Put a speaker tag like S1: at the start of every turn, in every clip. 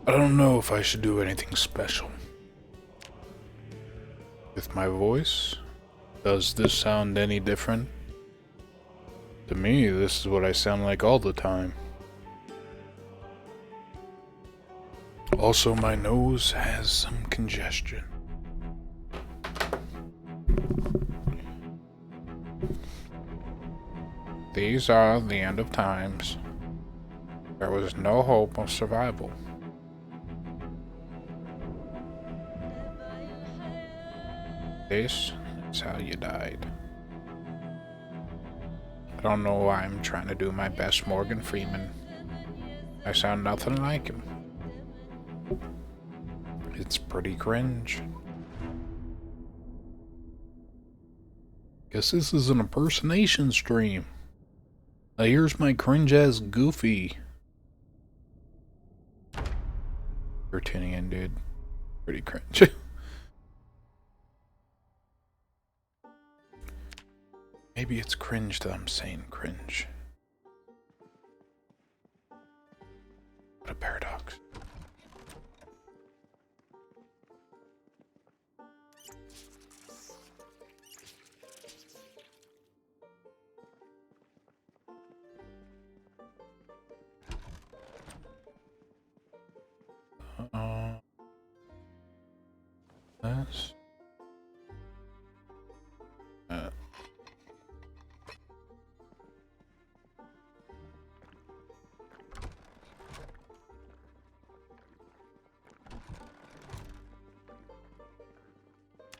S1: I don't know if I should do anything special with my voice. Does this sound any different? To me, this is what I sound like all the time. Also, my nose has some congestion. These are the end of times. There was no hope of survival. This is how you died. I don't know why I'm trying to do my best Morgan Freeman. I sound nothing like him. It's pretty cringe. Guess this is an impersonation stream. Now here's my cringe ass Goofy. You're tuning in, dude. Pretty cringe. Maybe it's cringe that I'm saying cringe. What a paradox. This.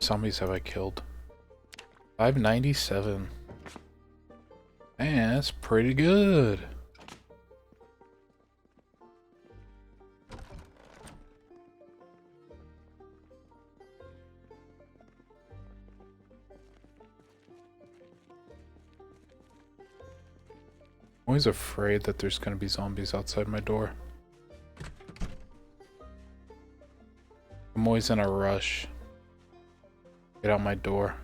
S1: Zombies have I killed? 597. Man, that's pretty good. I'm always afraid that there's gonna be zombies outside my door. I'm always in a rush. Get out my door.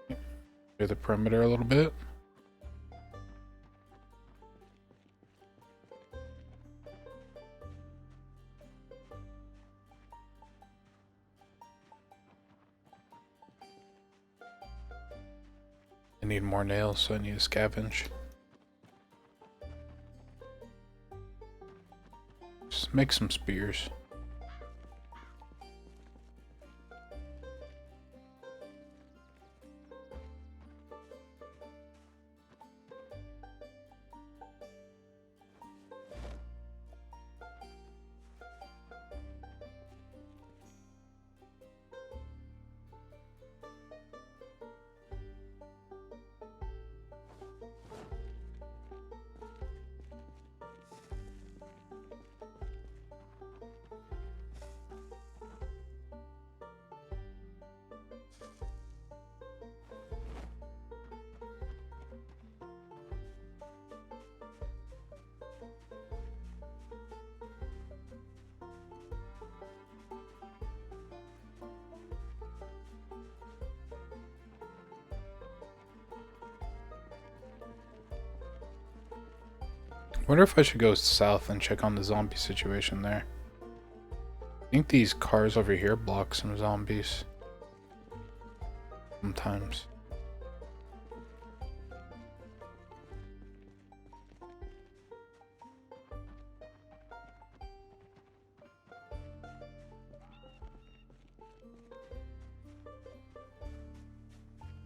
S1: Clear the perimeter a little bit. I need more nails, so I need to scavenge. Just make some spears. Wonder if I should go south and check on the zombie situation there. I think these cars over here block some zombies. Sometimes.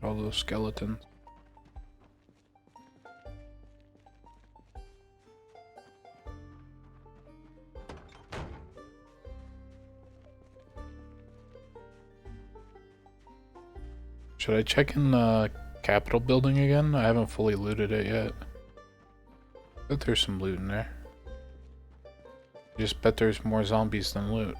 S1: All those skeletons. Should I check in the Capitol building again? I haven't fully looted it yet. I bet there's some loot in there. I just bet there's more zombies than loot.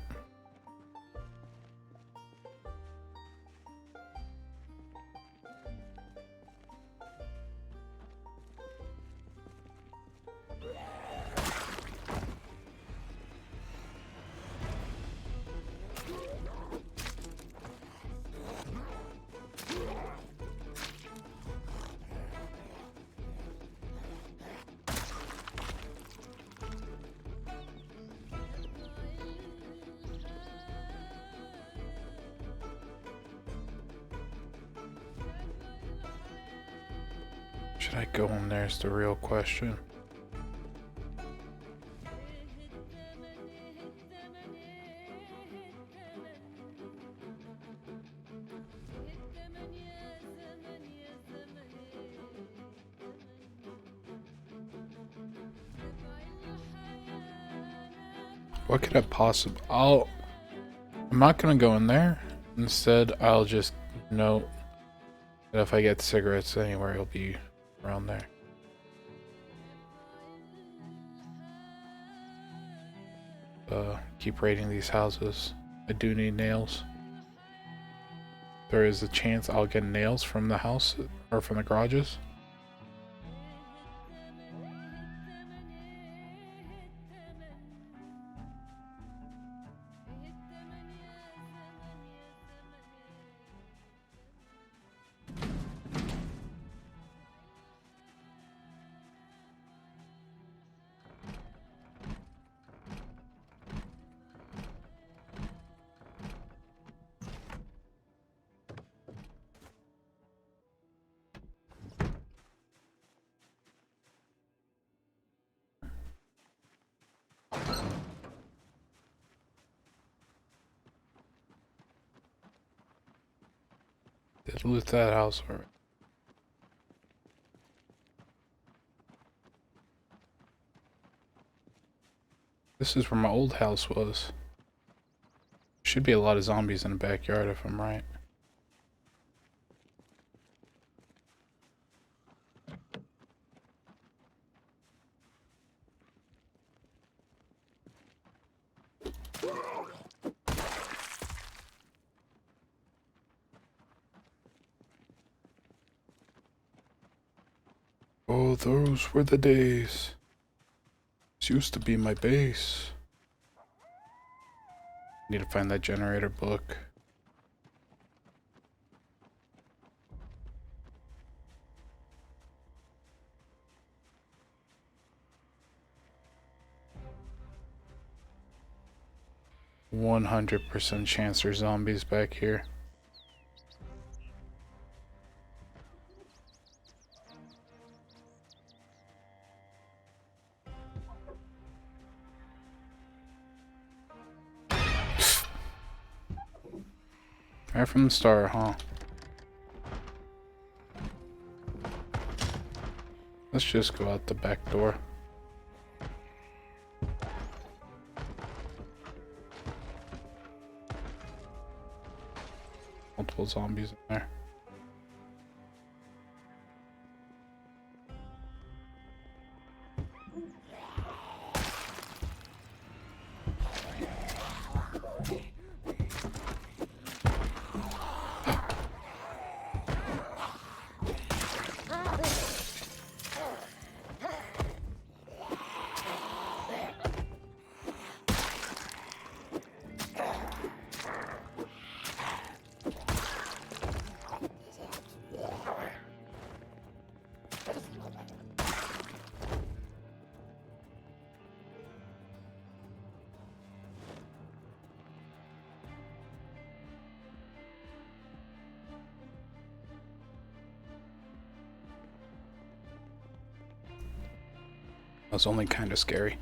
S1: Should I go in there is the real question. What could I possibly... I'm not gonna go in there. Instead, I'll just note that if I get cigarettes anywhere, it'll be around there. Keep raiding these houses. I do need nails. There is a chance I'll get nails from the house or from the garages. Did loot that house already. This is where my old house was. Should be a lot of zombies in the backyard if I'm right. Oh, those were the days. This used to be my base. Need to find that generator book. %100 chance there's zombies back here. Right from the start, huh? Let's just go out the back door. Multiple zombies in there. That's only kind of scary.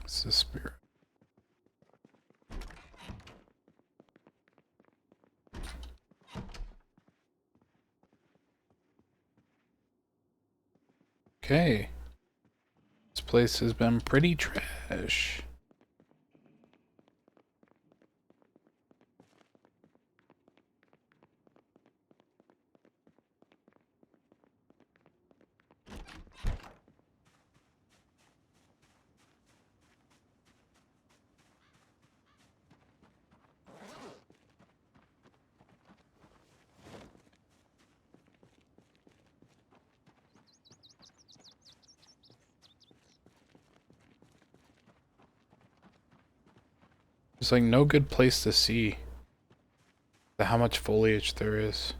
S1: It's the spirit. Okay. This place has been pretty trash. There's like no good place to see how much foliage there is.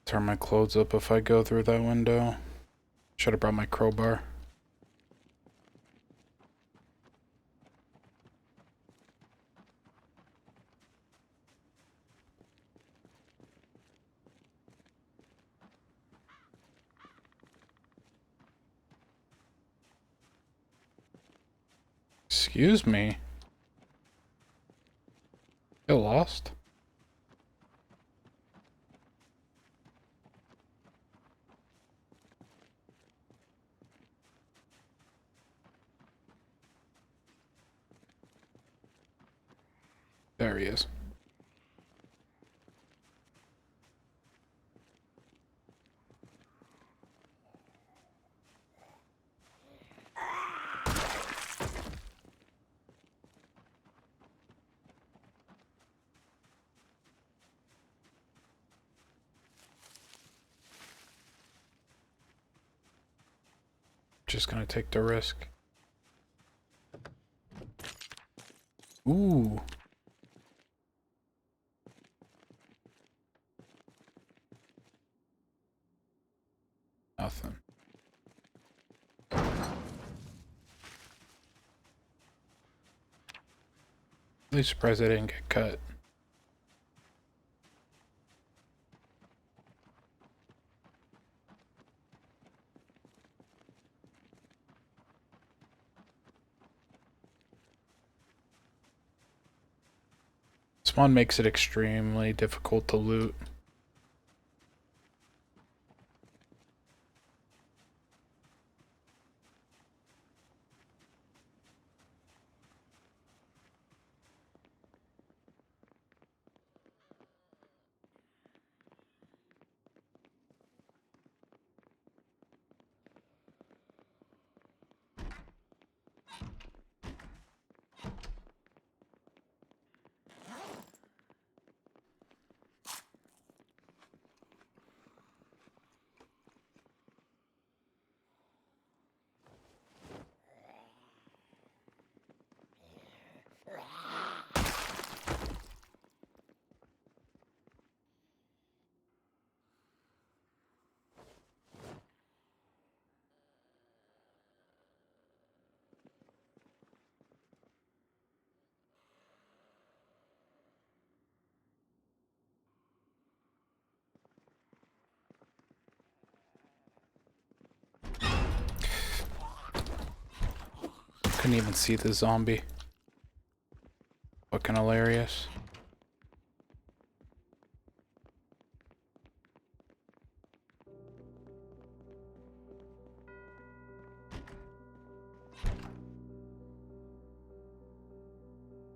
S1: Turn my clothes up if I go through that window. Should have brought my crowbar. Excuse me. You lost? There he is. Just gonna take the risk. Ooh. Nothing. Really surprised I didn't get cut. This one makes it extremely difficult to loot. Couldn't even see the zombie. Fucking hilarious.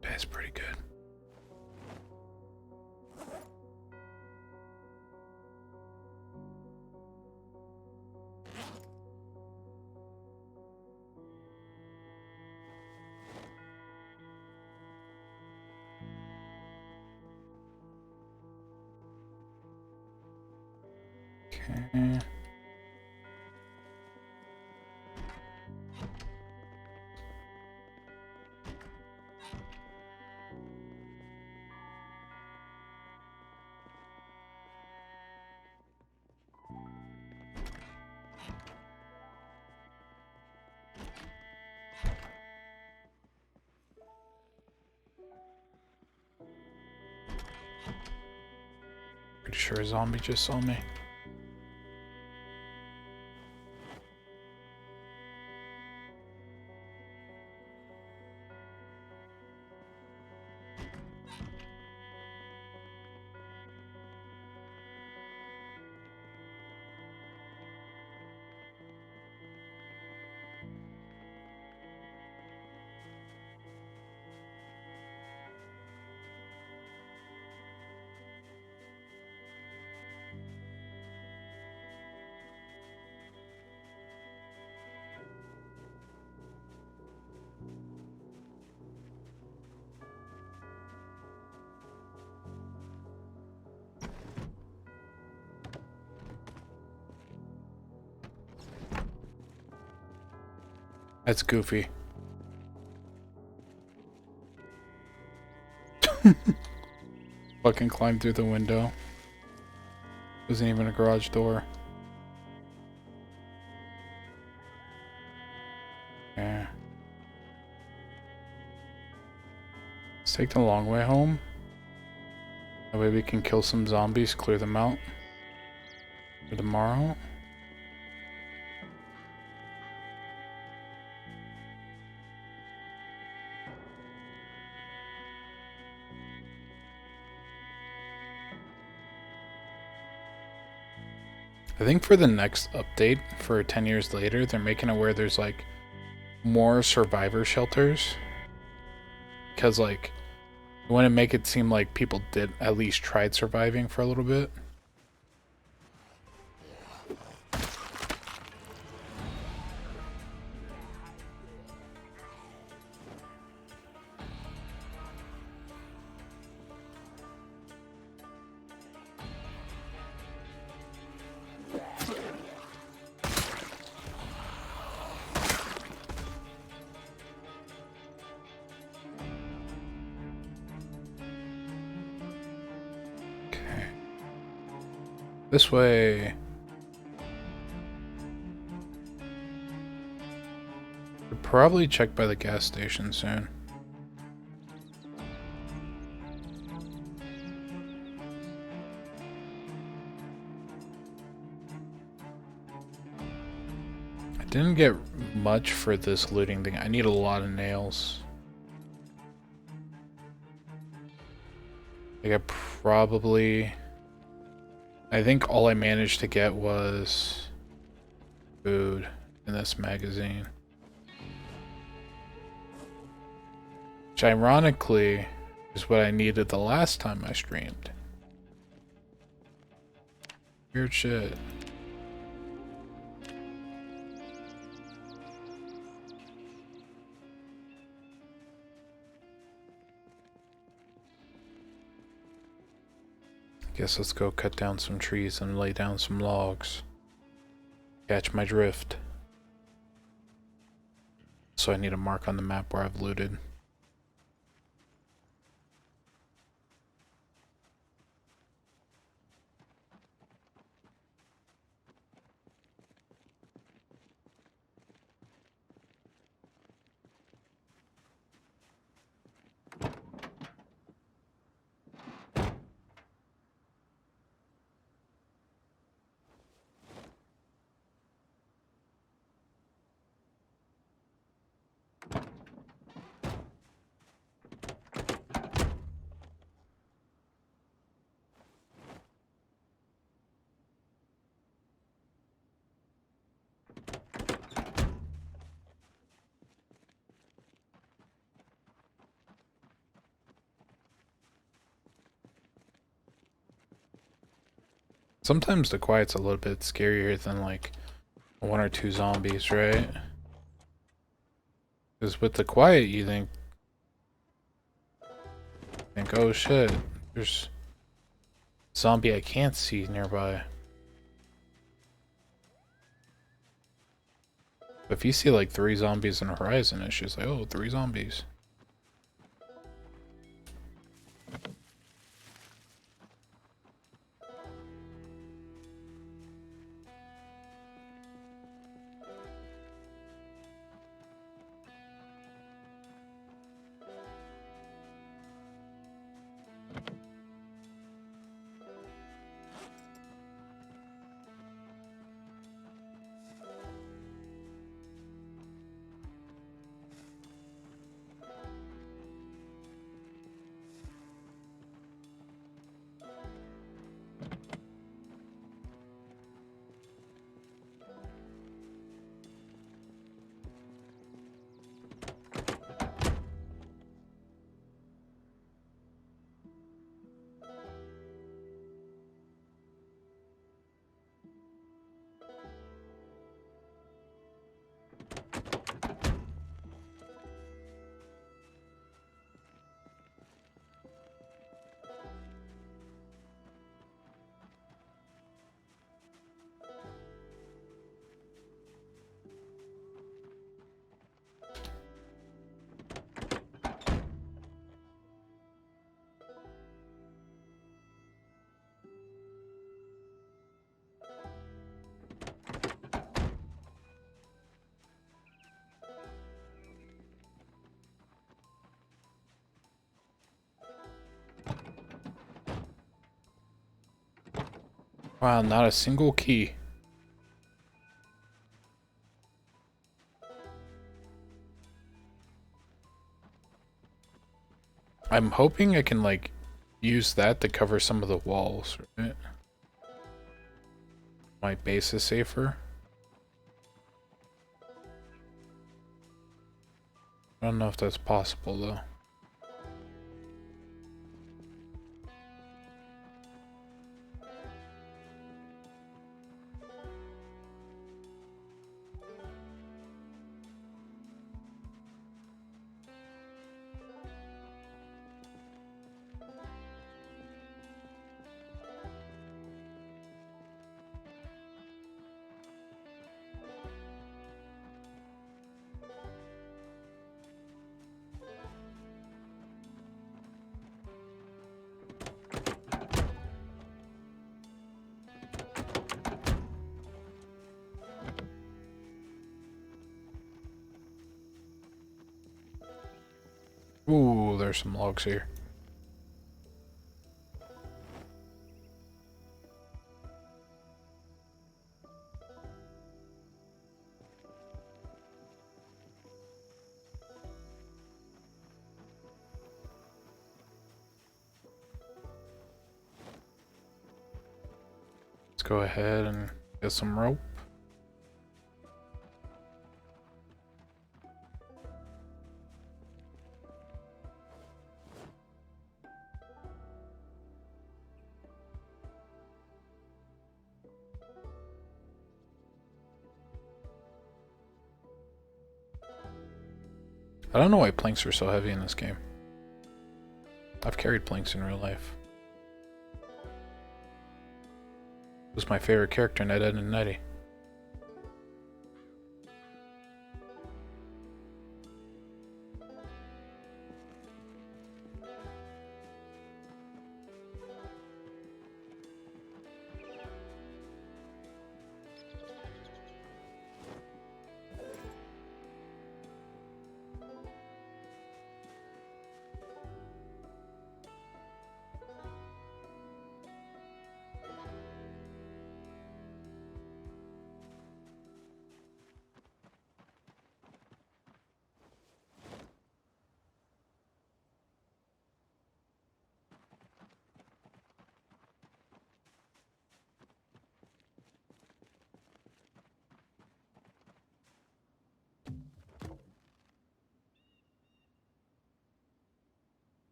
S1: That's pretty good. Okay. Pretty sure a zombie just saw me. That's goofy. Fucking climbed through the window. Wasn't even a garage door. Yeah. Let's take the long way home. That way we can kill some zombies, clear them out for tomorrow. I think for the next update for 10 years later, they're making it where there's like more survivor shelters. Because like, they want to make it seem like people did at least tried surviving for a little bit. This way. Should probably check by the gas station soon. I didn't get much for this looting thing. I need a lot of nails. I think all I managed to get was food in this magazine. Which ironically is what I needed the last time I streamed. Weird shit. Guess let's go cut down some trees and lay down some logs. Catch my drift. So I need a mark on the map where I've looted. Sometimes the quiet's a little bit scarier than like one or two zombies, right? Because with the quiet you think, oh shit, there's a zombie I can't see nearby. But if you see like 3 zombies in the horizon, it's just like, oh, 3 zombies. Wow, not a single key. I'm hoping I can, like, use that to cover some of the walls, right? My base is safer. I don't know if that's possible, though. Ooh, there's some logs here. Let's go ahead and get some rope. I don't know why planks are so heavy in this game. I've carried planks in real life. Who's my favorite character in Ed, Edd n Eddy?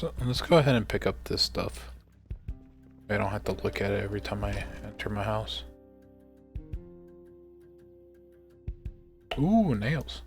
S1: Let's go ahead and pick up this stuff. I don't have to look at it every time I enter my house. Ooh, nails.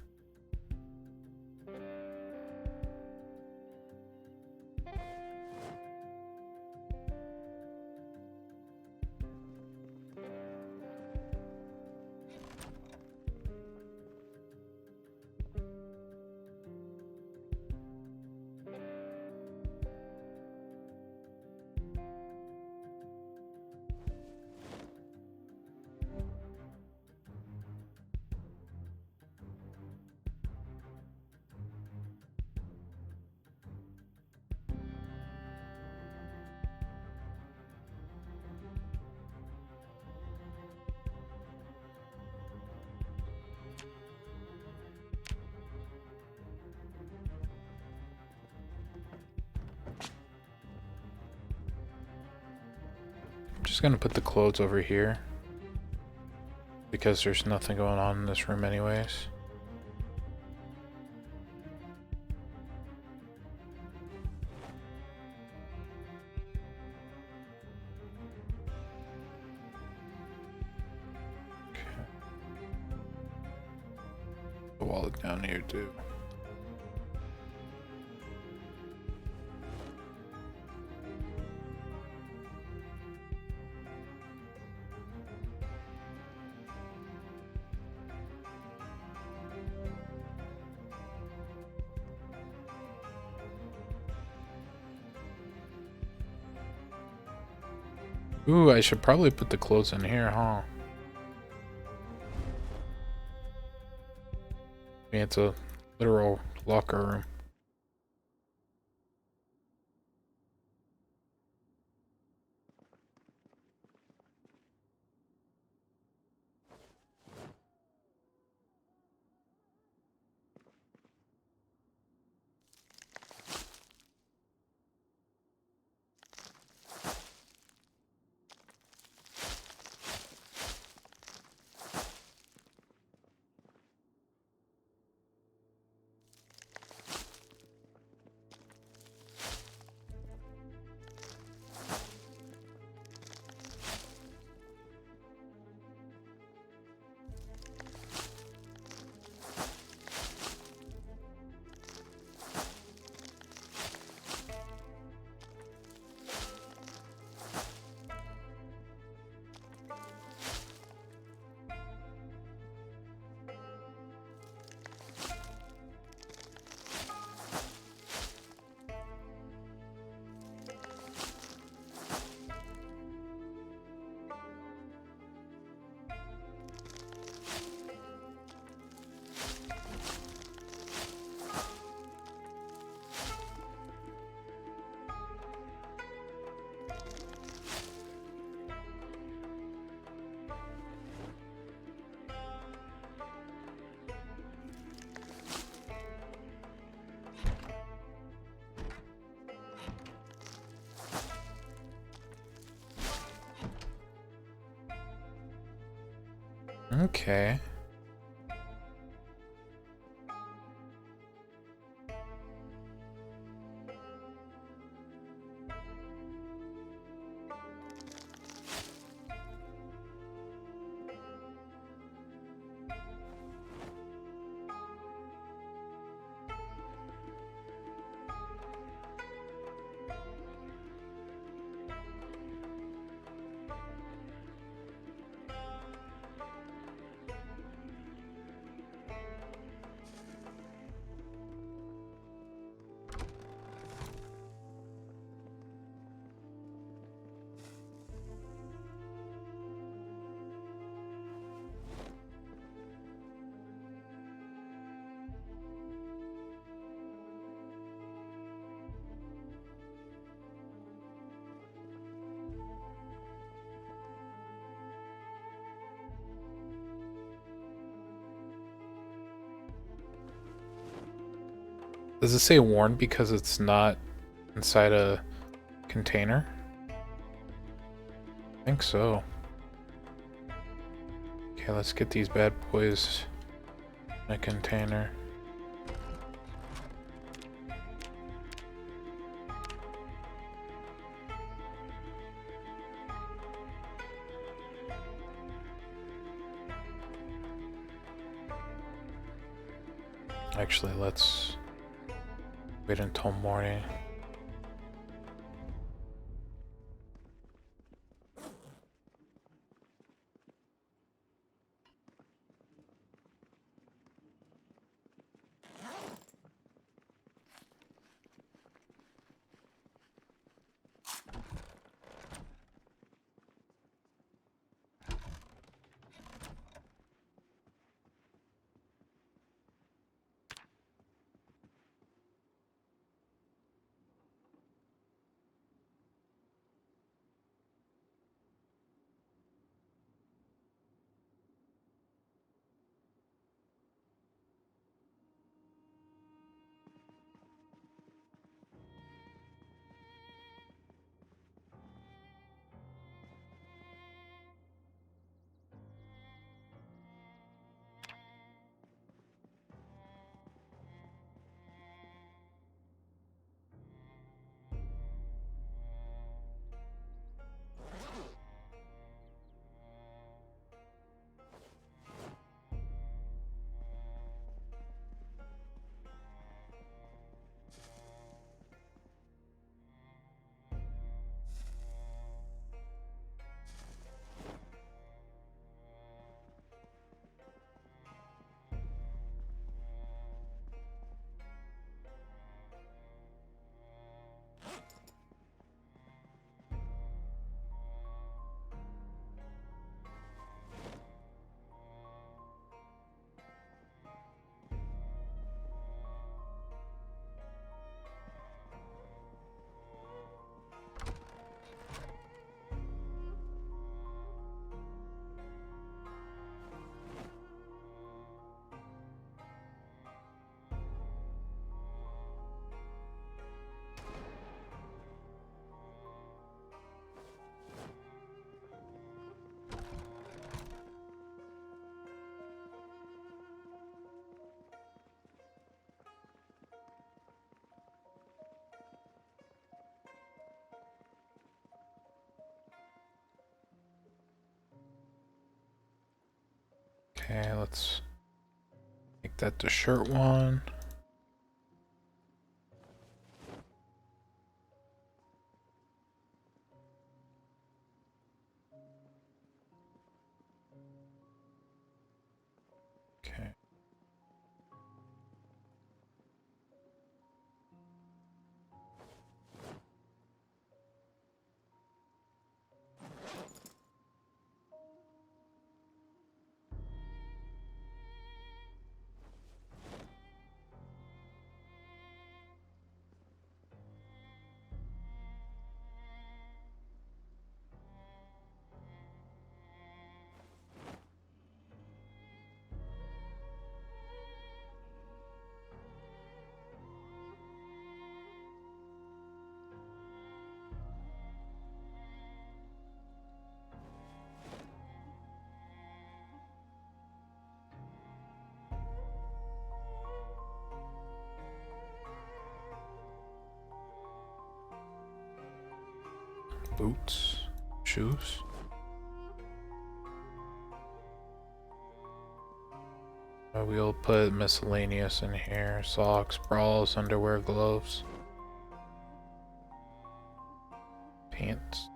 S1: Just gonna put the clothes over here because there's nothing going on in this room anyways. Okay. The wallet down here too. Ooh, I should probably put the clothes in here, huh? I mean, it's a literal locker room. Okay. Does it say worn because it's not inside a container? I think so. Okay, let's get these bad boys in a container. Actually, let's wait until morning. Okay, let's make that the shirt one. Okay. Boots, shoes. We'll put miscellaneous in here. Socks, bras, underwear, gloves. Pants.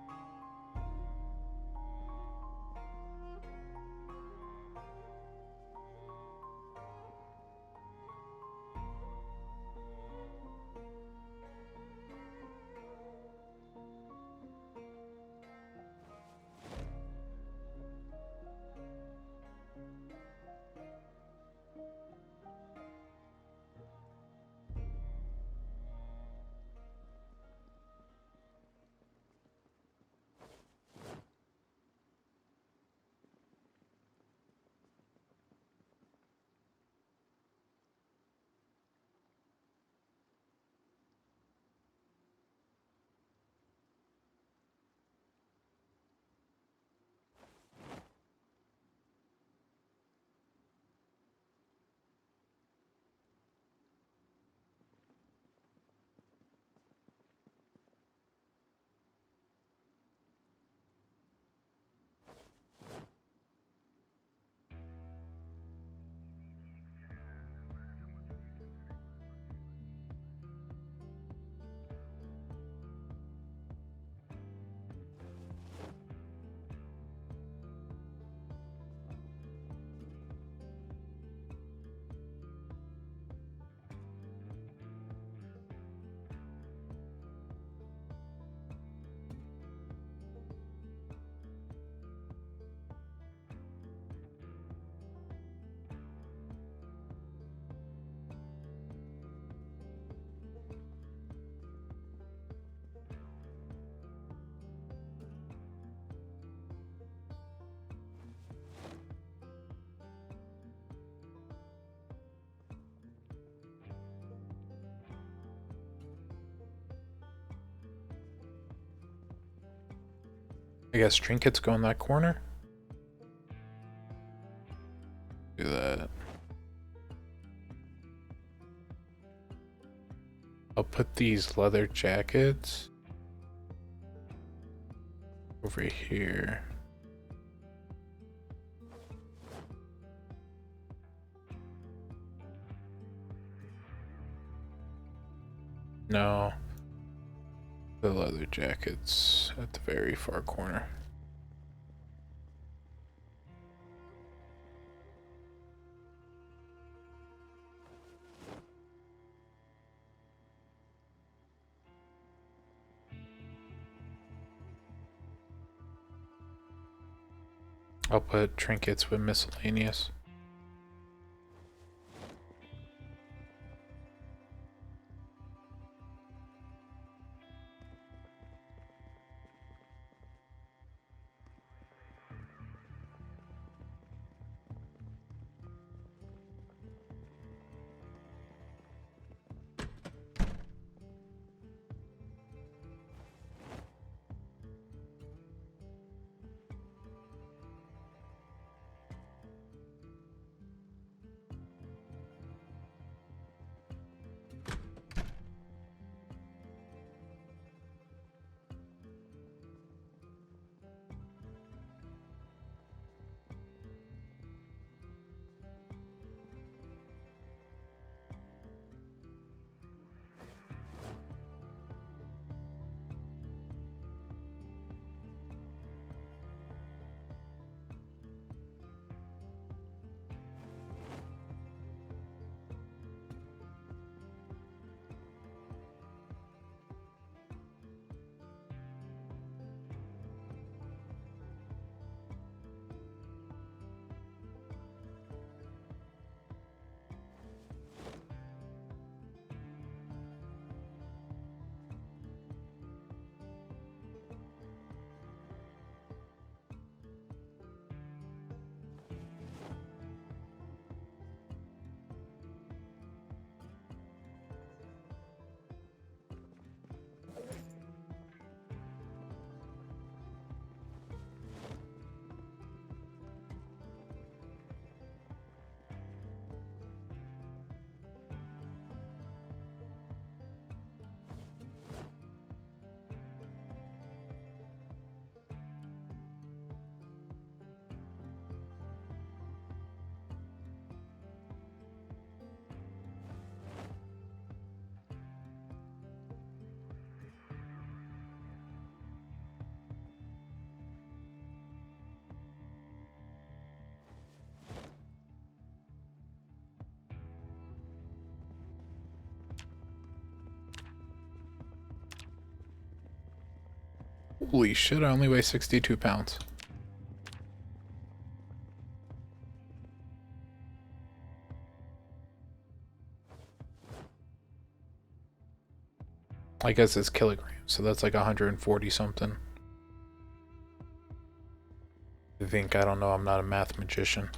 S1: I guess trinkets go in that corner. Do that. I'll put these leather jackets over here. No. The leather jackets at the very far corner. I'll put trinkets with miscellaneous. Holy shit, I only weigh 62 pounds. I guess it's kilograms, so that's like 140 something. I don't know, I'm not a math magician.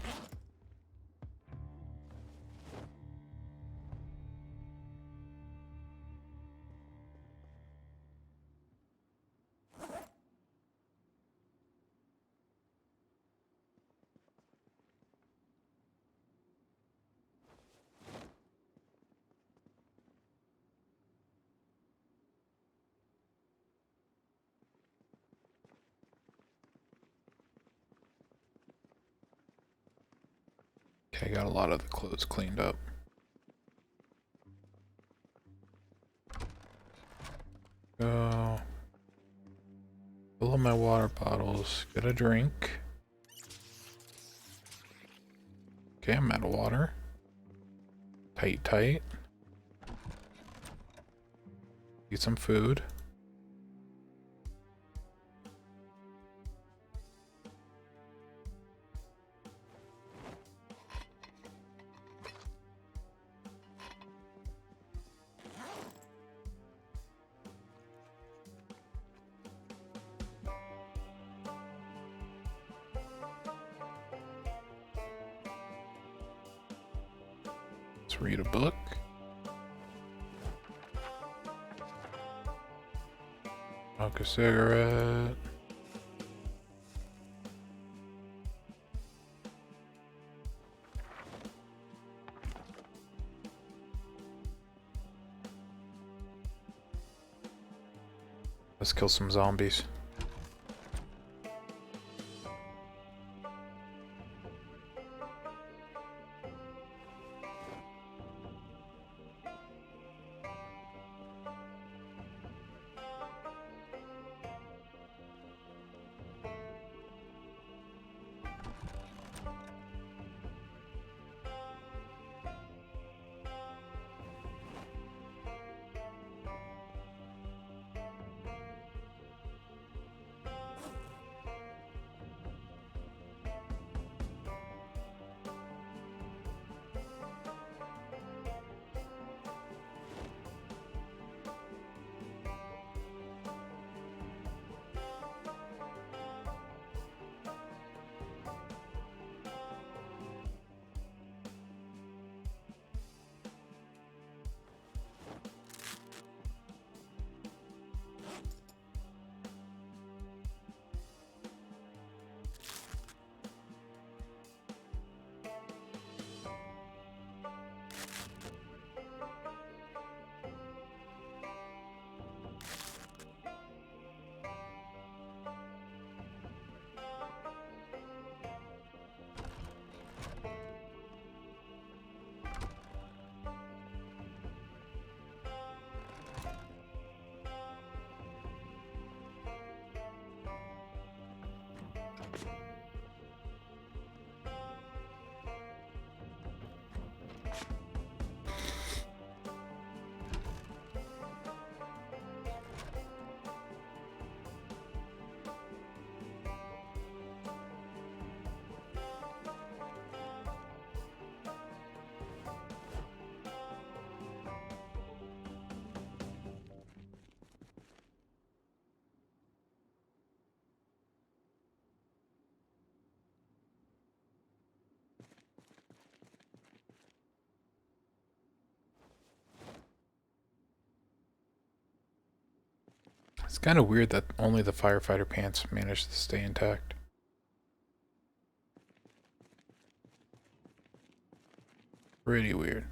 S1: Okay, I got a lot of the clothes cleaned up. Go. Fill up my water bottles. Get a drink. Okay, I'm out of water. Tight, tight. Eat some food. Let's read a book. Smoke a cigarette. Let's kill some zombies. It's kind of weird that only the firefighter pants managed to stay intact. Pretty weird.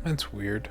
S1: That's weird.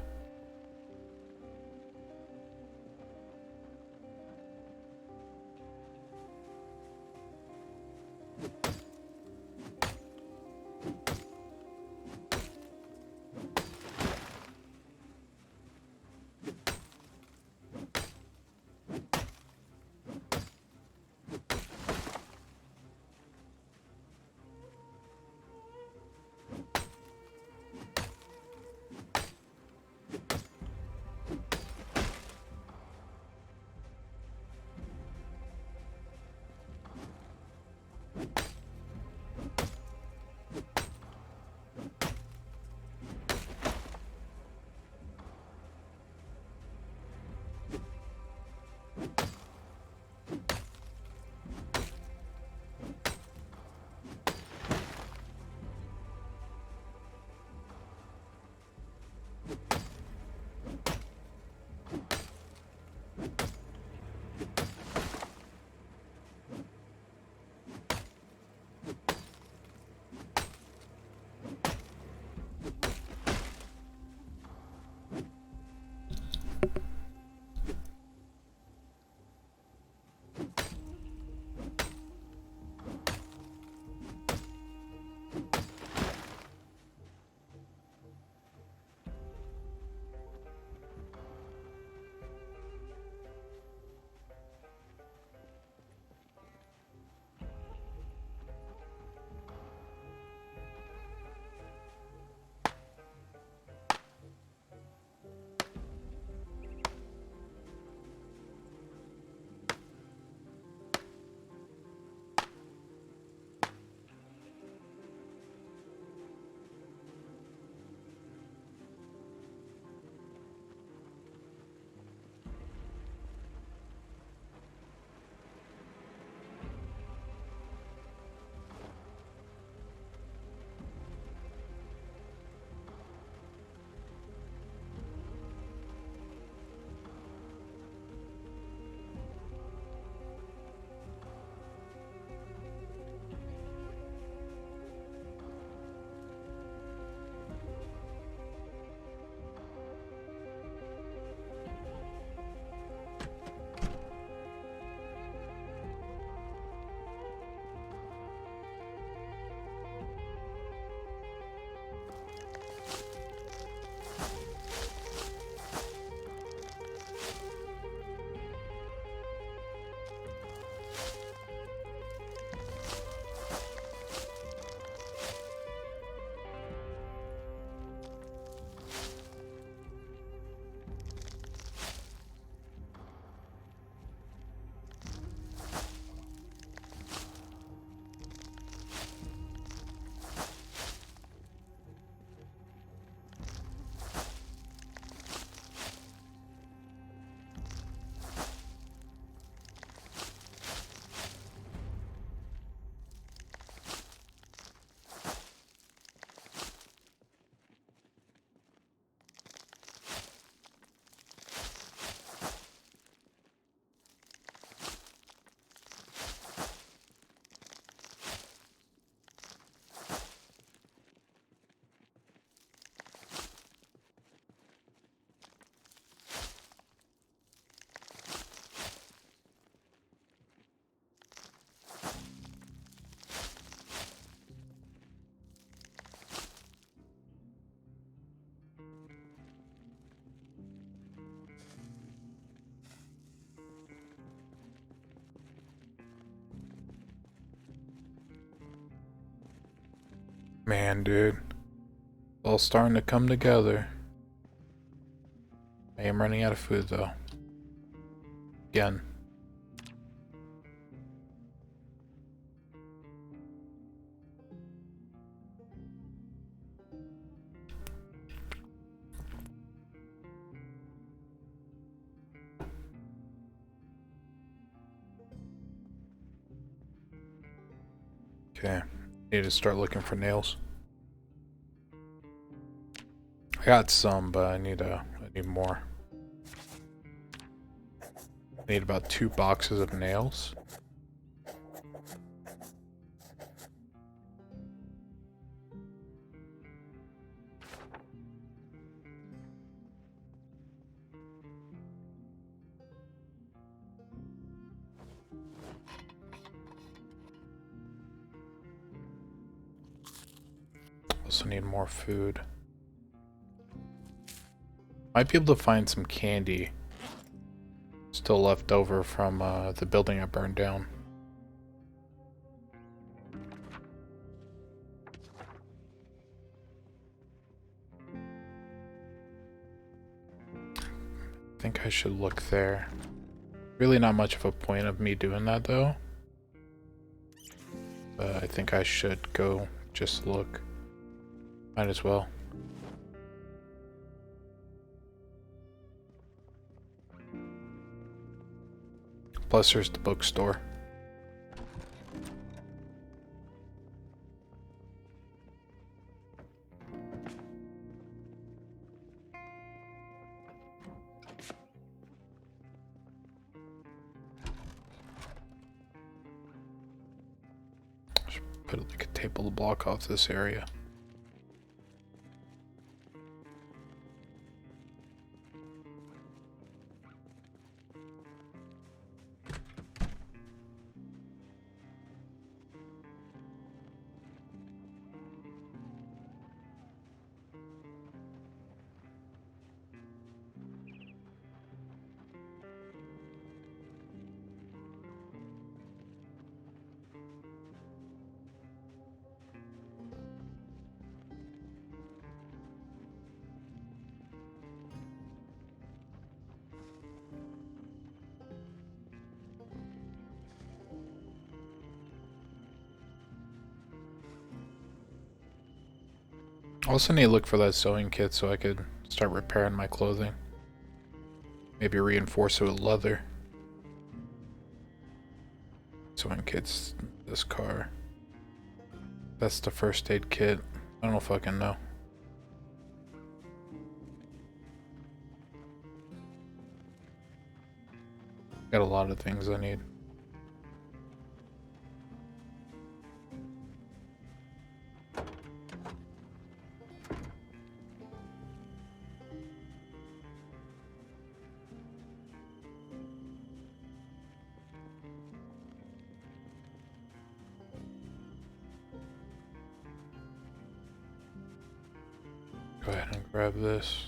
S1: Man, dude. It's all starting to come together. I am running out of food, though. Again. Okay. Need to start looking for nails. I got some, but I need more. I need about 2 boxes of nails. Also need more food. Might be able to find some candy still left over from the building I burned down. I think I should look there. Really not much of a point of me doing that though. But I think I should go just look. Might as well. Plus there's the bookstore. Should put like a table to block off this area. I also need to look for that sewing kit so I could start repairing my clothing. Maybe reinforce it with leather. Sewing kit's this car. That's the first aid kit. I don't fucking know. Got a lot of things I need. Go ahead and grab this.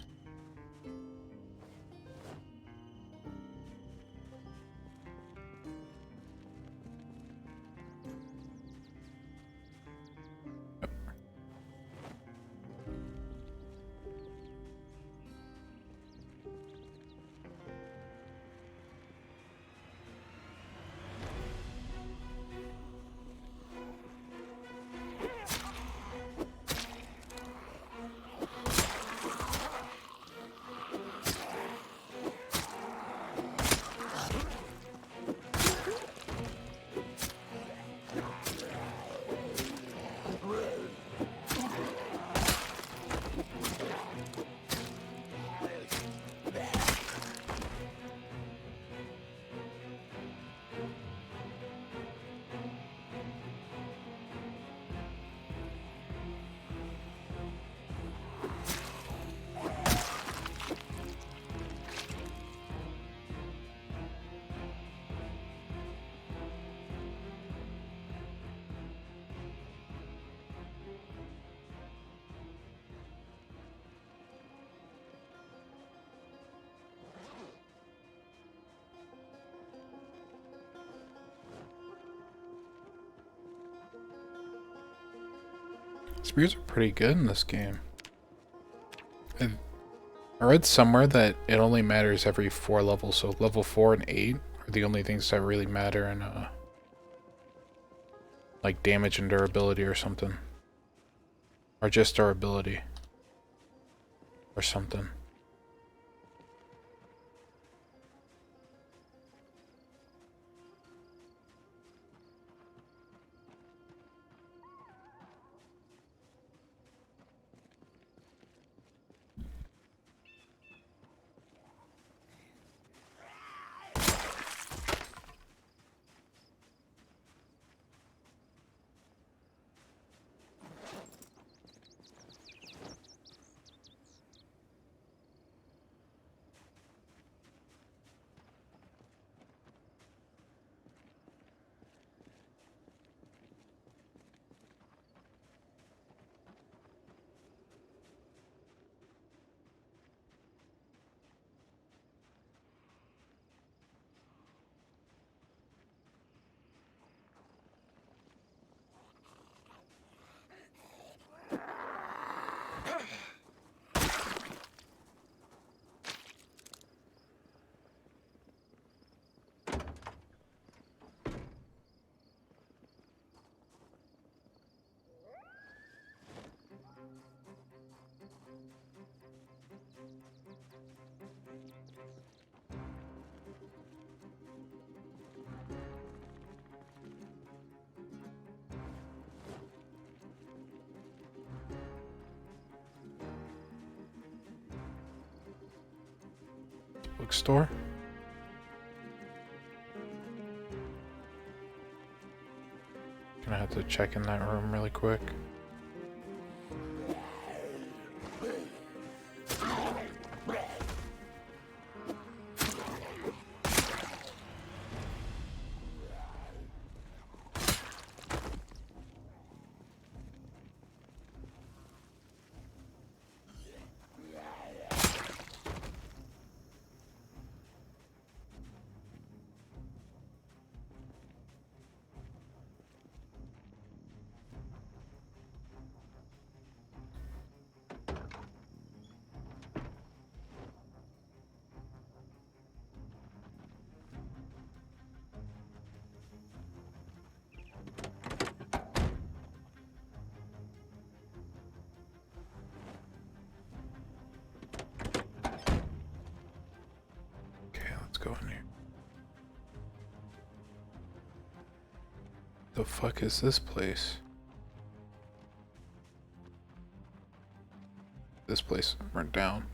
S1: Spears are pretty good in this game. I read somewhere that it only matters every 4 levels, so level 4 and 8 are the only things that really matter in like damage and durability or something. Or just durability. Or something. Bookstore? Gonna have to check in that room really quick. Go in here. The fuck is this place? This place burnt down.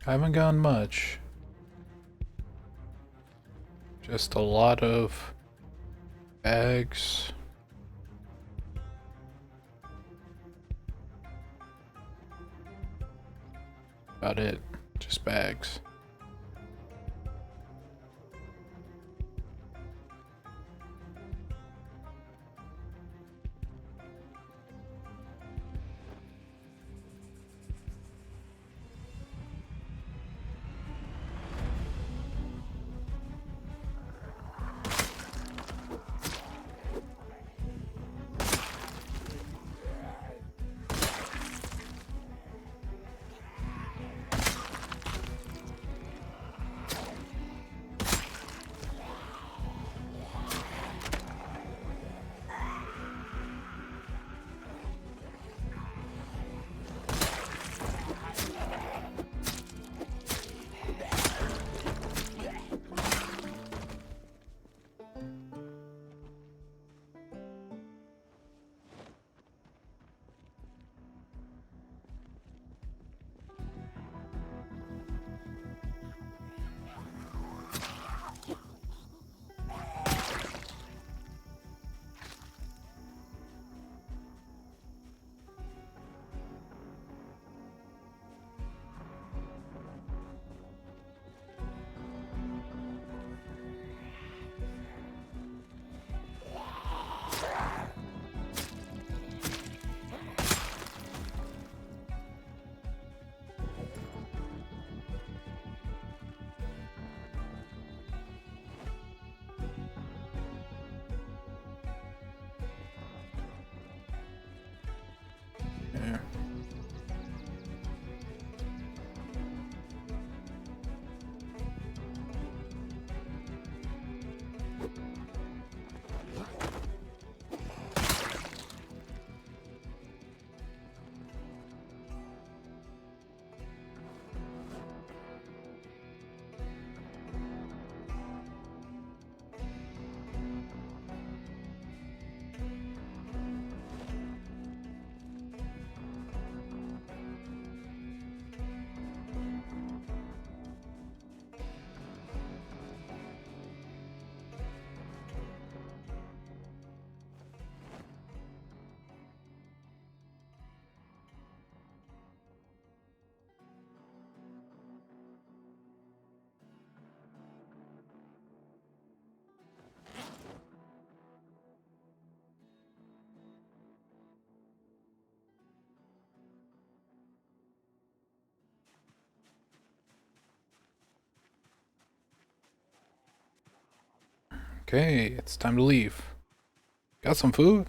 S1: I haven't gotten much. Just a lot of bags. About it. Just bags. Okay, it's time to leave. Got some food?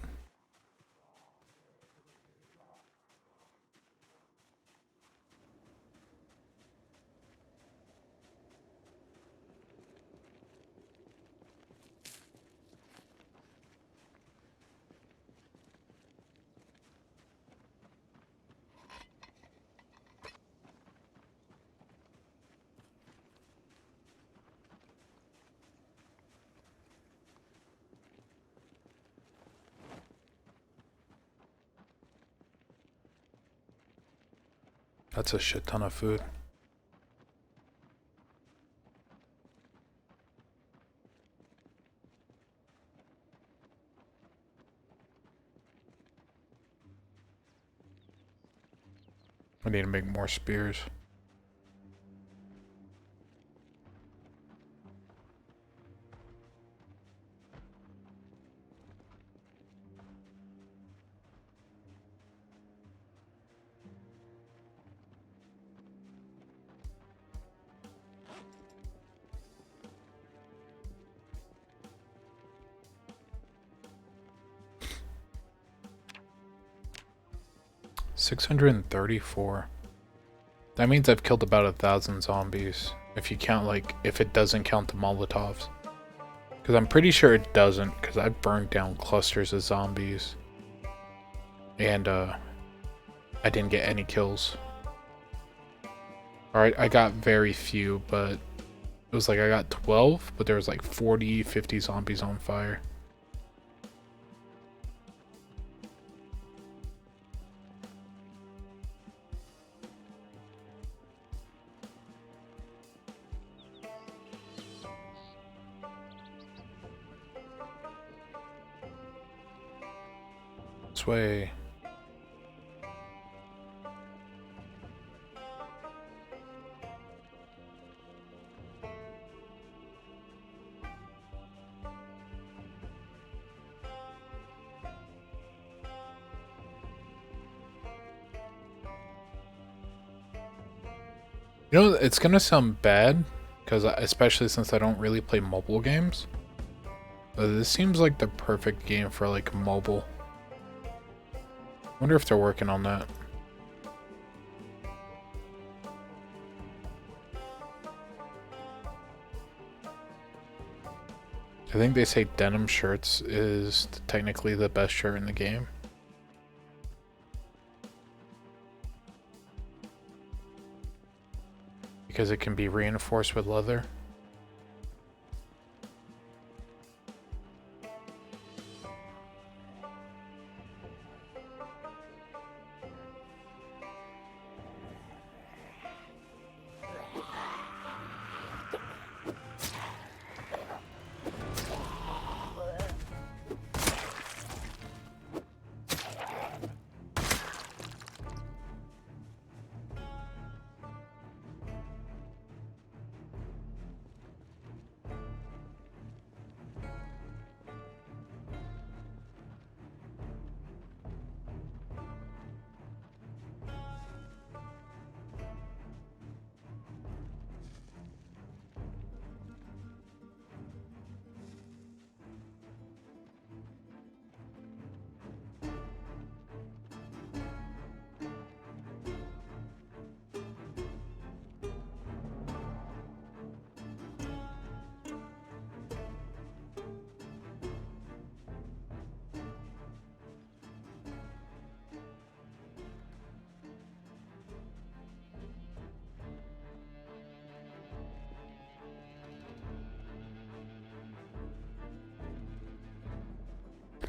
S1: That's a shit ton of food. I need to make more spears. $634. That means I've killed about 1,000 zombies. If you count, like, if it doesn't count the Molotovs. Because I'm pretty sure it doesn't, because I've burned down clusters of zombies. And, I didn't get any kills. Alright, I got very few, but it was like I got 12, but there was like 40, 50 zombies on fire. This way. You know, it's gonna sound bad, because especially since I don't really play mobile games. But this seems like the perfect game for like mobile. Wonder if they're working on that. I think they say denim shirts is technically the best shirt in the game. Because it can be reinforced with leather.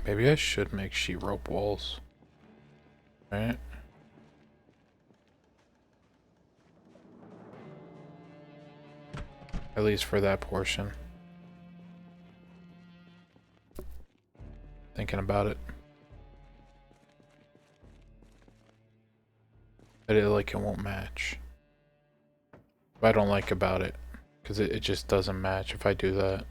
S1: Maybe I should make sheet rope walls. Right? At least for that portion. Thinking about it. But it won't match. What I don't like about it. Because it just doesn't match if I do that.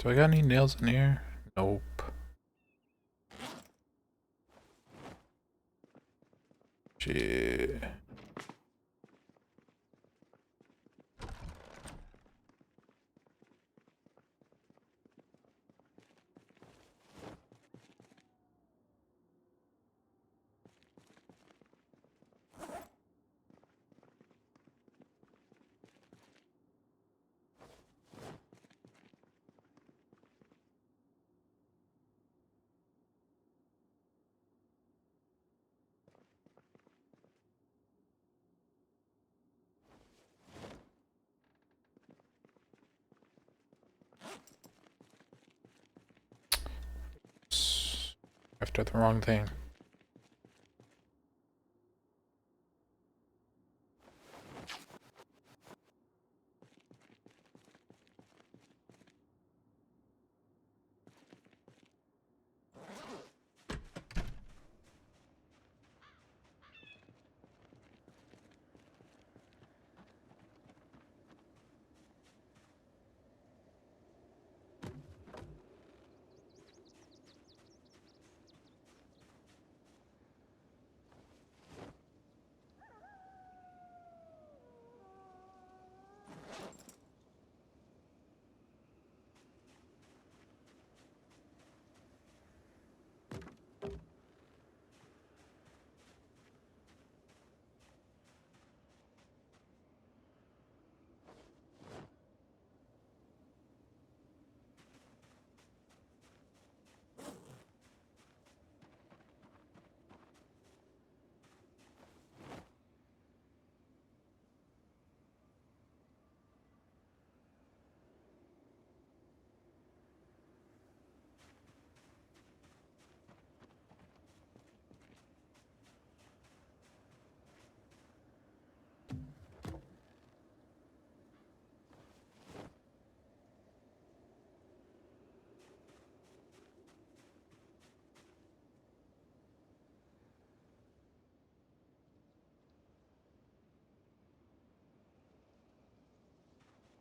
S1: Do I got any nails in here? Nope. Shit. After the wrong thing.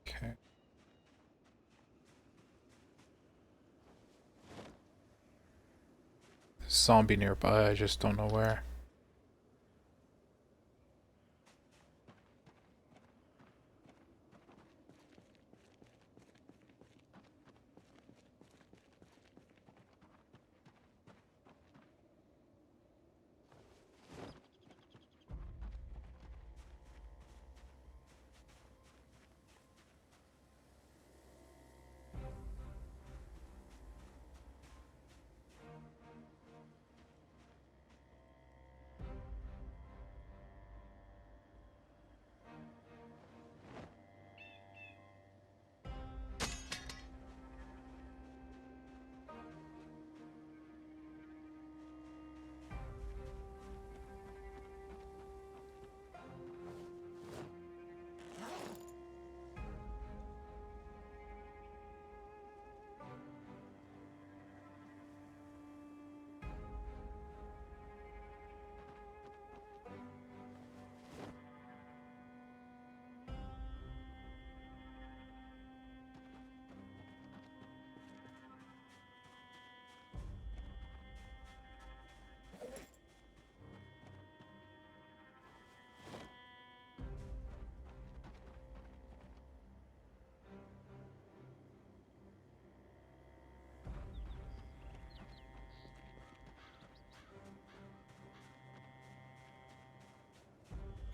S1: Okay. Zombie nearby, I just don't know where.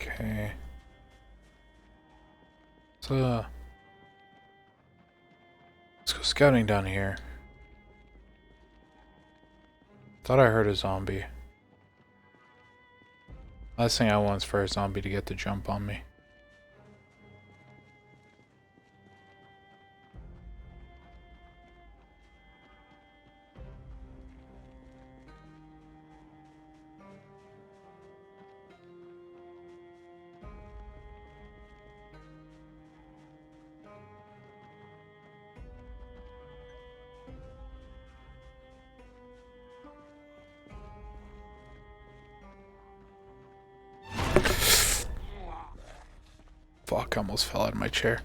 S1: Okay. So, let's go scouting down here. Thought I heard a zombie. Last thing I want is for a zombie to get the jump on me. Fuck, I almost fell out of my chair.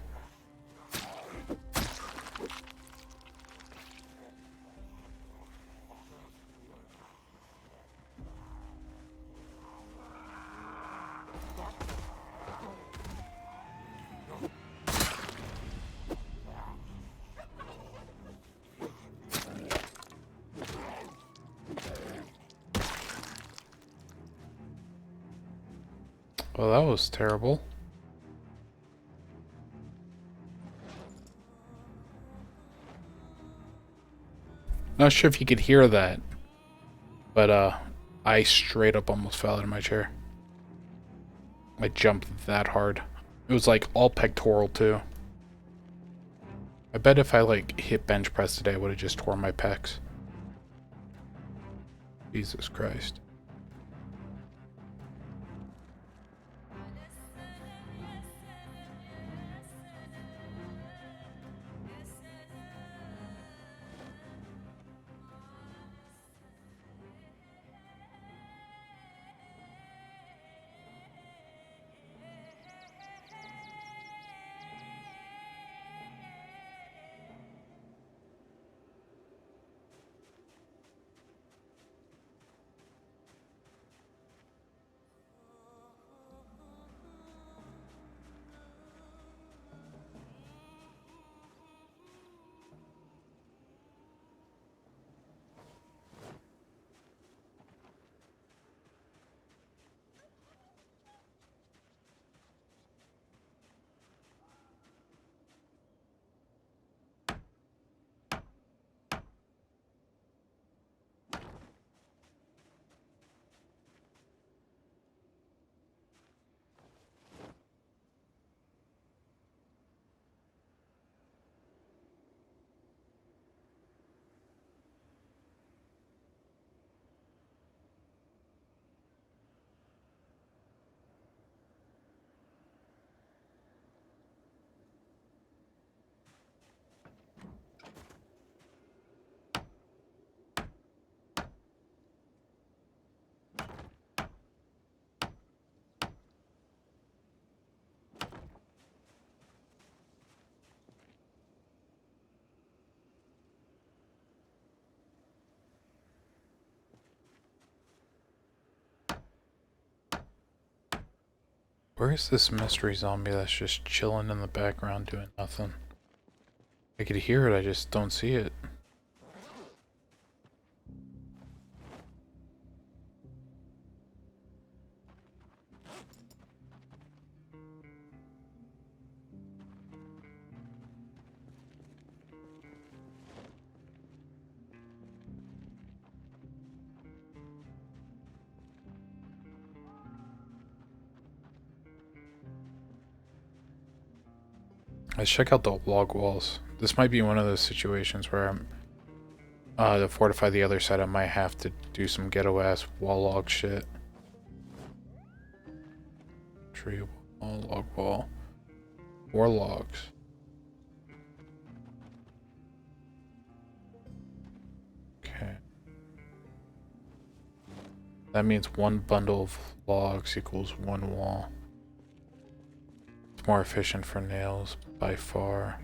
S1: Well, that was terrible. Not sure if you could hear that, but I straight up almost fell out of my chair. I jumped that hard. It was like all pectoral too. I bet if I like hit bench press today, I would have just torn my pecs. Jesus Christ. Where is this mystery zombie that's just chilling in the background doing nothing? I could hear it, I just don't see it. Let's check out the log walls. This might be one of those situations where I'm to fortify the other side I might have to do some ghetto ass wall log shit. Tree wall, log wall. 4 logs. Okay. That means 1 bundle of logs equals 1 wall. It's more efficient for nails by far.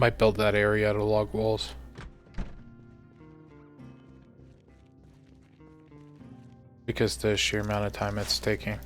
S1: Might build that area out of log walls. Because the sheer amount of time it's taking.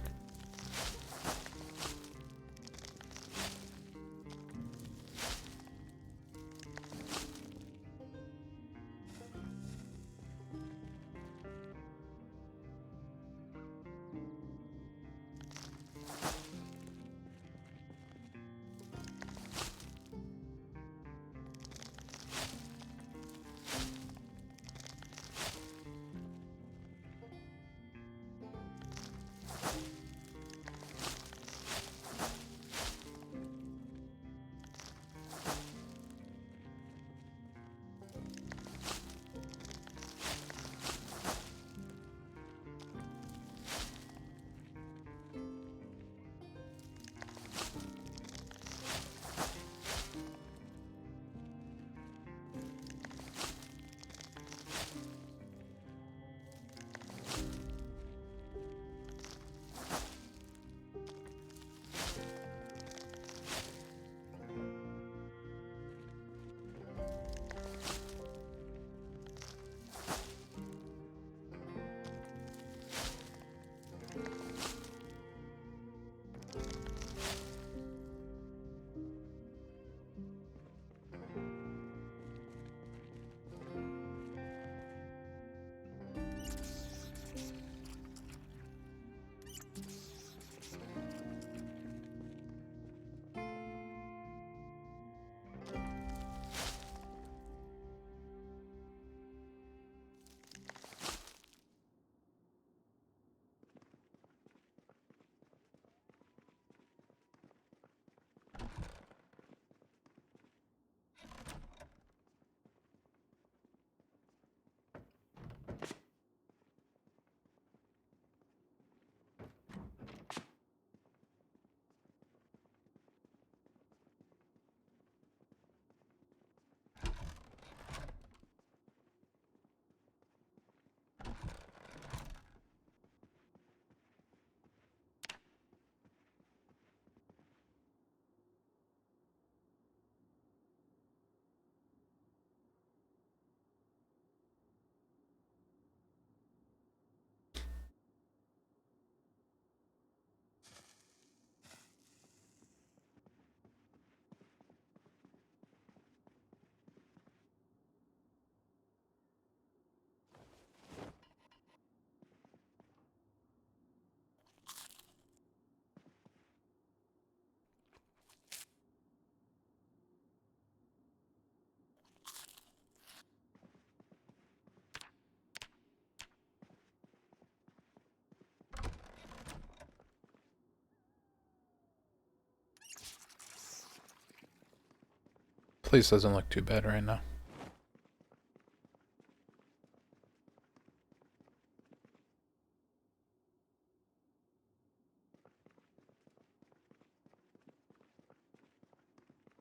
S1: Place doesn't look too bad right now.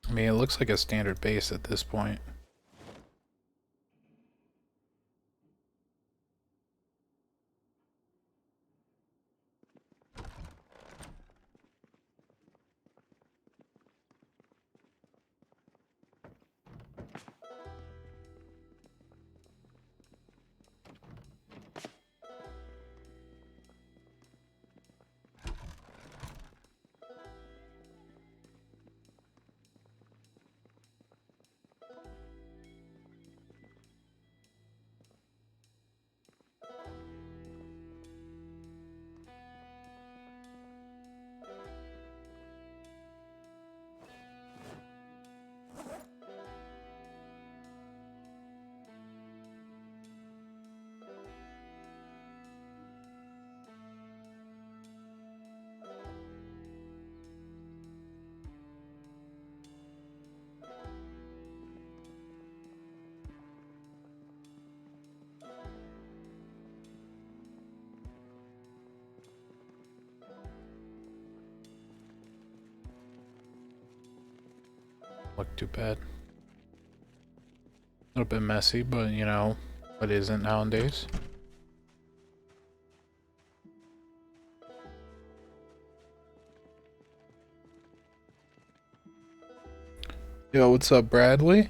S1: I mean, it looks like a standard base at this point. Look too bad. A little bit messy, but you know, what isn't nowadays? Yo, what's up, Bradley?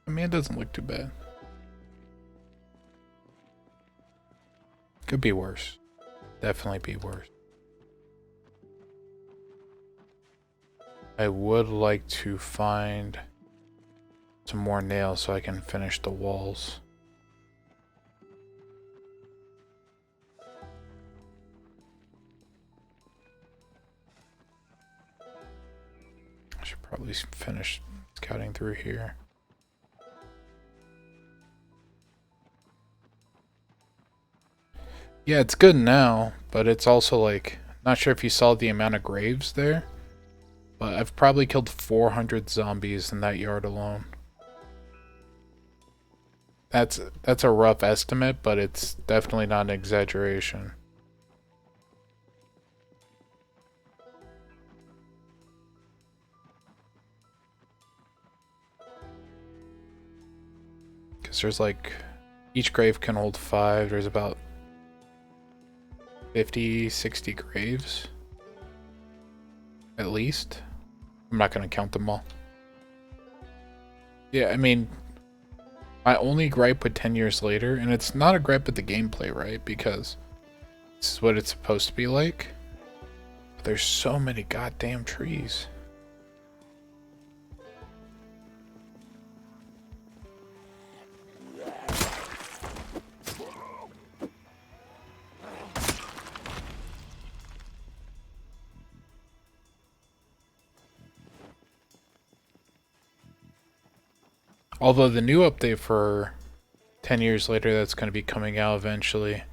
S1: I mean, it doesn't look too bad. Could be worse. Definitely be worse. I would like to find some more nails so I can finish the walls. I should probably finish scouting through here. Yeah, it's good now, but it's also like, not sure if you saw the amount of graves there, but I've probably killed 400 zombies in that yard alone. That's a rough estimate, but it's definitely not an exaggeration. Because there's like, each grave can hold 5. There's about 50, 60 graves. At least. I'm not going to count them all. Yeah, I mean, my only gripe with 10 years later, and it's not a gripe with the gameplay, right? Because this is what it's supposed to be like. But there's so many goddamn trees. Although the new update for 10 years later that's going to be coming out eventually,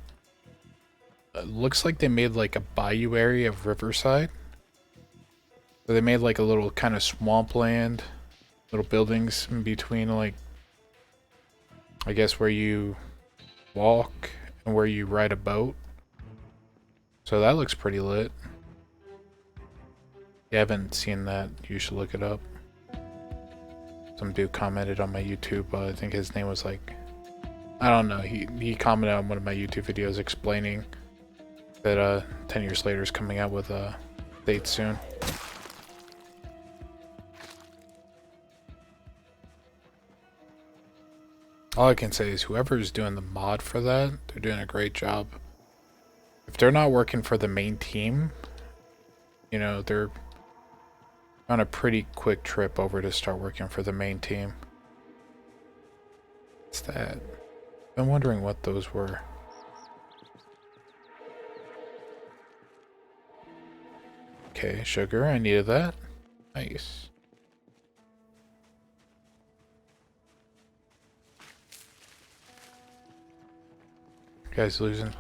S1: looks like they made like a bayou area of Riverside. So they made like a little kind of swampland, little buildings in between, like, I guess where you walk and where you ride a boat. So that looks pretty lit. If you haven't seen that, you should look it up. Some dude commented on my YouTube, I think his name was like, I don't know, he commented on one of my YouTube videos explaining that 10 years later is coming out with a date soon. All I can say is whoever's doing the mod for that, they're doing a great job. If they're not working for the main team, you know, they're on a pretty quick trip over to start working for the main team. What's that? I've been wondering what those were. Okay, sugar, I needed that. Nice. Guys losing.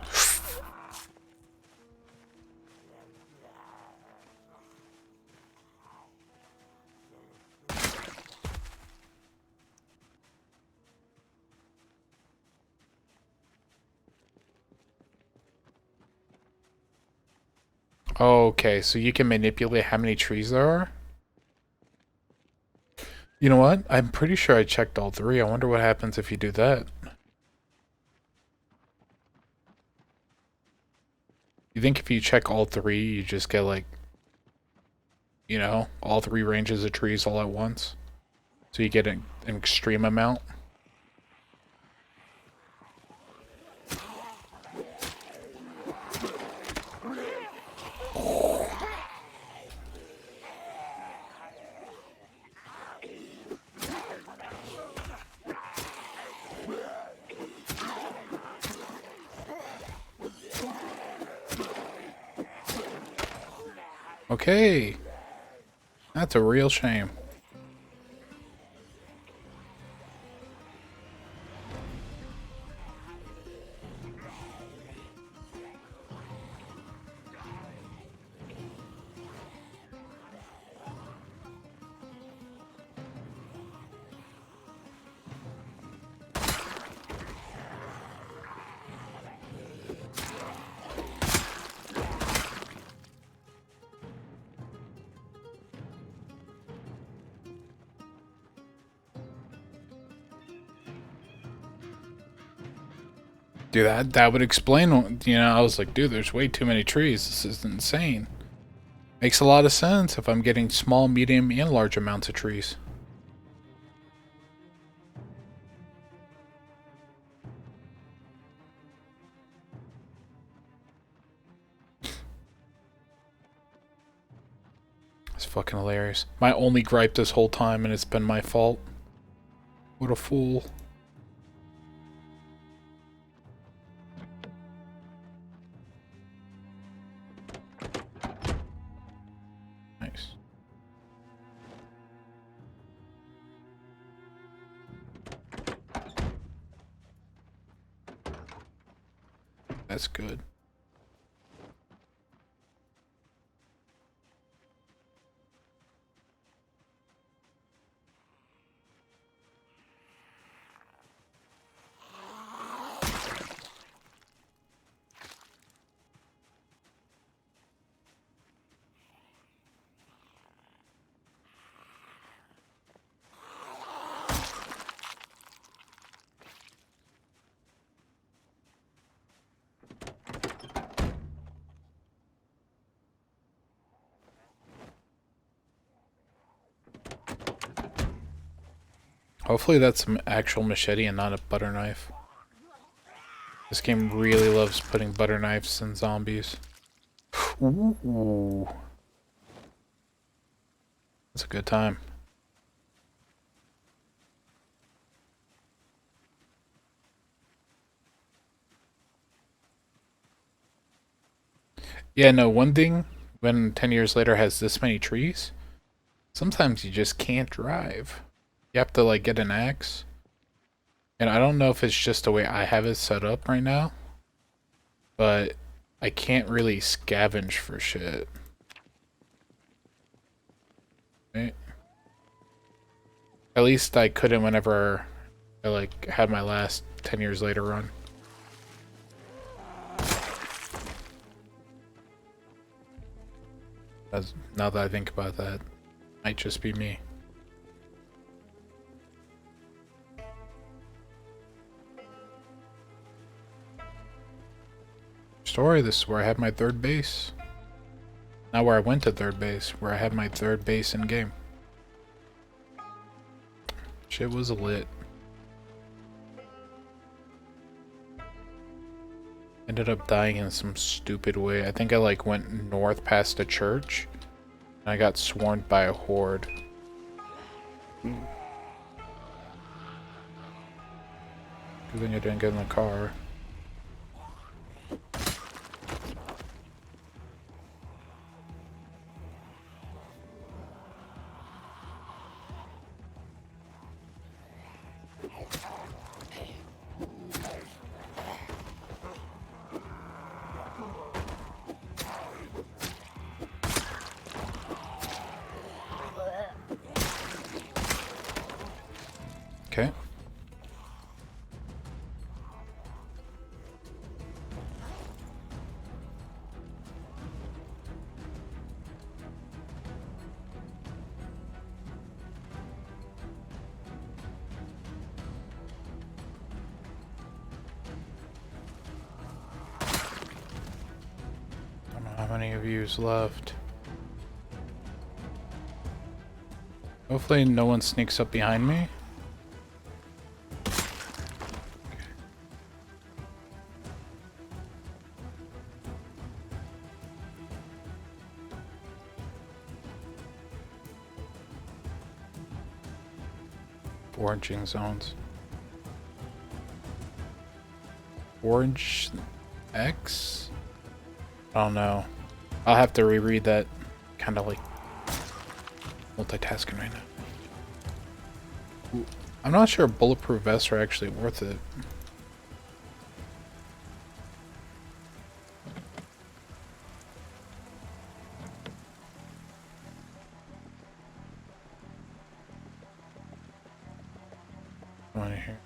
S1: Okay, so you can manipulate how many trees there are? You know what? I'm pretty sure I checked all 3. I wonder what happens if you do that. You think if you check all 3, you just get like, you know, all 3 ranges of trees all at once? So you get an extreme amount? Okay. That's a real shame. Dude, that would explain, you know, I was like, dude, there's way too many trees. This is insane. Makes a lot of sense if I'm getting small, medium, and large amounts of trees. It's fucking hilarious. My only gripe this whole time, and it's been my fault. What a fool. Nice. That's good. Hopefully that's an actual machete and not a butter knife. This game really loves putting butter knives in zombies. Ooh. That's a good time. Yeah, no, one thing, when 10 years later has this many trees, sometimes you just can't drive. You have to, like, get an axe. And I don't know if it's just the way I have it set up right now, but I can't really scavenge for shit. Right? At least I couldn't whenever I, like, had my last 10 years later run. Now that I think about that, might just be me. Story, this is where I had my third base. Not where I went to third base, where I had my third base in game. Shit was lit. Ended up dying in some stupid way. I think I like went north past a church and I got swarmed by a horde. Good thing I didn't get in the car. Okay. Don't know how many of you's left. Hopefully no one sneaks up behind me. Foraging zones. Orange X? I don't know. I'll have to reread that. Kind of like multitasking right now. Ooh, I'm not sure bulletproof vests are actually worth it. Come on here.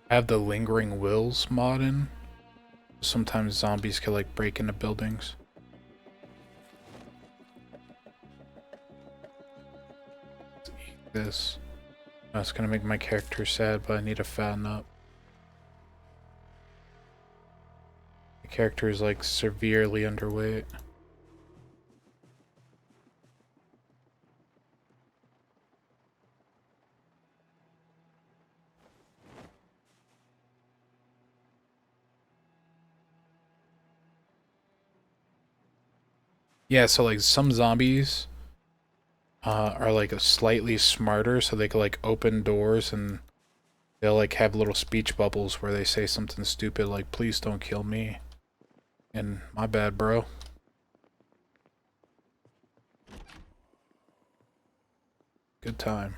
S1: I have the Lingering Wills mod in. Sometimes zombies can like break into buildings. Let's eat this. That's gonna make my character sad, but I need to fatten up. The character is like severely underweight. Yeah, so like some zombies are like slightly smarter, so they can like open doors and they'll like have little speech bubbles where they say something stupid like, "Please don't kill me." And my bad, bro. Good time.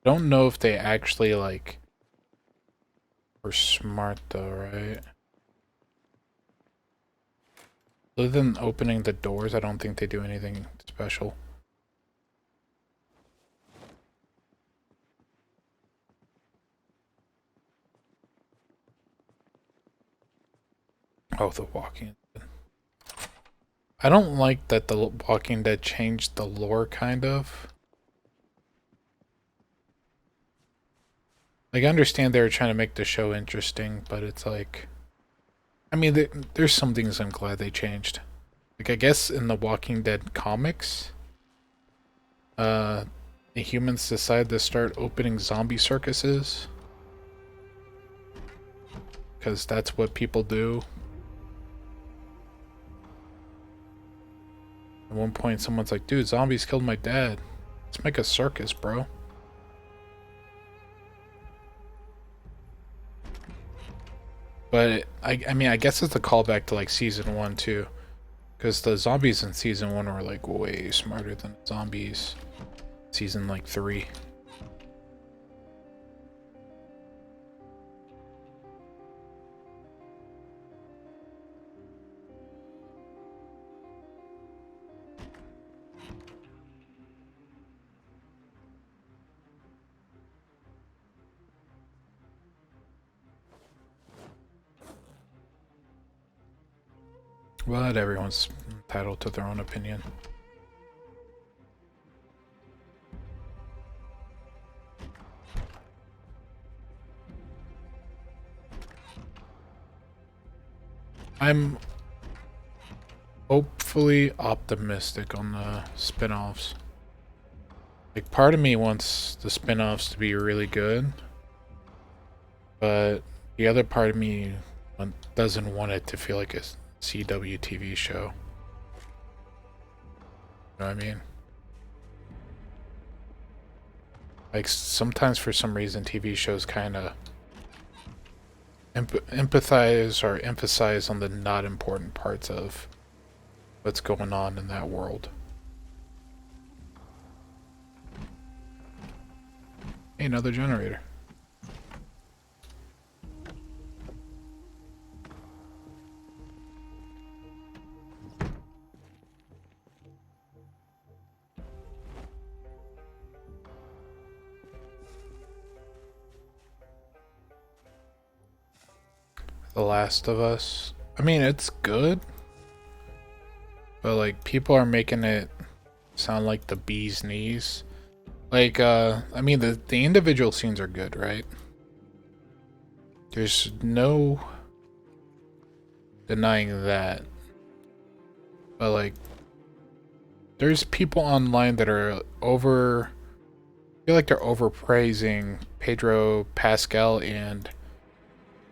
S1: Don't know if they actually like were smart though, right? Other than opening the doors, I don't think they do anything special. Oh, the Walking Dead. I don't like that the Walking Dead changed the lore, kind of. Like, I understand they were trying to make the show interesting, but it's like... I mean, there's some things I'm glad they changed. Like, I guess in the Walking Dead comics, the humans decided to start opening zombie circuses. Because that's what people do. At one point, someone's like, dude, zombies killed my dad. Let's make a circus, bro. But, I mean, I guess it's a callback to, like, Season 1, too. Because the zombies in Season 1 were, like, way smarter than zombies Season, like, 3. But everyone's entitled to their own opinion. I'm hopefully optimistic on the spin-offs. Like, part of me wants the spin-offs to be really good, but the other part of me doesn't want it to feel like a CW TV show. You know what I mean? Like, sometimes for some reason TV shows kind of empathize or emphasize on the not important parts of what's going on in that world. Hey, another generator. The Last of Us. I mean, it's good, but like people are making it sound like the bee's knees. Like, I mean, the individual scenes are good, right? There's no denying that. But like, there's people online that are I feel like they're overpraising Pedro Pascal and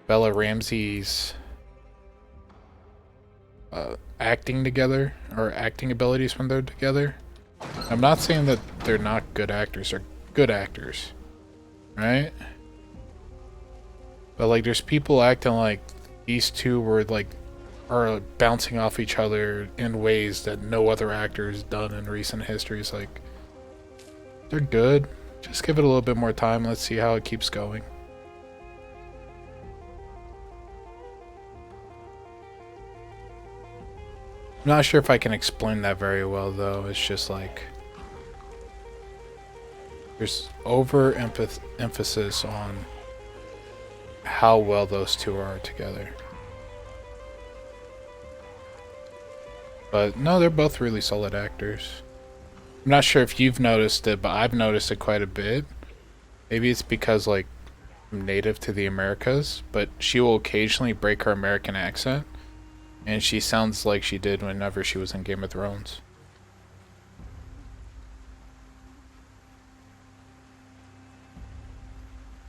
S1: Bella Ramsey's acting together, or acting abilities when they're together. I'm not saying that they're not good actors, they're good actors, right? But like there's people acting like these two are bouncing off each other in ways that no other actor has done in recent history. It's like, they're good. Just give it a little bit more time. Let's see how it keeps going. I'm not sure if I can explain that very well, though. It's just like, There's over emphasis on how well those two are together. But no, they're both really solid actors. I'm not sure if you've noticed it, but I've noticed it quite a bit. Maybe it's because, like, I'm native to the Americas, but she will occasionally break her American accent, and she sounds like she did whenever she was in Game of Thrones.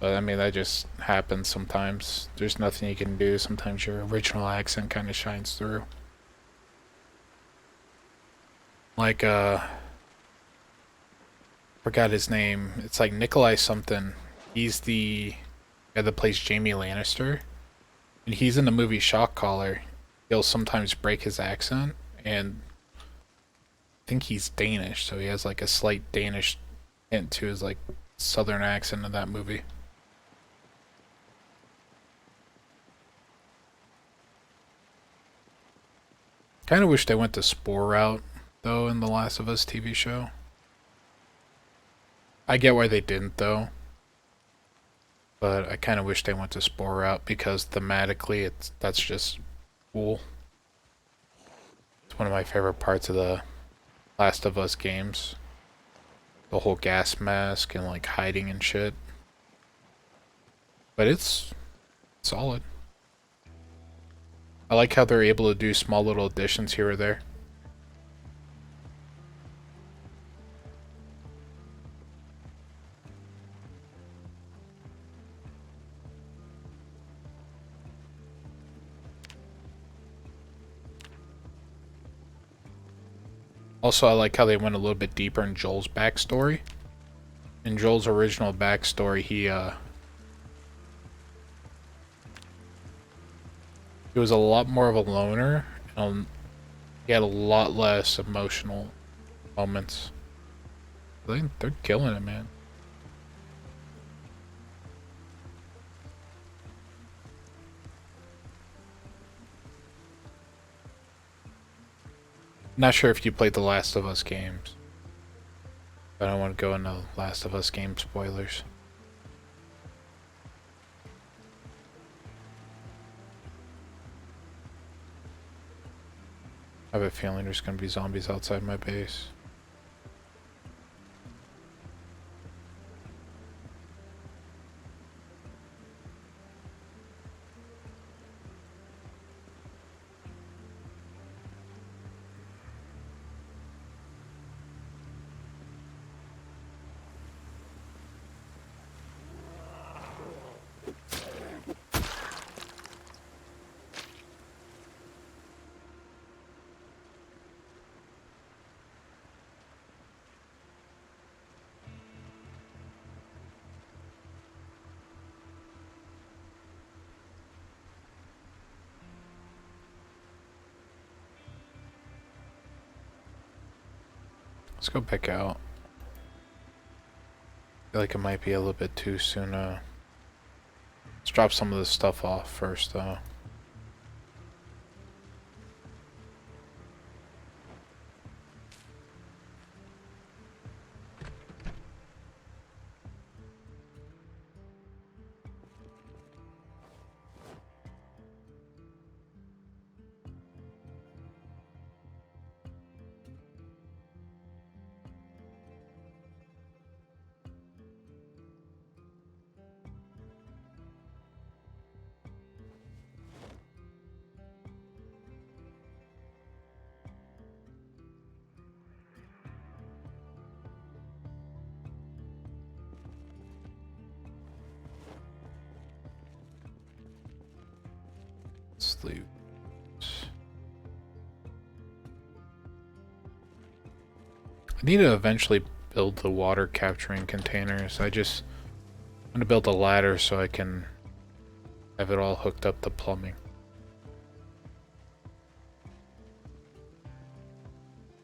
S1: But I mean, that just happens sometimes. There's nothing you can do. Sometimes your original accent kind of shines through. Like, forgot his name. It's like Nikolai something. He's the guy that plays Jaime Lannister. And he's in the movie Shock Collar. He'll sometimes break his accent, and I think he's Danish, so he has like a slight Danish hint to his like southern accent in that movie. Kind of wish they went the Spore route, though, in the Last of Us TV show. I get why they didn't, though. But I kind of wish they went to Spore route because thematically, that's just cool. It's one of my favorite parts of the Last of Us games. The whole gas mask and like hiding and shit. But it's solid. I like how they're able to do small little additions here or there. Also, I like how they went a little bit deeper in Joel's backstory. In Joel's original backstory, he was a lot more of a loner, and he had a lot less emotional moments. They're killing it, man. Not sure if you played the Last of Us games. I don't want to go into Last of Us game spoilers. I have a feeling there's going to be zombies outside my base. Let's go back out. I feel like it might be a little bit too soon. Let's drop some of this stuff off first, though. Sleep. I need to eventually build the water capturing containers. I'm gonna build a ladder so I can have it all hooked up to plumbing.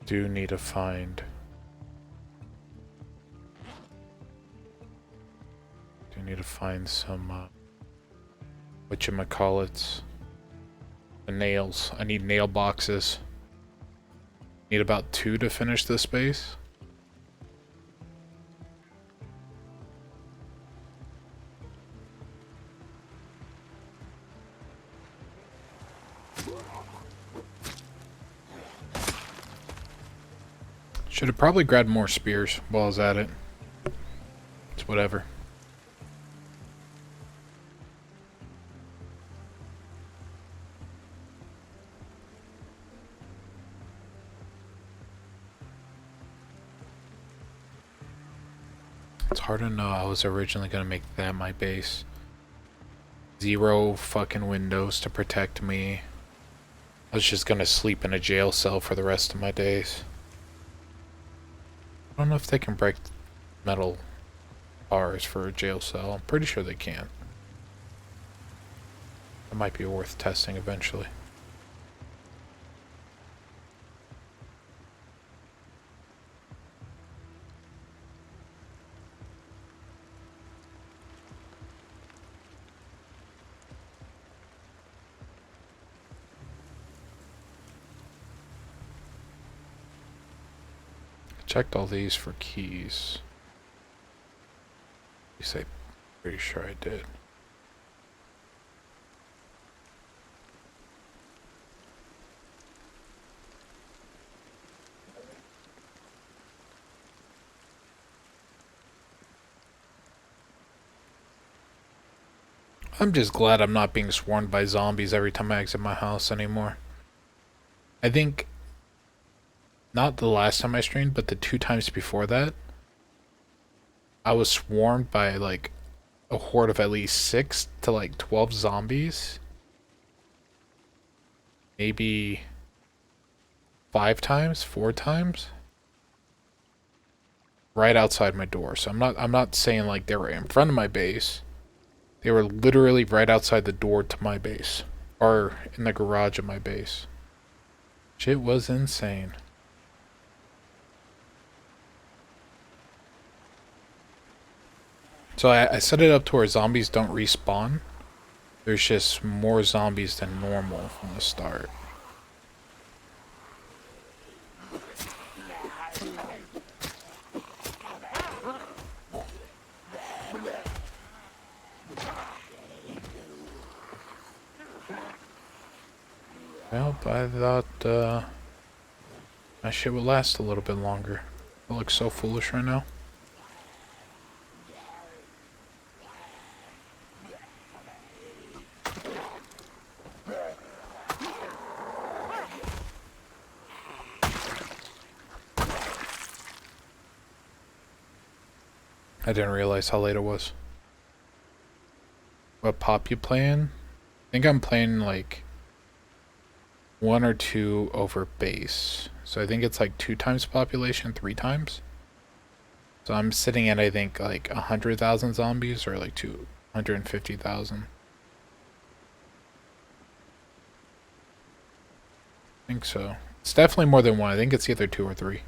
S1: Do need to find. Do need to find some whatchamacallits. The nails. I need nail boxes. Need about 2 to finish this base. Should have probably grabbed more spears while I was at it. It's whatever. It's hard to know. I was originally going to make that my base. 0 fucking windows to protect me. I was just going to sleep in a jail cell for the rest of my days. I don't know if they can break metal bars for a jail cell. I'm pretty sure they can. It might be worth testing eventually. Checked all these for keys. You say, pretty sure I did. I'm just glad I'm not being swarmed by zombies every time I exit my house anymore. I think not the last time I streamed, but the 2 times before that, I was swarmed by like a horde of at least 6 to like 12 zombies. Maybe 5 times, 4 times. Right outside my door. So I'm not saying like they were in front of my base. They were literally right outside the door to my base. Or in the garage of my base. Shit was insane. So I set it up to where zombies don't respawn. There's just more zombies than normal from the start. Well, I thought my shit would last a little bit longer. It looks so foolish right now. I didn't realize how late it was. What pop you playing? I think I'm playing like 1 or 2 over base. So I think it's like 2 times population, 3 times. So I'm sitting at I think like 100,000 zombies or like 250,000. I think so. It's definitely more than 1. I think it's either 2 or 3.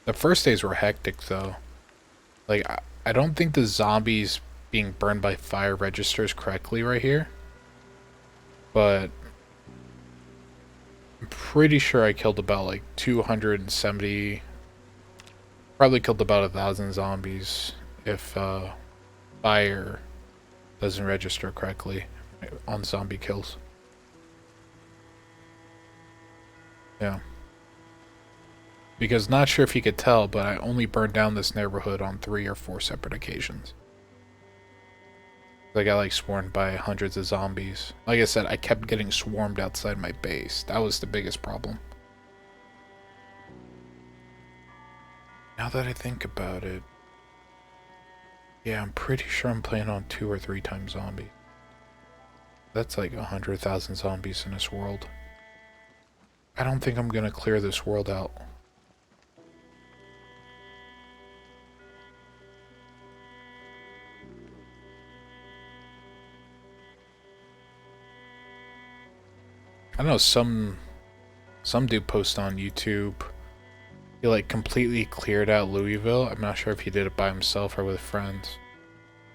S1: The first days were hectic though. Like, I don't think the zombies being burned by fire registers correctly right here. But I'm pretty sure I killed about like 270. Probably killed about 1,000 zombies if fire doesn't register correctly on zombie kills. Yeah. Because not sure if you could tell, but I only burned down this neighborhood on 3 or 4 separate occasions. I got like swarmed by hundreds of zombies. Like I said, I kept getting swarmed outside my base. That was the biggest problem. Now that I think about it, yeah, I'm pretty sure I'm playing on 2 or 3 times zombie. That's like 100,000 zombies in this world. I don't think I'm gonna clear this world out. I know some dude post on YouTube. He like completely cleared out Louisville. I'm not sure if he did it by himself or with friends.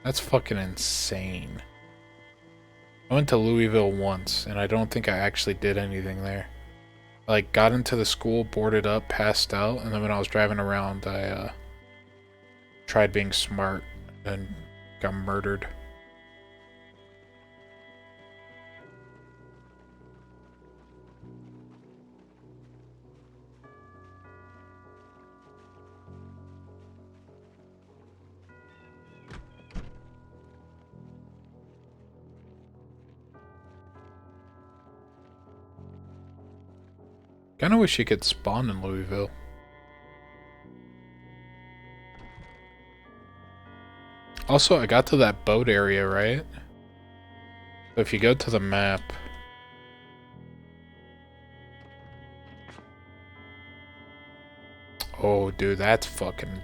S1: That's fucking insane. I went to Louisville once and I don't think I actually did anything there. I like got into the school, boarded up, passed out, and then when I was driving around I tried being smart and got murdered. Kinda wish you could spawn in Louisville. Also, I got to that boat area, right? So if you go to the map... Oh, dude, that's fucking...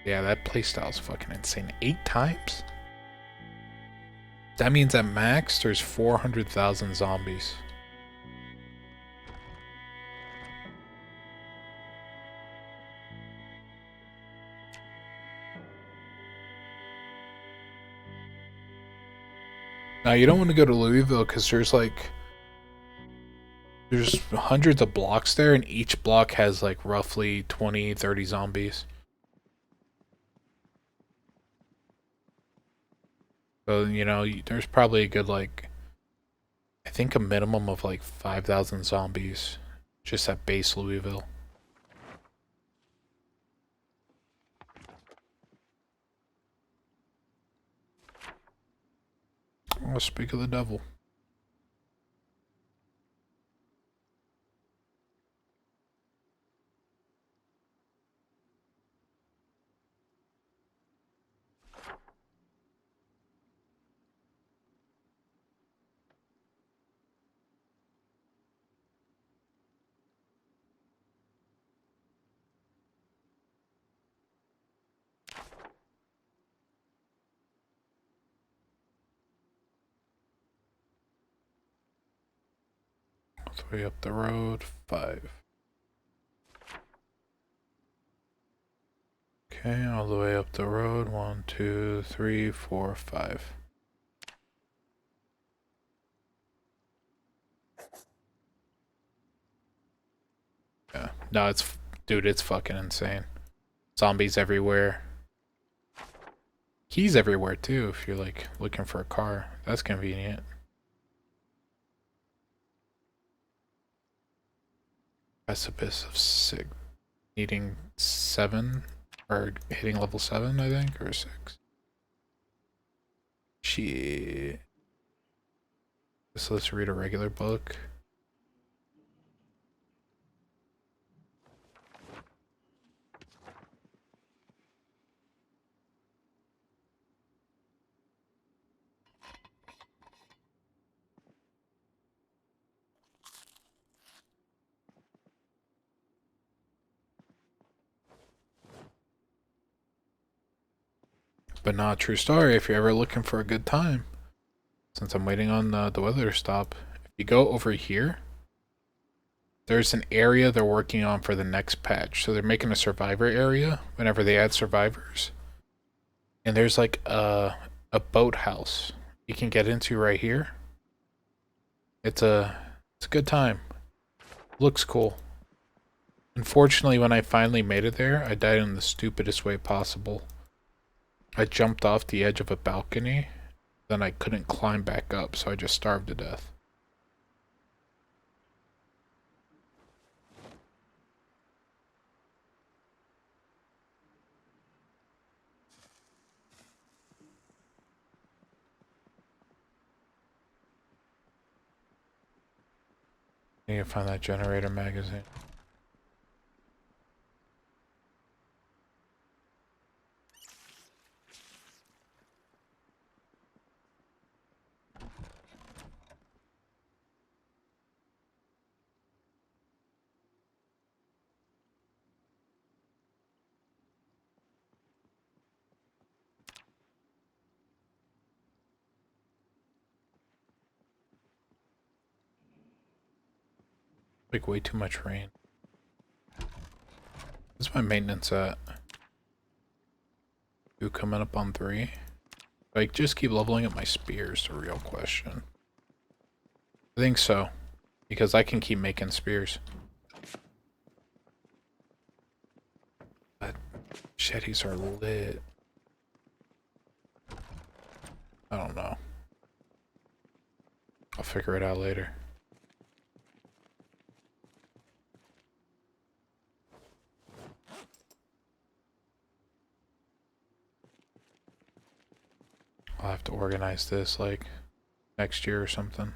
S1: Yeah, that playstyle is fucking insane. 8 times? That means at max, there's 400,000 zombies. Now, you don't want to go to Louisville because there's hundreds of blocks there, and each block has like roughly 20, 30 zombies. So, you know, there's probably a good, like, I think a minimum of like 5,000 zombies just at base Louisville. Oh, speak of the devil. All the way up the road, 5. Okay, all the way up the road, 1, 2, 3, 4, 5. Yeah, no, dude, it's fucking insane. Zombies everywhere. Keys everywhere too, if you're like looking for a car. That's convenient. Precipice of 6. Needing 7, or hitting level 7, I think, or 6. Shit. So let's read a regular book. But not a true story if you're ever looking for a good time. Since I'm waiting on the weather to stop. If you go over here, there's an area they're working on for the next patch. So they're making a survivor area whenever they add survivors. And there's like a boathouse you can get into right here. It's a good time. Looks cool. Unfortunately, when I finally made it there, I died in the stupidest way possible. I jumped off the edge of a balcony, then I couldn't climb back up, so I just starved to death. I need to find that generator magazine. Like way too much rain. Where's my maintenance at? 2 coming up on 3. Like, just keep leveling up my spears, the real question. I think so. Because I can keep making spears. But machetes are lit. I don't know. I'll figure it out later. I'll have to organize this, like, next year or something.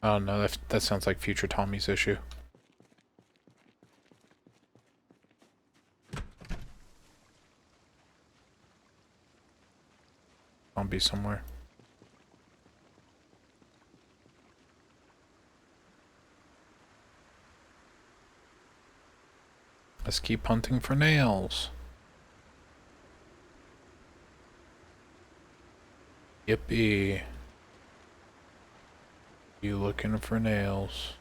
S1: I don't know, that sounds like future Tommy's issue. Zombie somewhere. Let's keep hunting for nails. Yippee. You looking for nails?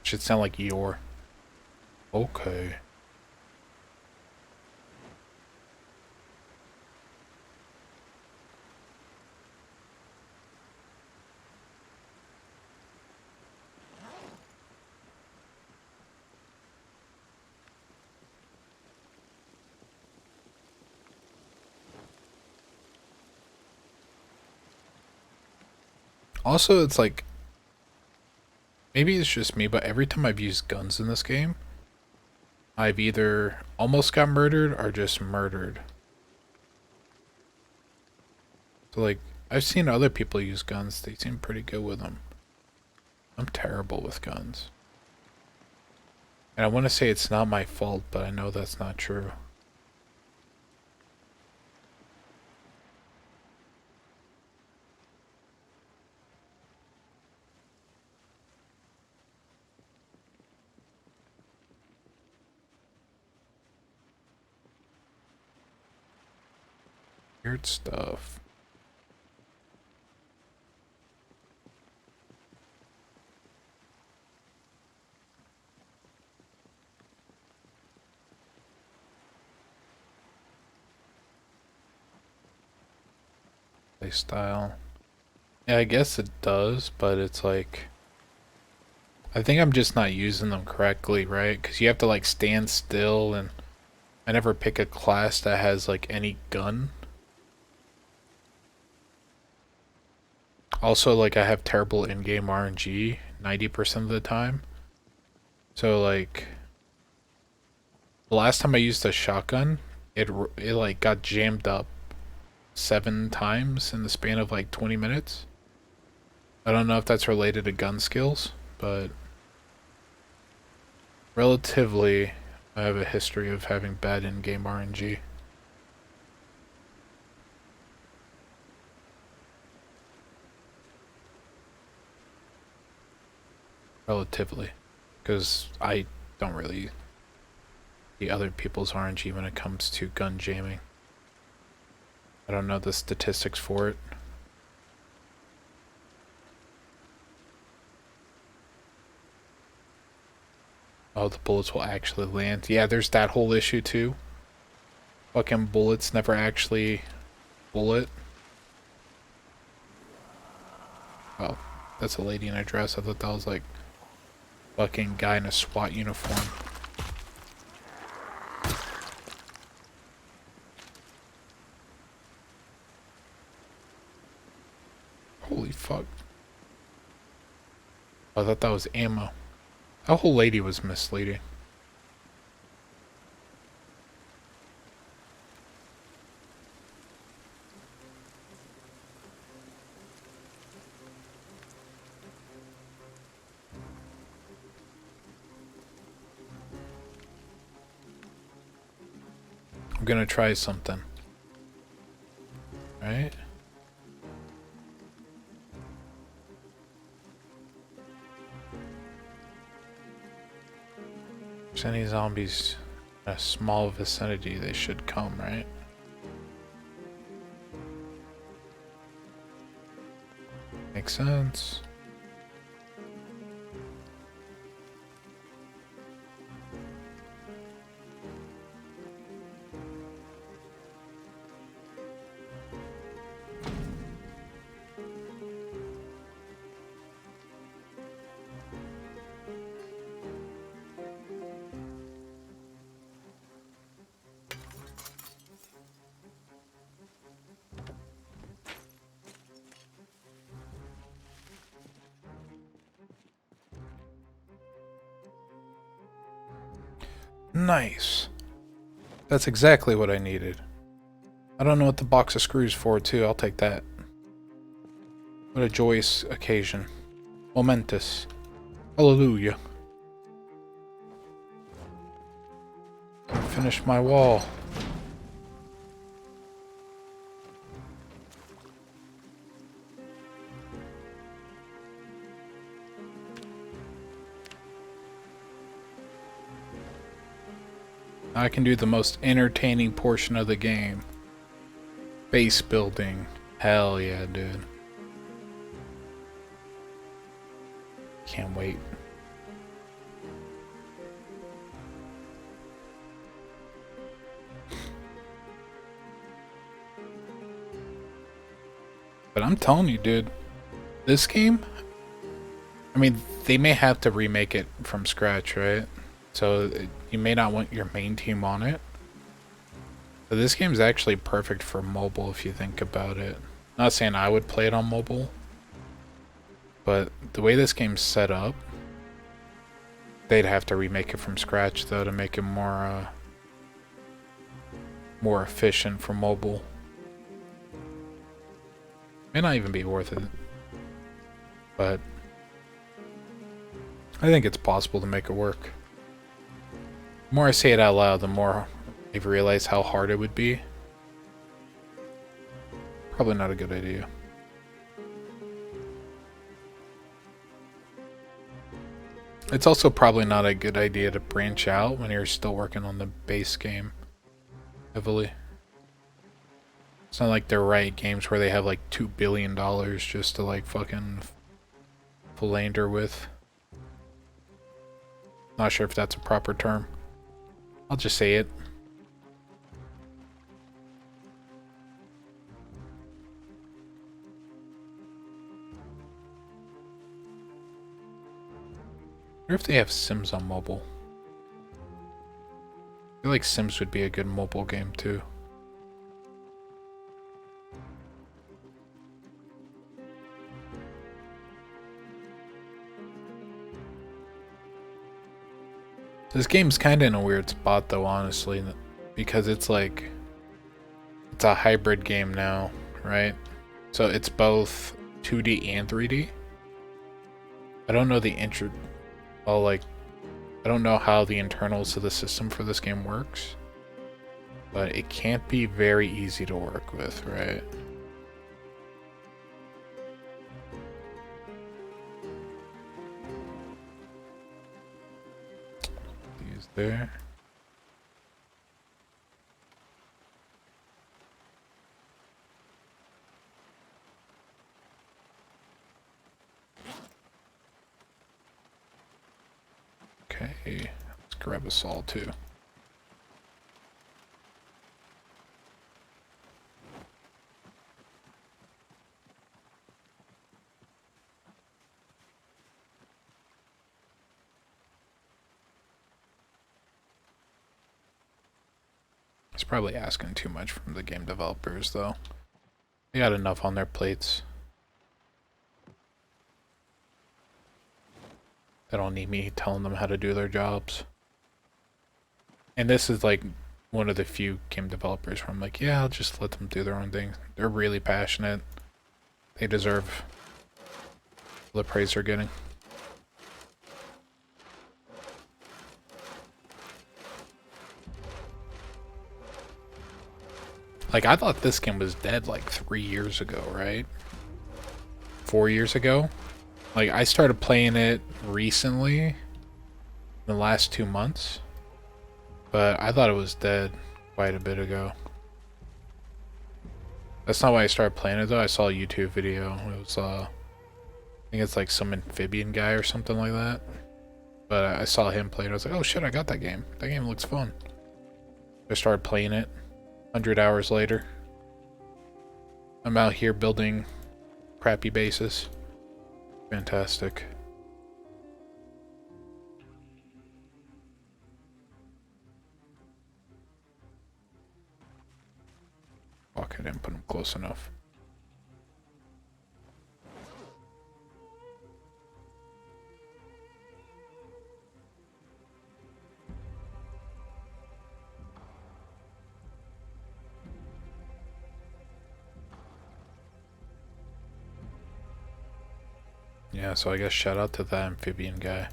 S1: Should sound like your. Okay. Also, it's like, maybe it's just me, but every time I've used guns in this game, I've either almost got murdered or just murdered. So like, I've seen other people use guns, they seem pretty good with them. I'm terrible with guns. And I want to say it's not my fault, but I know that's not true. Weird stuff. Style. Yeah, I guess it does, but it's like, I think I'm just not using them correctly, right? Because you have to like stand still, and I never pick a class that has like any gun. Also, like, I have terrible in-game RNG 90% of the time. So like, the last time I used a shotgun, it like got jammed up 7 times in the span of like 20 minutes. I don't know if that's related to gun skills, but relatively, I have a history of having bad in-game RNG. Relatively. Because I don't really see other people's RNG when it comes to gun jamming. I don't know the statistics for it. Oh, the bullets will actually land. Yeah, there's that whole issue too. Fucking bullets never actually bullet. Oh, that's a lady in a dress. I thought that was like fucking guy in a SWAT uniform. Holy fuck. I thought that was ammo. That whole lady was misleading. I'm gonna try something. Right? If there's any zombies in a small vicinity, they should come, right? Makes sense. Nice. That's exactly what I needed. I don't know what the box of screws for, too. I'll take that. What a joyous occasion. Momentous. Hallelujah. Finish my wall. I can do the most entertaining portion of the game. Base building. Hell yeah, dude. Can't wait. But I'm telling you, dude, this game, I mean, they may have to remake it from scratch, right? So you may not want your main team on it. But this game's actually perfect for mobile if you think about it. Not saying I would play it on mobile, but the way this game's set up, they'd have to remake it from scratch though to make it more efficient for mobile. May not even be worth it, but I think it's possible to make it work. The more I say it out loud, the more I've realized how hard it would be. Probably not a good idea. It's also probably not a good idea to branch out when you're still working on the base game heavily. It's not like they're right games where they have like $2 billion just to like fucking philander with. Not sure if that's a proper term. I'll just say it. I wonder if they have Sims on mobile. I feel like Sims would be a good mobile game too. This game's kind of in a weird spot though, honestly, because it's like, it's a hybrid game now, right? So it's both 2D and 3D. I don't know I don't know how the internals of the system for this game works, but it can't be very easy to work with, right? These there. Okay, let's grab a saw too. It's probably asking too much from the game developers though. They got enough on their plates. They don't need me telling them how to do their jobs. And this is like one of the few game developers where I'm like, yeah, I'll just let them do their own thing. They're really passionate. They deserve the praise they're getting. Like, I thought this game was dead like 3 years ago, right? 4 years ago? Like, I started playing it recently, in the last 2 months, but I thought it was dead quite a bit ago. That's not why I started playing it though. I saw a YouTube video. It was, I think it's like some amphibian guy or something like that. But I saw him play it. I was like, oh shit, I got that game. That game looks fun. I started playing it. 100 hours later. I'm out here building crappy bases. Fantastic. Fuck, I didn't put him close enough. Yeah, so I guess shout out to that amphibian guy.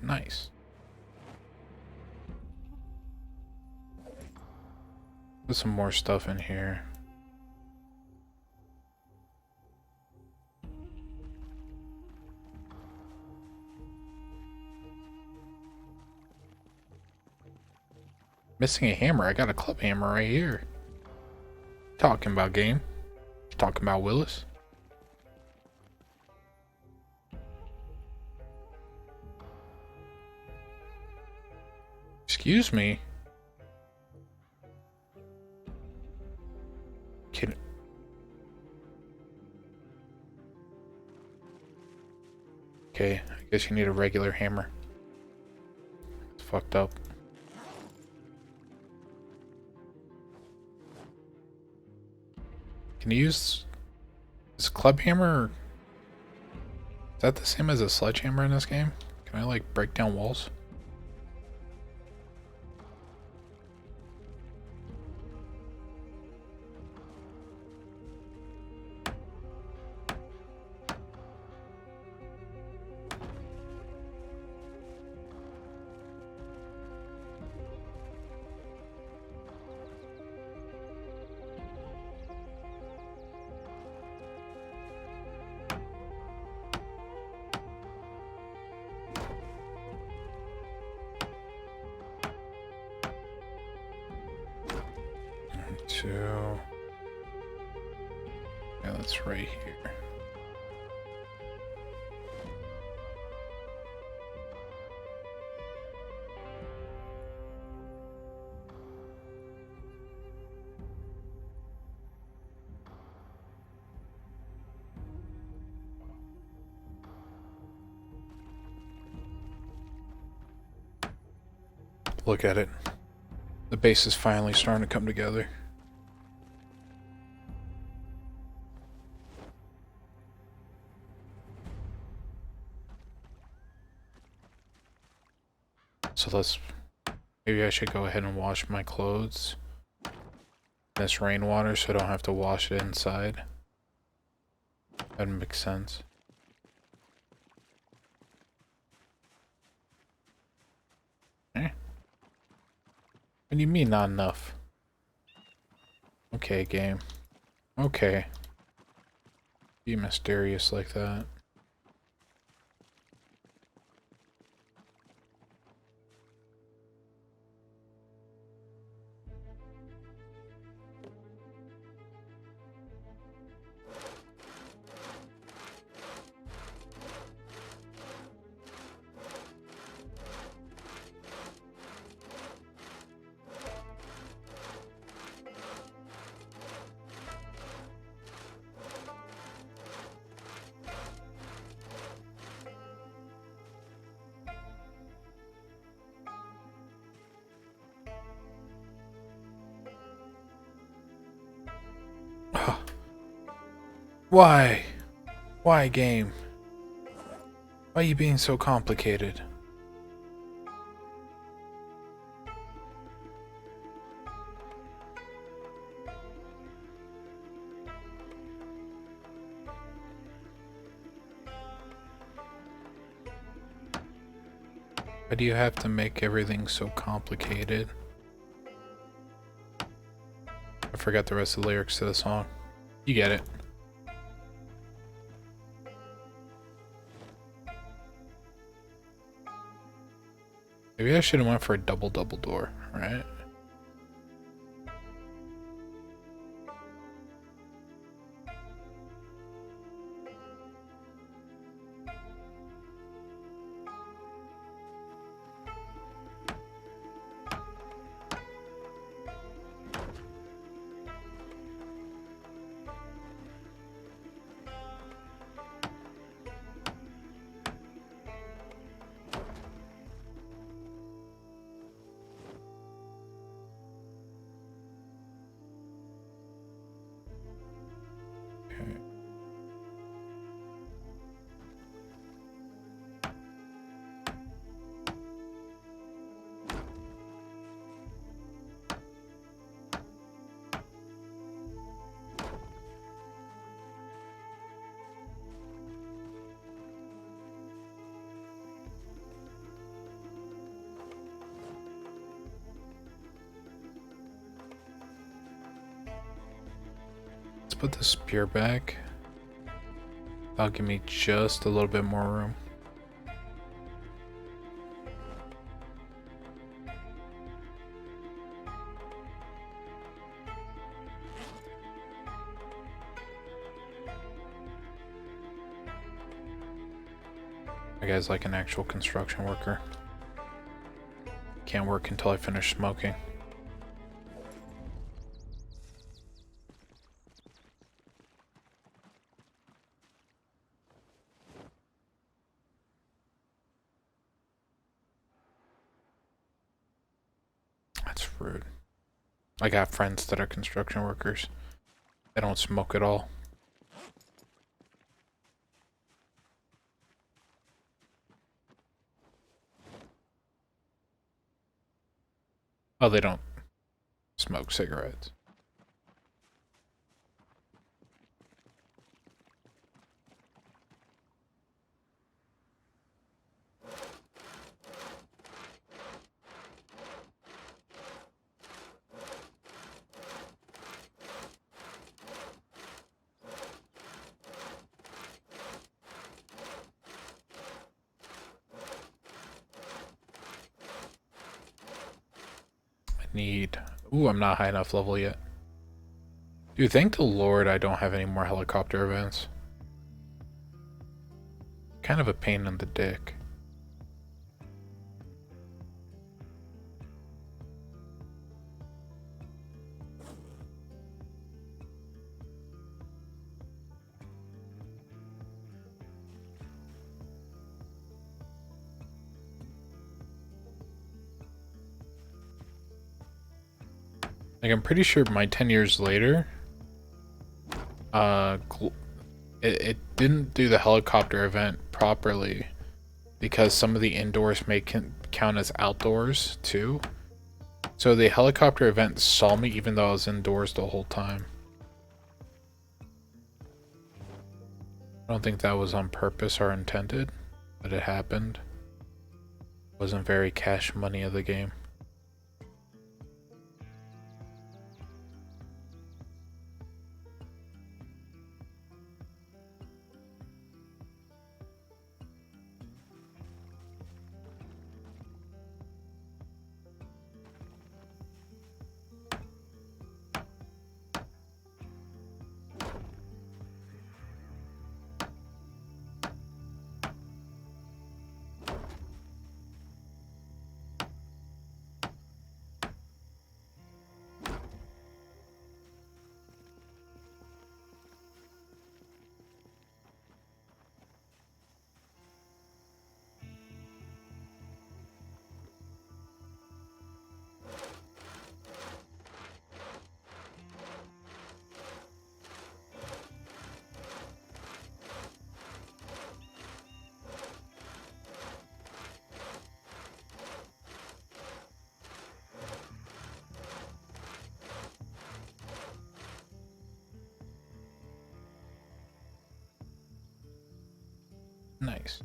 S1: Nice. Put some more stuff in here. Missing a hammer. I got a club hammer right here. Talking about game. Talking about Willis. Excuse me. Can... Okay, I guess you need a regular hammer. It's fucked up. Can you use this club hammer? Is that the same as a sledgehammer in this game? Can I like break down walls? Two. Yeah, that's right here. Look at it. The base is finally starting to come together. So maybe I should go ahead and wash my clothes. This rainwater so I don't have to wash it inside. That makes sense. Eh? What do you mean not enough? Okay, game. Okay. Be mysterious like that. Why? Why, game? Why are you being so complicated? Why do you have to make everything so complicated? I forgot the rest of the lyrics to the song. You get it. Maybe I should have went for a double door, right? put the spear back. That'll give me just a little bit more room. My guy's like an actual construction worker. Can't work until I finish smoking. That's rude. I got friends that are construction workers. They don't smoke at all. Oh, they don't smoke cigarettes. Need. Ooh, I'm not high enough level yet. Dude, thank the Lord I don't have any more helicopter events. Kind of a pain in the dick. Like, I'm pretty sure my 10 years later, it didn't do the helicopter event properly because some of the indoors may count as outdoors too. So the helicopter event saw me even though I was indoors the whole time. I don't think that was on purpose or intended, but it happened. Wasn't very cash money of the game. Nice.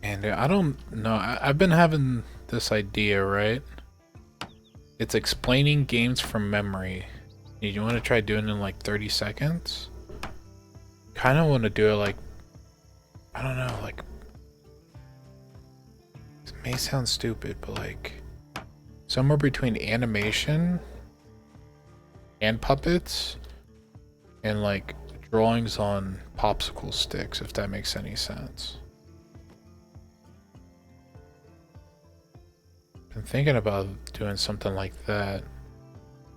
S1: And I don't know, I've been having this idea, right? It's explaining games from memory. You want to try doing it in like 30 seconds? Kind of want to do it like, I don't know, like, it may sound stupid, but like somewhere between animation and puppets and like drawings on popsicle sticks, if that makes any sense. Been thinking about doing something like that.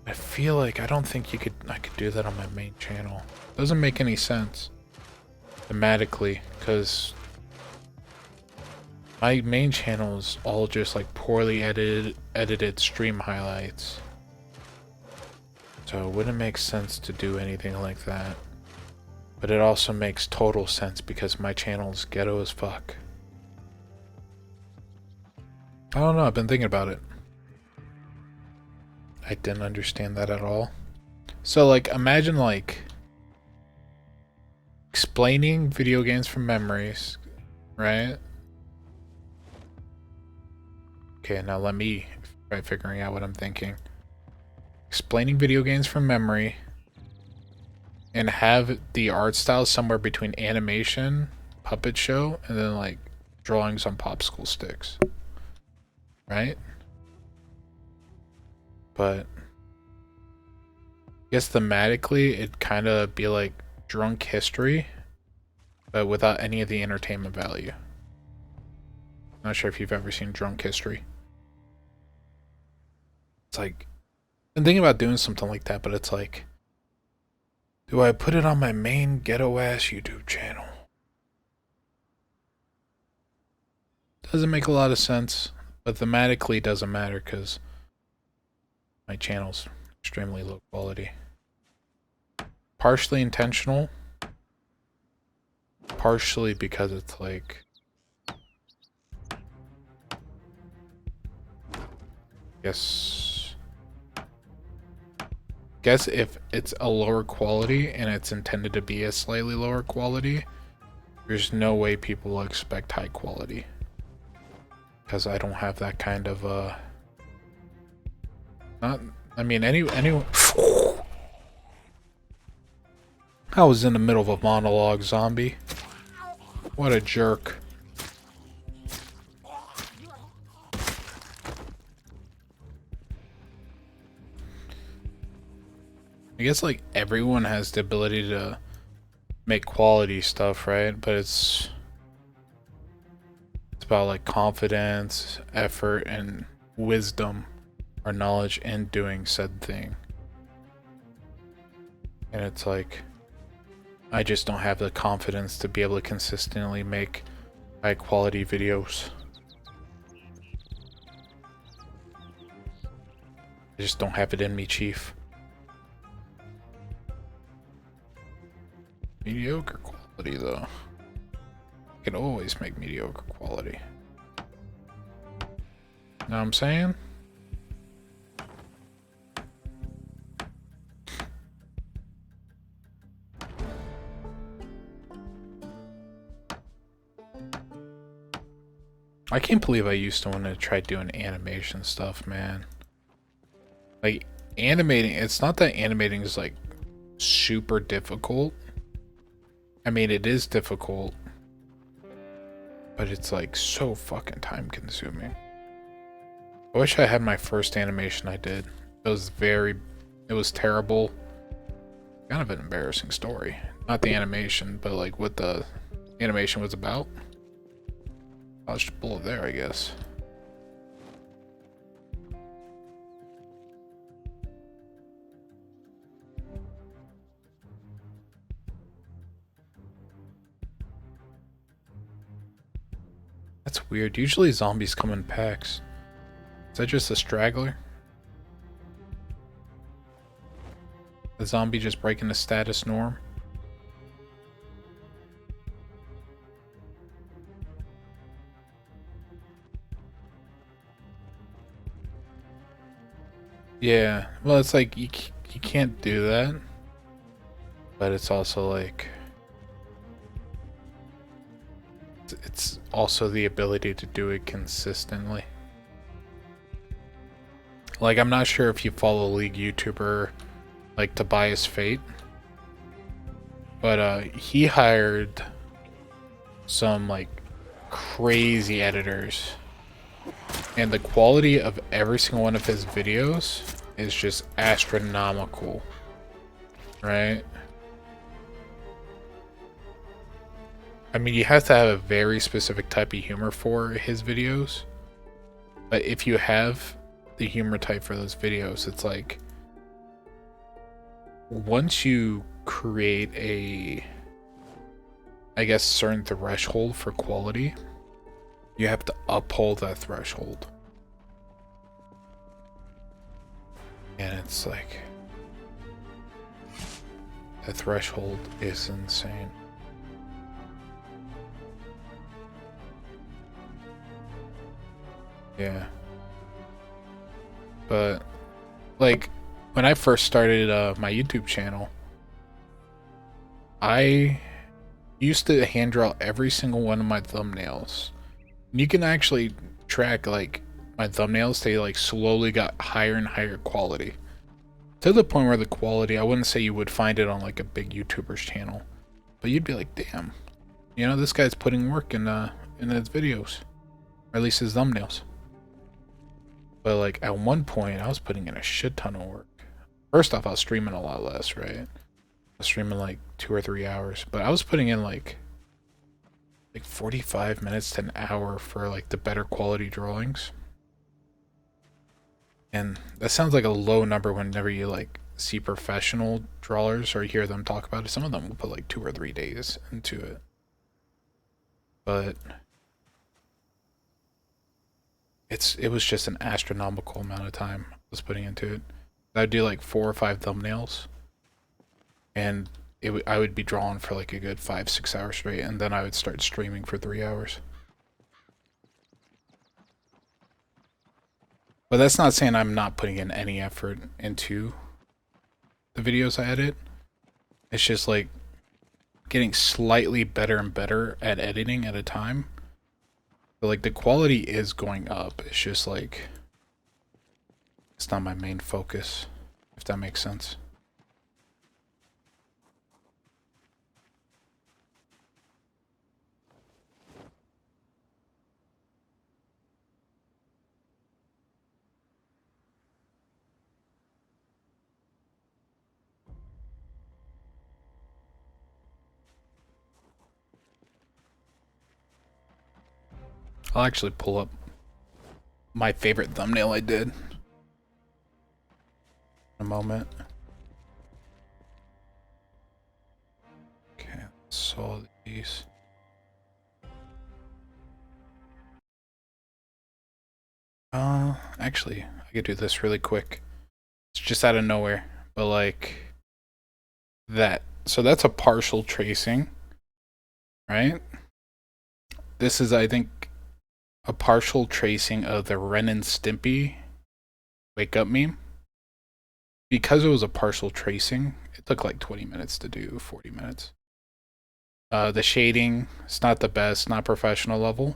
S1: I feel like I don't think I could do that on my main channel. Doesn't make any sense thematically, because My main channel is all just like poorly edited stream highlights. So it wouldn't make sense to do anything like that. But it also makes total sense because my channel is ghetto as fuck. I don't know, I've been thinking about it. I didn't understand that at all. So like, imagine like explaining video games from memories, right? Okay, now let me try figuring out what I'm thinking. Explaining video games from memory and have the art style somewhere between animation, puppet show, and then like drawings on popsicle sticks. Right? But I guess thematically it'd kind of be like drunk history, but without any of the entertainment value. Not sure if you've ever seen Drunk History. It's like, I'm thinking about doing something like that, but it's like, do I put it on my main ghetto ass YouTube channel? Doesn't make a lot of sense, but thematically doesn't matter because my channel's extremely low quality. Partially intentional, partially because it's like, guess if it's a lower quality and it's intended to be a slightly lower quality, there's no way people will expect high quality. Because I don't have that kind of I mean anyone I was in the middle of a monologue, zombie. What a jerk. I guess like everyone has the ability to make quality stuff, right? But it's about like confidence, effort, and wisdom or knowledge in doing said thing. And it's like, I just don't have the confidence to be able to consistently make high quality videos. I just don't have it in me, chief. Mediocre quality though. I can always make mediocre quality. Know what I'm saying? I can't believe I used to want to try doing animation stuff, man. Like, animating, it's not that animating is like super difficult. I mean, it is difficult, but it's like so fucking time consuming. I wish I had my first animation I did. It was terrible. Kind of an embarrassing story. Not the animation, but like what the animation was about. Dodged a bullet there, I guess. That's weird. Usually zombies come in packs. Is that just a straggler? The zombie just breaking the status norm? Yeah, well, it's like you can't do that, but it's also like it's also the ability to do it consistently. Like, I'm not sure if you follow League YouTuber like Tobias Fate, but he hired some like crazy editors, and the quality of every single one of his videos is just astronomical, right? I mean, you have to have a very specific type of humor for his videos, but if you have the humor type for those videos, it's like once you create a, I guess, certain threshold for quality, You have to uphold that threshold. And it's like, the threshold is insane. Yeah. But, like, when I first started my YouTube channel, I used to hand draw every single one of my thumbnails. And you can actually track, like, my thumbnails, they, like, slowly got higher and higher quality. To the point where the quality, I wouldn't say you would find it on, like, a big YouTuber's channel. But you'd be like, damn, you know, this guy's putting work in his videos. Or at least his thumbnails. But, like, at one point, I was putting in a shit ton of work. First off, I was streaming a lot less, right? I was streaming, like, 2 or 3 hours. But I was putting in, like 45 minutes to an hour for, like, the better quality drawings. And that sounds like a low number whenever you, like, see professional drawers or hear them talk about it. Some of them will put, like, 2 or 3 days into it. But it was just an astronomical amount of time I was putting into it. I'd do, like, 4 or 5 thumbnails. And I would be drawing for, like, a good 5-6 hours straight. And then I would start streaming for 3 hours. But that's not saying I'm not putting in any effort into the videos I edit. It's just like getting slightly better and better at editing at a time. But like the quality is going up. It's just like it's not my main focus, if that makes sense. I'll actually pull up my favorite thumbnail I did in a moment. Okay, saw these. Actually, I could do this really quick. It's just out of nowhere, but like that. So that's a partial tracing, right? This is, I think, a partial tracing of the Ren and Stimpy wake up meme. Because it was a partial tracing, it took like 20 minutes to do, 40 minutes. The shading, it's not the best, not professional level.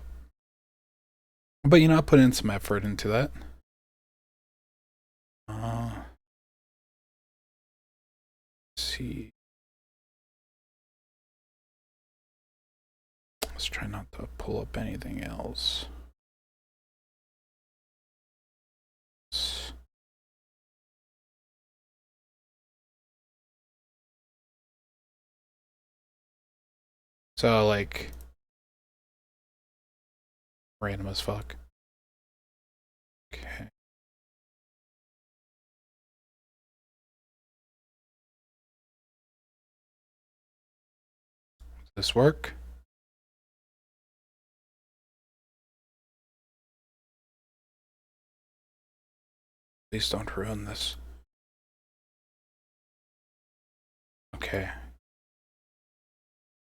S1: But you know, I put in some effort into that. Let's see. Let's try not to pull up anything else. So like random as fuck. Okay. Does this work? Please don't ruin this. Okay.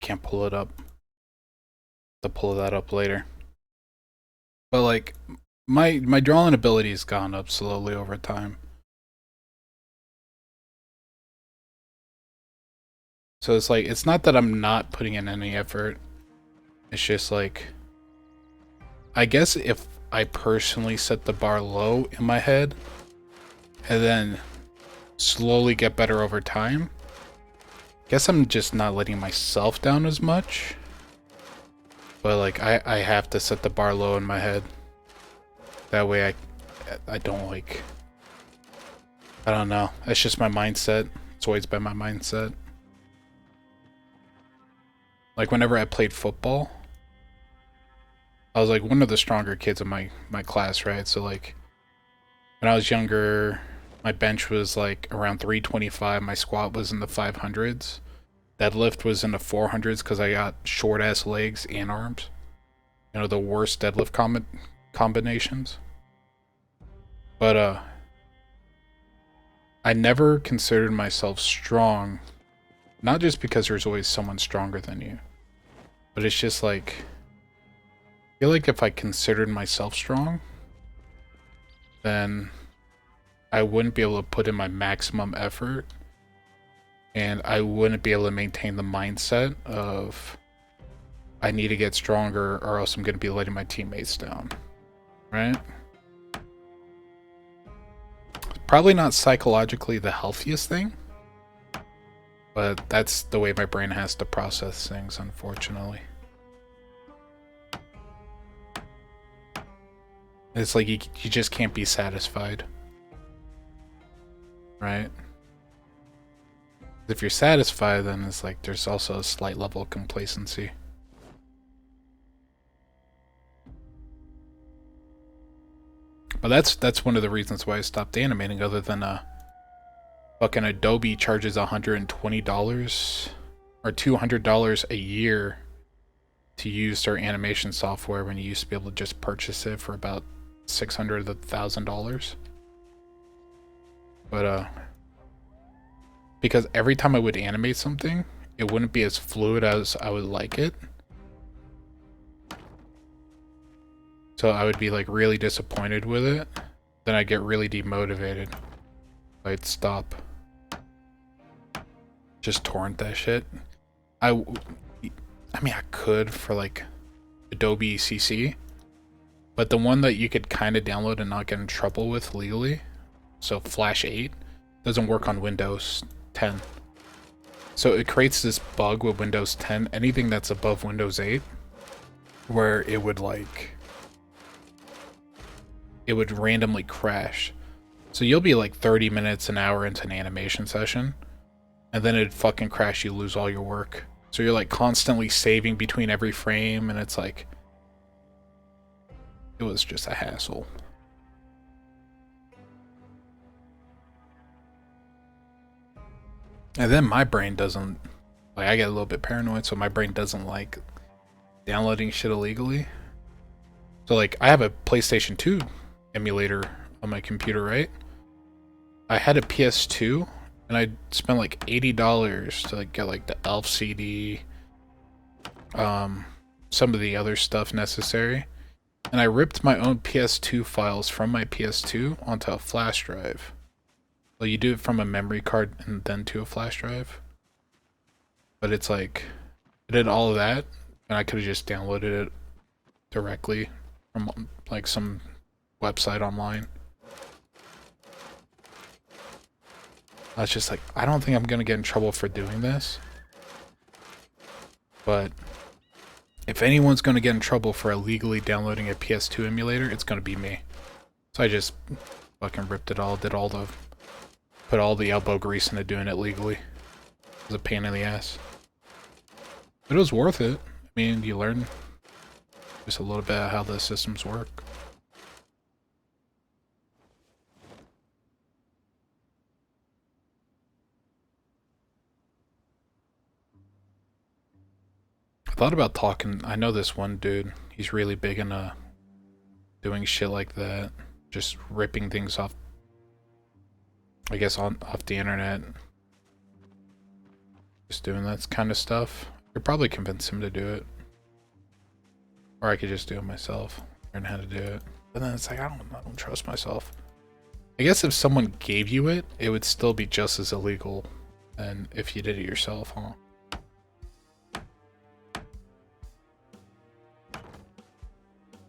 S1: Can't pull it up. To pull that up later. But like my drawing ability has gone up slowly over time. So it's like it's not that I'm not putting in any effort. It's just like I guess if I personally set the bar low in my head and then slowly get better over time, guess I'm just not letting myself down as much. But like I have to set the bar low in my head. That way I don't like, I don't know. That's just my mindset. It's always been my mindset. Like whenever I played football, I was like one of the stronger kids in my class, right? So like when I was younger, my bench was like around 325. My squat was in the 500s. Deadlift was in the 400s because I got short ass legs and arms. you know, the worst deadlift combinations. But I never considered myself strong, not just because there's always someone stronger than you, but it's just like, I feel like if I considered myself strong, then I wouldn't be able to put in my maximum effort, and I wouldn't be able to maintain the mindset of I need to get stronger or else I'm going to be letting my teammates down, right? Probably not psychologically the healthiest thing, but that's the way my brain has to process things, unfortunately. It's like you just can't be satisfied, right? If you're satisfied, then it's like there's also a slight level of complacency. But that's one of the reasons why I stopped animating, other than fucking Adobe charges $120 or $200 a year to use their animation software when you used to be able to just purchase it for about $600 to $1,000. But because every time I would animate something, it wouldn't be as fluid as I would like it. So I would be like really disappointed with it. Then I'd get really demotivated. I'd stop. Just torrent that shit. I mean, I could for like Adobe CC, but the one that you could kind of download and not get in trouble with legally, so Flash 8, doesn't work on Windows 10. So it creates this bug with Windows 10, anything that's above Windows 8, where it would randomly crash. So you'll be like 30 minutes, an hour into an animation session, and then it'd fucking crash, you lose all your work. So you're like constantly saving between every frame, and it's like, it was just a hassle. And then my brain doesn't, like, I get a little bit paranoid, so my brain doesn't like downloading shit illegally. So like, I have a PlayStation 2 emulator on my computer, right? I had a PS2, and I spent like $80 to like get like the Elf CD, some of the other stuff necessary, and I ripped my own PS2 files from my PS2 onto a flash drive. Well, you do it from a memory card and then to a flash drive, but it's like, I did all of that, and I could have just downloaded it directly from like some website online. I was just like, I don't think I'm gonna get in trouble for doing this, but if anyone's gonna get in trouble for illegally downloading a PS2 emulator, it's gonna be me. So I just fucking ripped it all, put all the elbow grease into doing it legally. It was a pain in the ass, but it was worth it. I mean, you learn just a little bit of how the systems work. I thought about talking. I know this one dude. He's really big into doing shit like that, just ripping things off, I guess, off the internet. Just doing that kind of stuff. I could probably convince him to do it, or I could just do it myself. Learn how to do it. But then it's like, I don't trust myself. I guess if someone gave you it, it would still be just as illegal than if you did it yourself, huh?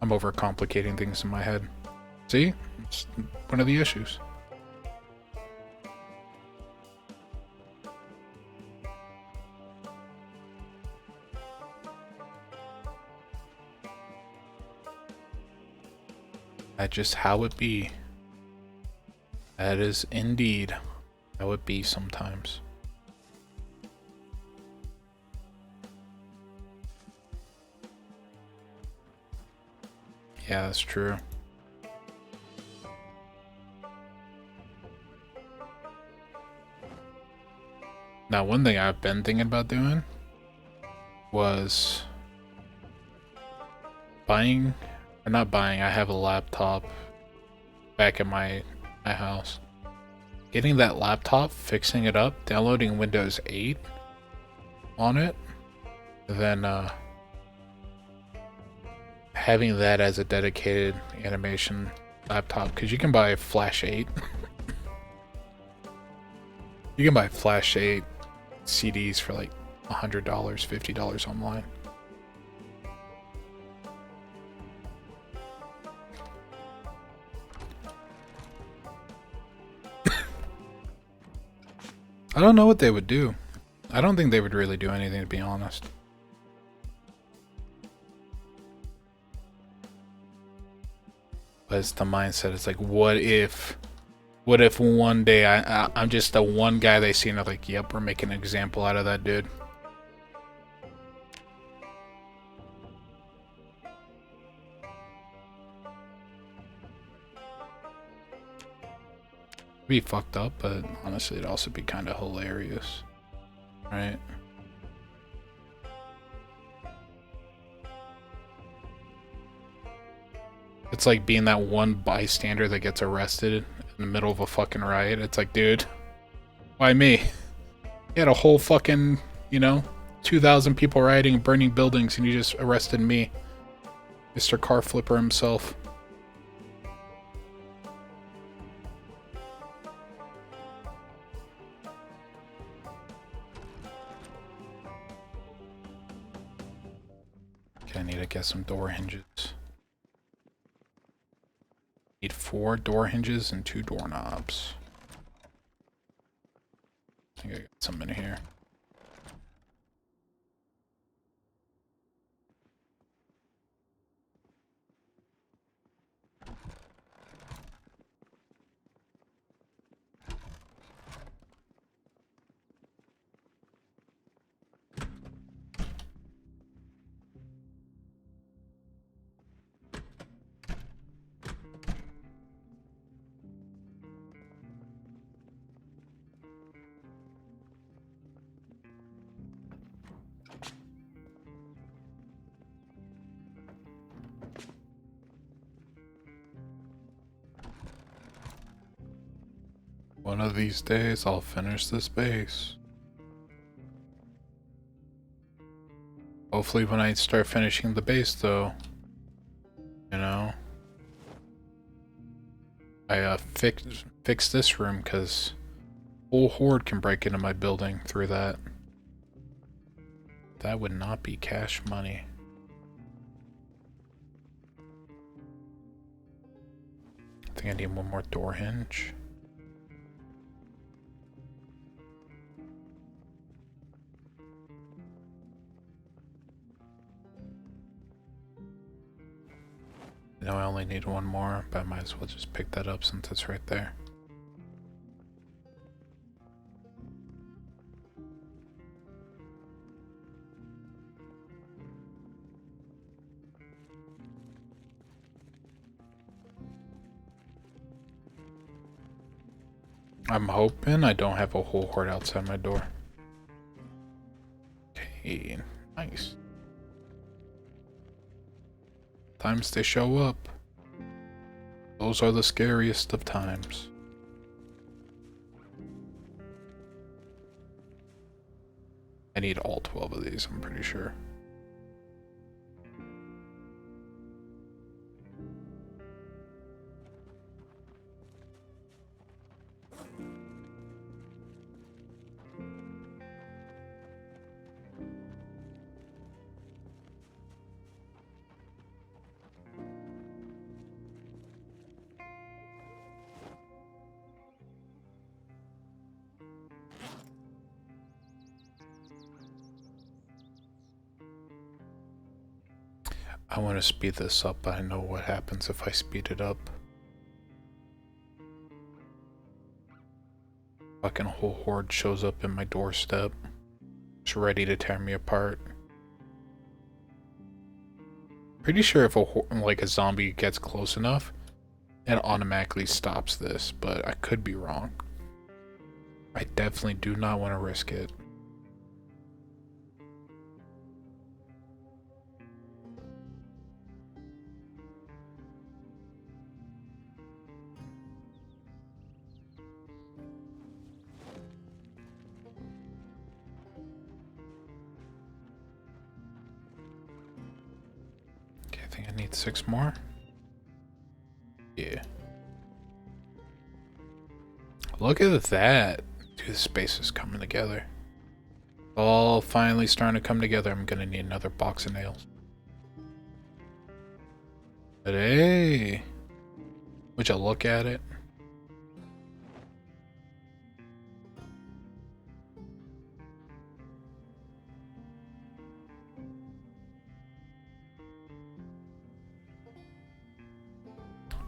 S1: I'm overcomplicating things in my head. See? It's one of the issues. That's just how it be. That is indeed how it be sometimes. Yeah, that's true. Now, one thing I've been thinking about doing was buying, or not buying, I have a laptop back at my house. Getting that laptop, fixing it up, downloading Windows 8 on it, then having that as a dedicated animation laptop, because you can buy Flash 8. You can buy Flash 8 CDs for like $100, $50 online. I don't know what they would do. I don't think they would really do anything, to be honest. But it's the mindset. It's like, what if one day I'm just the one guy they see and they're like, yep, we're making an example out of that dude. Be fucked up, but honestly, it'd also be kind of hilarious, right? It's like being that one bystander that gets arrested in the middle of a fucking riot. It's like, dude, why me? You had a whole fucking, 2,000 people rioting and burning buildings, and you just arrested me, Mr. Car Flipper himself. Okay, I need to get some door hinges. Need 4 door hinges and 2 doorknobs. I think I got some in here. One of these days, I'll finish this base. Hopefully when I start finishing the base, though, I fix this room, because whole horde can break into my building through that. That would not be cash money. I think I need one more door hinge. I know I only need one more, but I might as well just pick that up since it's right there. I'm hoping I don't have a whole horde outside my door. Okay, nice. Times they show up. Those are the scariest of times. I need all 12 of these, I'm pretty sure. I want to speed this up, but I know what happens if I speed it up. Fucking whole horde shows up in my doorstep. It's ready to tear me apart. Pretty sure if a zombie gets close enough, it automatically stops this, but I could be wrong. I definitely do not want to risk it. need 6 more. Yeah. Look at that. Dude, the space is coming together. All finally starting to come together. I'm gonna need another box of nails. But hey, would you look at it?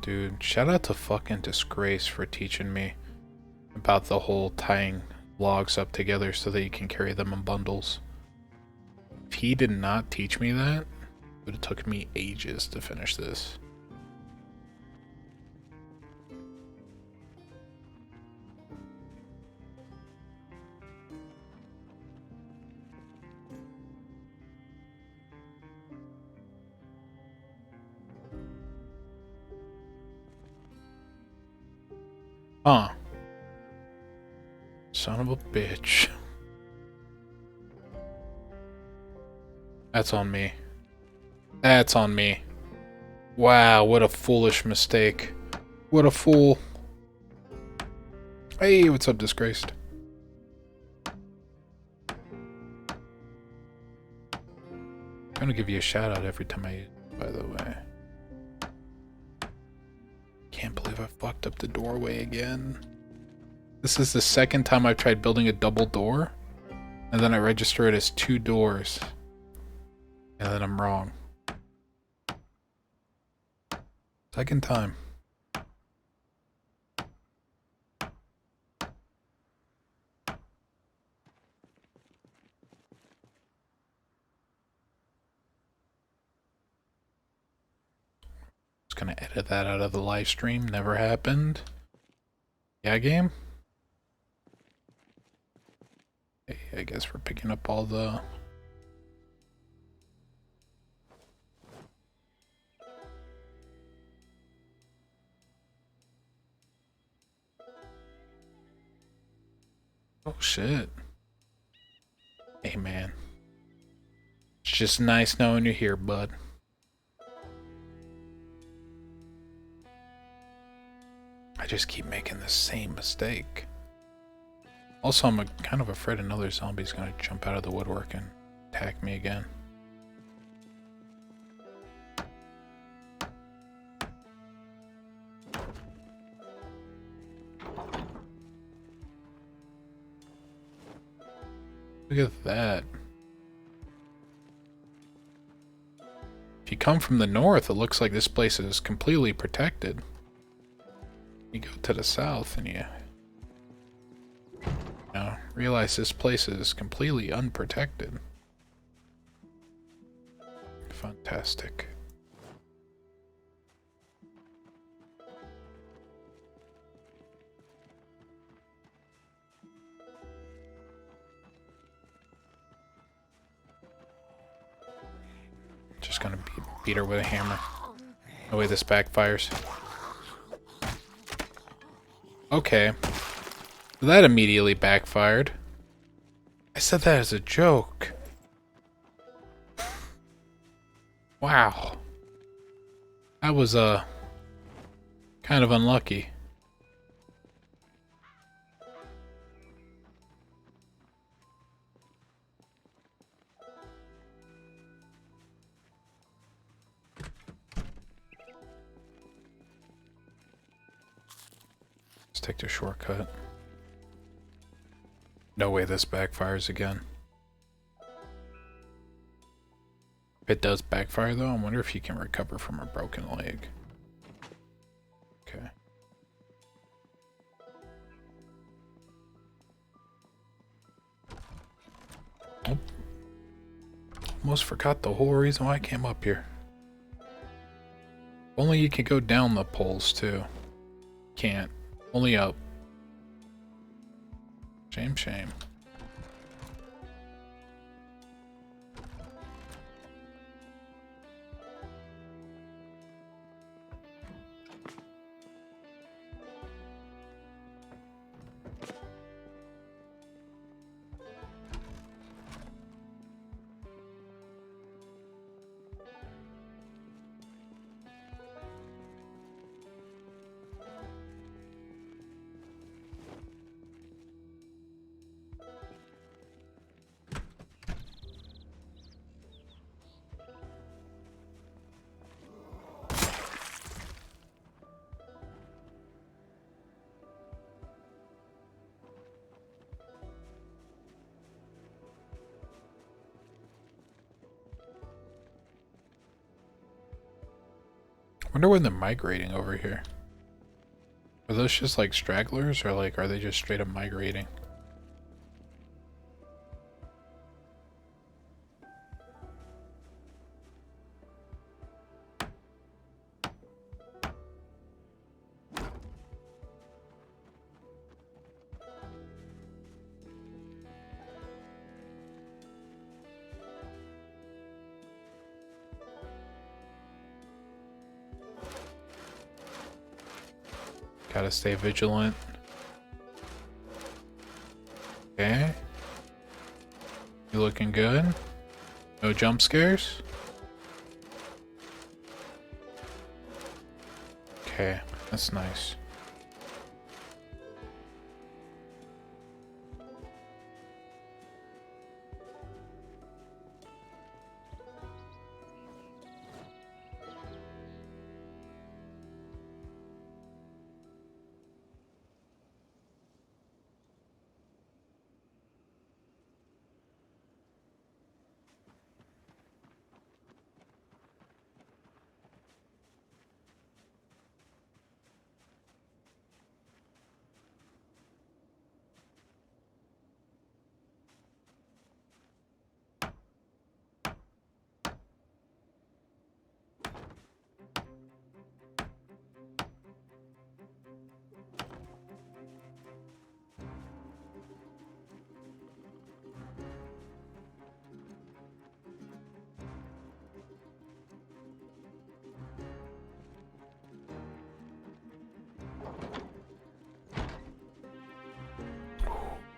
S1: Dude, shout out to fucking Disgrace for teaching me about the whole tying logs up together so that you can carry them in bundles. If he did not teach me that, it would have took me ages to finish this. Huh. Son of a bitch. That's on me. That's on me. Wow, what a foolish mistake. What a fool. Hey, what's up, Disgraced? I'm gonna give you a shout out every time I use it, by the way. Can't believe I fucked up the doorway again. This is the second time I've tried building a double door, and then I register it as 2 doors. And then I'm wrong. Second time. Just gonna edit that out of the live stream. Never happened. Yeah, game? Hey, I guess we're picking up all the... Oh shit. Hey man. It's just nice knowing you're here, bud. I just keep making the same mistake. Also, I'm kind of afraid another zombie's gonna jump out of the woodwork and attack me again. Look at that. If you come from the north, it looks like this place is completely protected. You go to the south and you realize this place is completely unprotected. Fantastic. Just gonna beat her with a hammer. No way this backfires. Okay. That immediately backfired. I said that as a joke. Wow. That was, kind of unlucky. Let's take the shortcut. No way this backfires again. If it does backfire though, I wonder if you can recover from a broken leg. Okay. Oh. Almost forgot the whole reason why I came up here. Only you can go down the poles too. Can't. Only up. Shame, shame. Wonder when they're migrating over here. Are those just like stragglers, or like are they just straight up migrating? Gotta stay vigilant. Okay. You looking good? No jump scares? Okay, that's nice.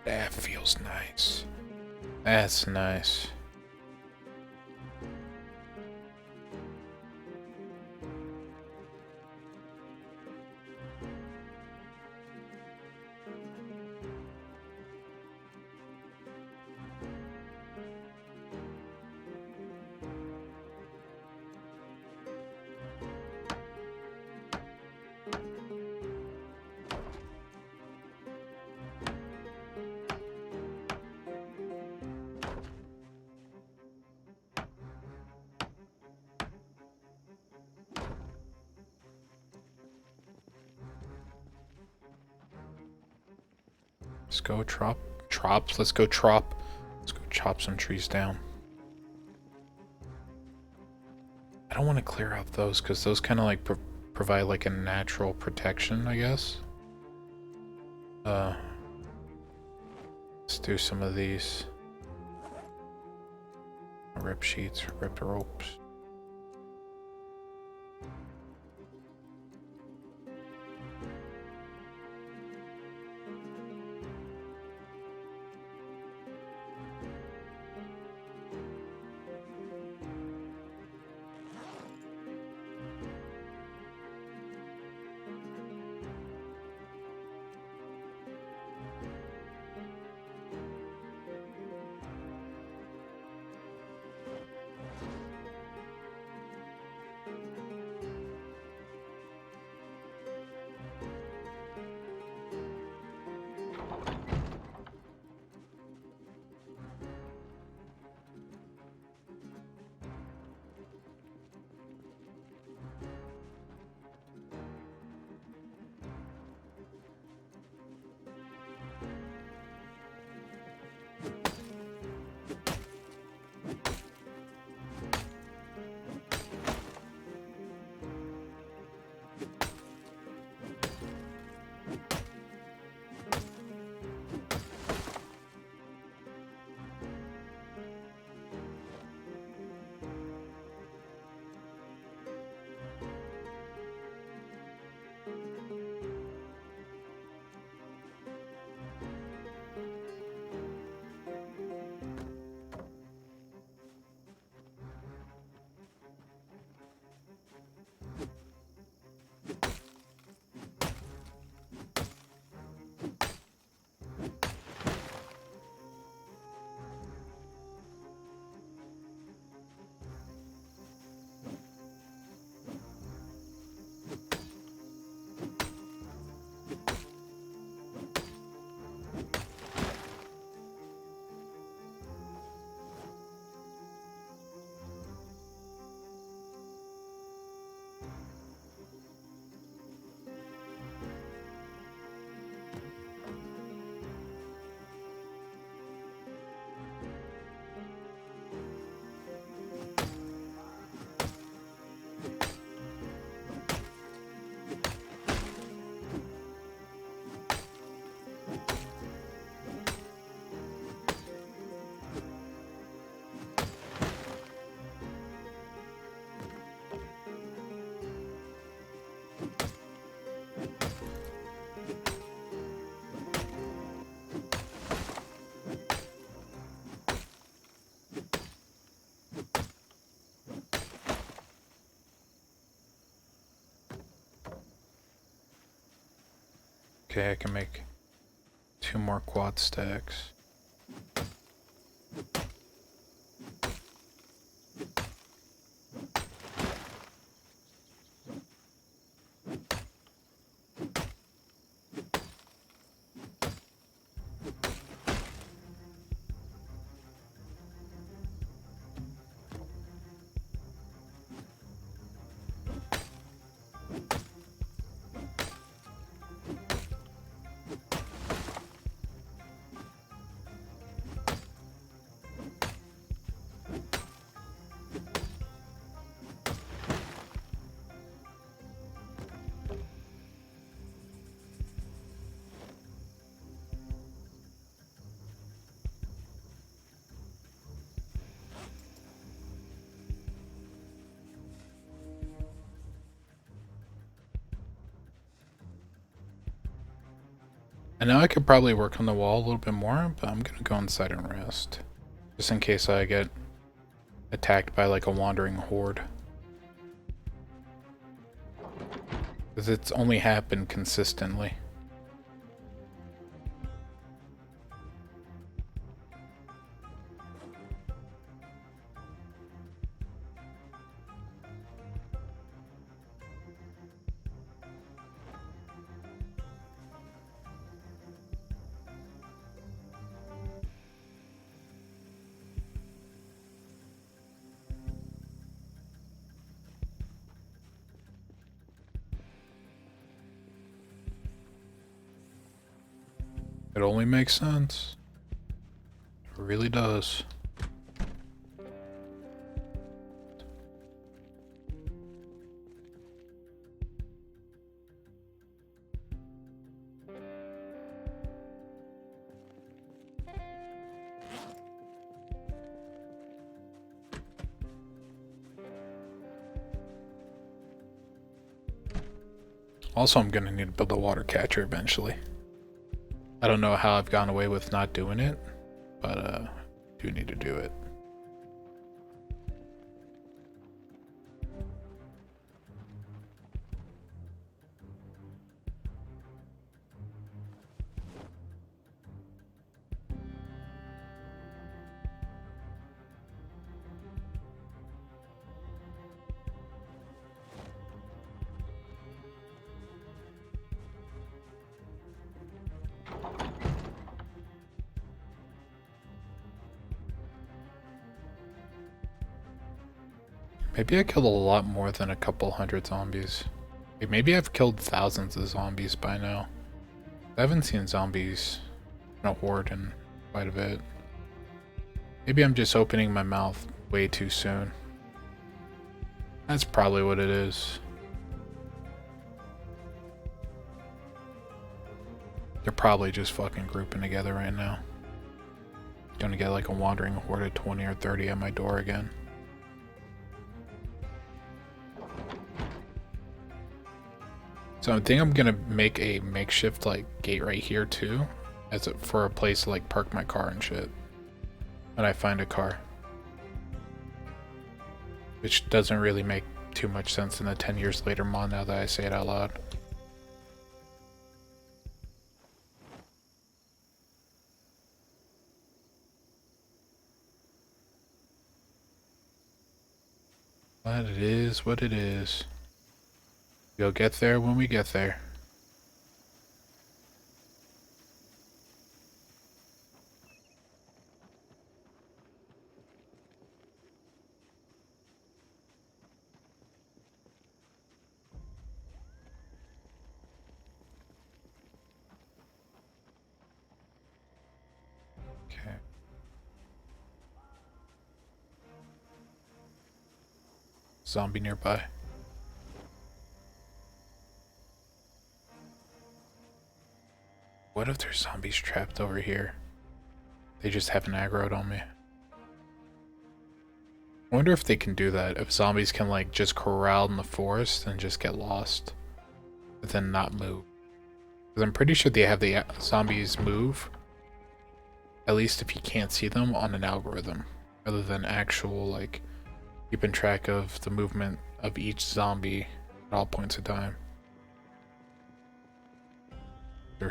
S1: That feels nice. That's nice. Let's go trops. Let's go Let's go chop some trees down. I don't want to clear out those because those kind of like provide like a natural protection, I guess. Let's do some of these. Rip sheets, rip ropes. Okay, I can make 2 more quad stacks. And now I could probably work on the wall a little bit more, but I'm gonna go inside and rest. Just in case I get attacked by like a wandering horde. Because it's only happened consistently. It only makes sense. It really does. Also, I'm gonna need to build a water catcher eventually. I don't know how I've gotten away with not doing it, but do need to do it. Maybe I killed a lot more than a couple hundred zombies. Maybe I've killed thousands of zombies by now. I haven't seen zombies in a horde in quite a bit. Maybe I'm just opening my mouth way too soon. That's probably what it is. They're probably just fucking grouping together right now. Gonna get like a wandering horde of 20 or 30 at my door again. So I think I'm gonna make a makeshift like gate right here too, for a place to like park my car and shit. When I find a car. Which doesn't really make too much sense in the 10 years later mod now that I say it out loud. But it is what it is. We'll get there when we get there. Okay. Zombie nearby. What if there's zombies trapped over here? They just haven't aggroed on me. I wonder if they can do that. If zombies can like just corral in the forest and just get lost, but then not move. Because I'm pretty sure they have the zombies move. At least if you can't see them on an algorithm, rather than actual like keeping track of the movement of each zombie at all points of time. They're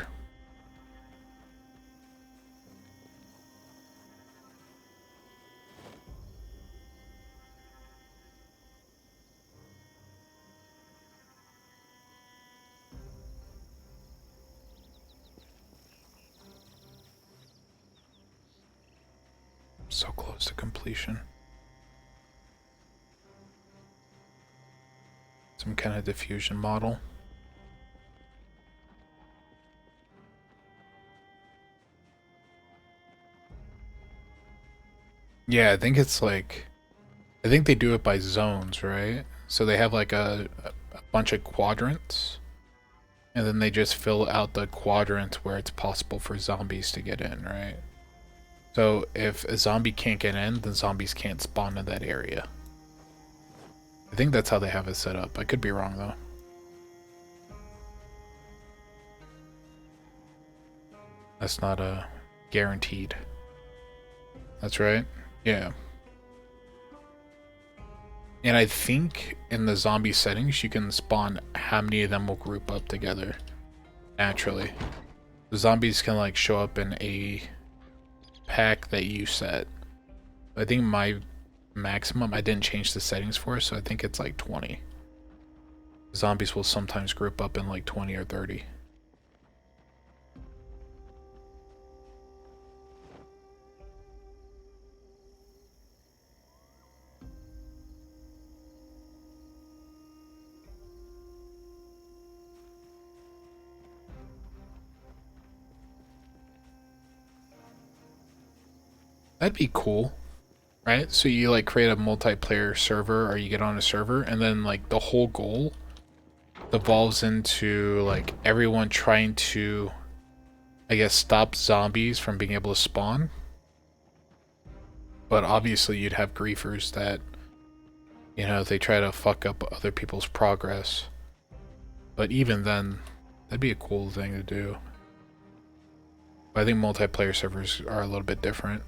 S1: So close to completion. Some kind of diffusion model. Yeah, I think it's like, I think they do it by zones, right? So they have like a bunch of quadrants, and then they just fill out the quadrants where it's possible for zombies to get in, right? So if a zombie can't get in, then zombies can't spawn in that area. I think that's how they have it set up. I could be wrong though. That's not a guaranteed. That's right. Yeah. And I think in the zombie settings, you can spawn how many of them will group up together naturally. The zombies can like show up in a pack that you set. I think my maximum, I didn't change the settings for, so I think it's like 20. Zombies will sometimes group up in like 20 or 30. That'd be cool, right? So you like create a multiplayer server, or you get on a server, and then like the whole goal evolves into like everyone trying to, I guess, stop zombies from being able to spawn. But obviously you'd have griefers that, you know, they try to fuck up other people's progress. But even then, that'd be a cool thing to do. But I think multiplayer servers are a little bit different.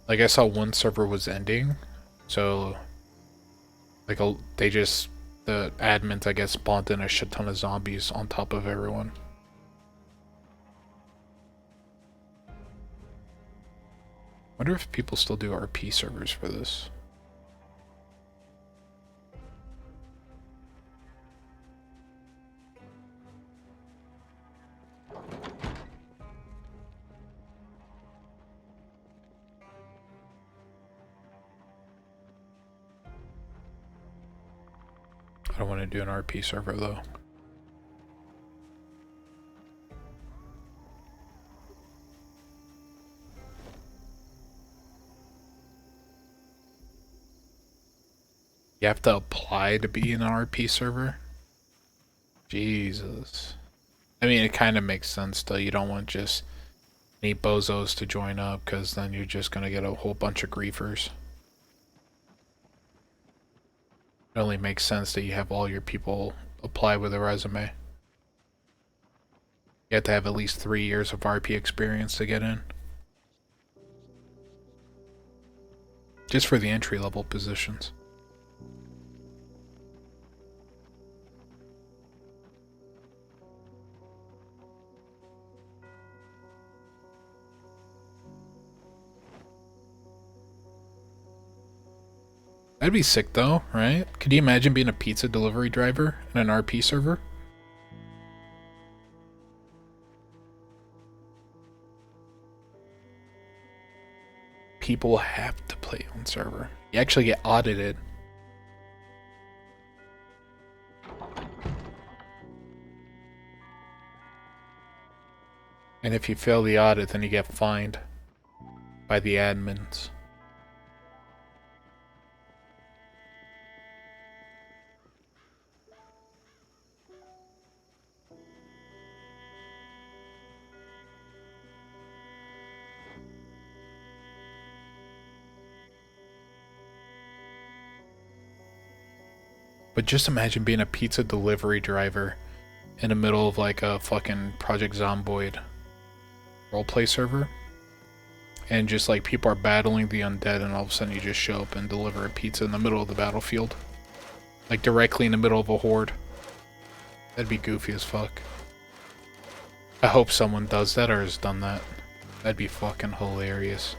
S1: Like I saw one server was ending, so like they just, the admins I guess spawned in a shit ton of zombies on top of everyone. Wonder if people still do RP servers for this. I don't want to do an RP server though. You have to apply to be in an RP server? Jesus. I mean, it kind of makes sense though. You don't want just any bozos to join up, because then you're just going to get a whole bunch of griefers. It only makes sense that you have all your people apply with a resume. You have to have at least 3 years of RP experience to get in. Just for the entry level positions. That'd be sick though, right? Could you imagine being a pizza delivery driver in an RP server? People have to play on server. You actually get audited. And if you fail the audit, then you get fined by the admins. But just imagine being a pizza delivery driver in the middle of like a fucking Project Zomboid roleplay server. And just like people are battling the undead, and all of a sudden you just show up and deliver a pizza in the middle of the battlefield. Like directly in the middle of a horde. That'd be goofy as fuck. I hope someone does that or has done that. That'd be fucking hilarious.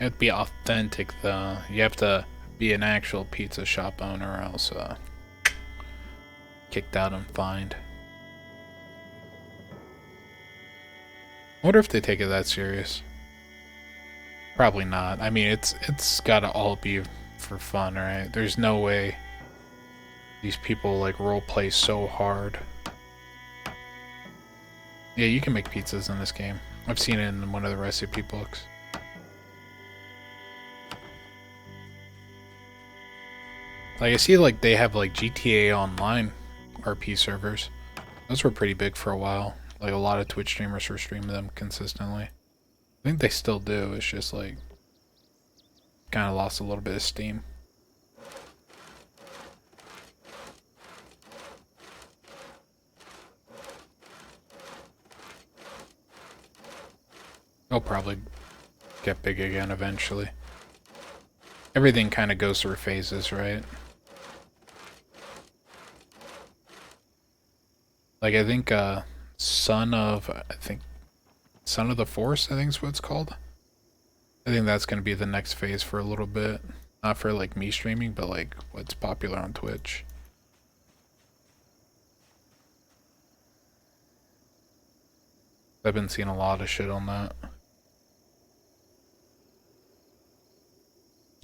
S1: have to be authentic though. You have to be an actual pizza shop owner or else kicked out and fined. I wonder if they take it that serious. Probably not. I mean, it's gotta all be for fun, right? There's no way these people like roleplay so hard. Yeah, you can make pizzas in this game. I've seen it in one of the recipe books. Like, I see like they have like GTA Online RP servers. Those were pretty big for a while. Like, a lot of Twitch streamers were streaming them consistently. I think they still do. It's just like kind of lost a little bit of steam. They'll probably get big again eventually. Everything kind of goes through phases, right? Like, I think Son of the Force, I think is what it's called. I think that's going to be the next phase for a little bit. Not for like me streaming, but like what's popular on Twitch. I've been seeing a lot of shit on that.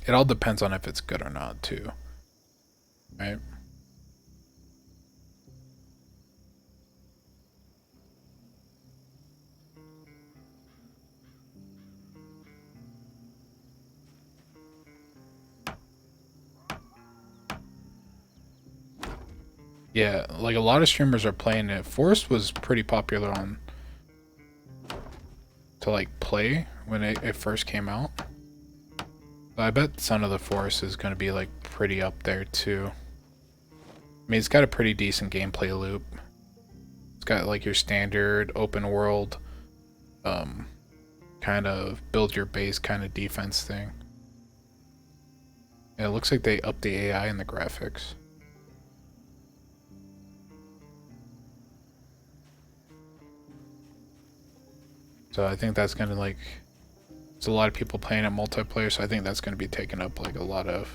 S1: It all depends on if it's good or not, too. Right? Yeah, like a lot of streamers are playing it. Forest was pretty popular on to like play when it first came out. But I bet Son of the Forest is going to be like pretty up there too. I mean, it's got a pretty decent gameplay loop. It's got like your standard open world kind of build your base kind of defense thing. And it looks like they upped the AI and the graphics. So I think that's gonna like, there's a lot of people playing it multiplayer, so I think that's gonna be taking up like a lot of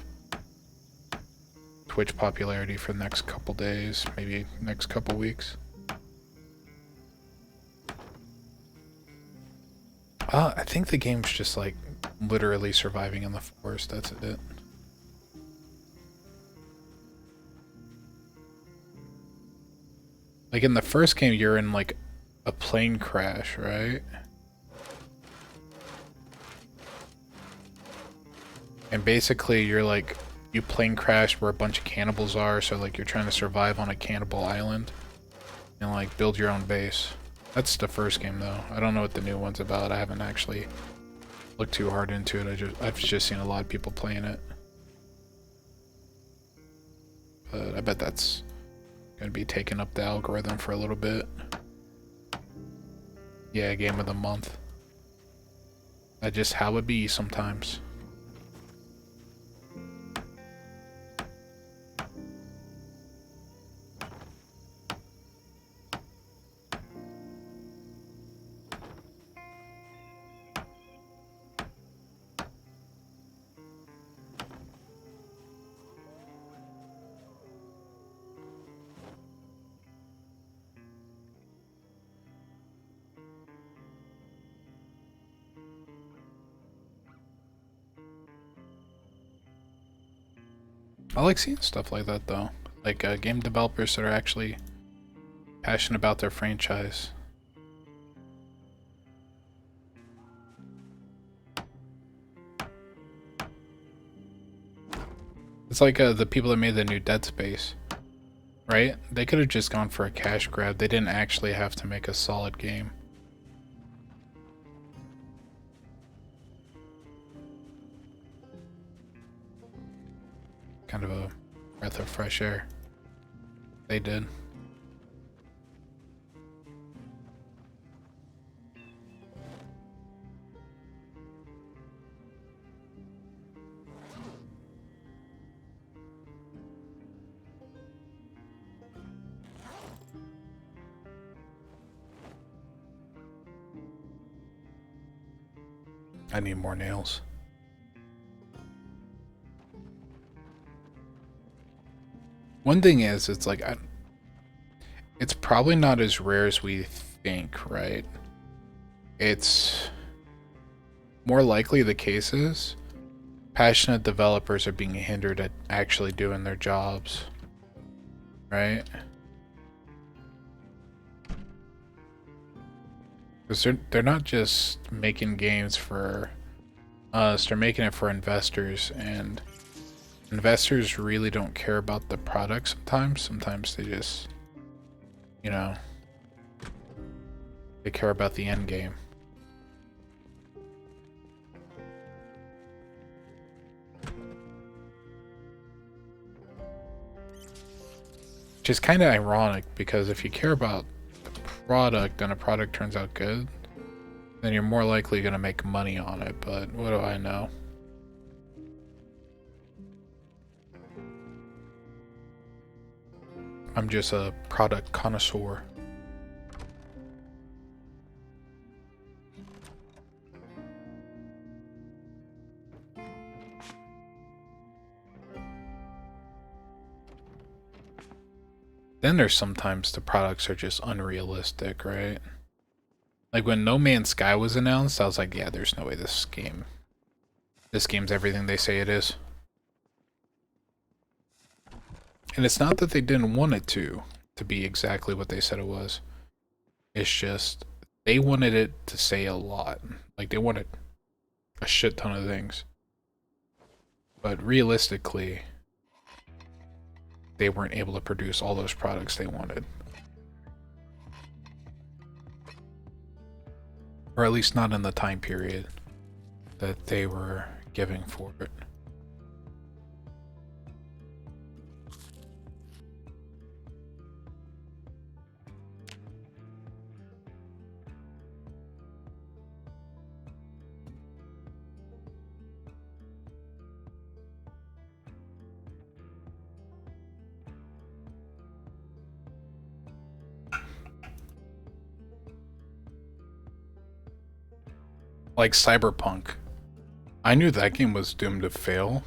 S1: Twitch popularity for the next couple days, maybe next couple weeks. I think the game's just like literally surviving in the forest, that's it. Like in the first game, you're in like a plane crash, right? And basically you're like, you plane crash where a bunch of cannibals are, so like you're trying to survive on a cannibal island and like build your own base. That's the first game though. I don't know what the new one's about. I haven't actually looked too hard into it. I've just seen a lot of people playing it. But I bet that's gonna be taking up the algorithm for a little bit. Yeah, game of the month. That's just how it be sometimes. I like seeing stuff like that though. Like game developers that are actually passionate about their franchise. It's like the people that made the new Dead Space, right? They could have just gone for a cash grab. They didn't actually have to make a solid game. Kind of a breath of fresh air. They did. I need more nails. One thing is, it's like, it's probably not as rare as we think, right? It's more likely the case is passionate developers are being hindered at actually doing their jobs, right? Because they're not just making games for us, they're making it for investors, and investors really don't care about the product sometimes. Sometimes they just, you know, they care about the end game. Which is kind of ironic, because if you care about the product and a product turns out good, then you're more likely going to make money on it. But what do I know? I'm just a product connoisseur. Then there's sometimes the products are just unrealistic, right? Like when No Man's Sky was announced, I was like, yeah, there's no way this game's everything they say it is. And it's not that they didn't want it to be exactly what they said it was. It's just they wanted it to say a lot. Like they wanted a shit ton of things. But realistically, they weren't able to produce all those products they wanted. Or at least not in the time period that they were giving for it. Like Cyberpunk. I knew that game was doomed to fail.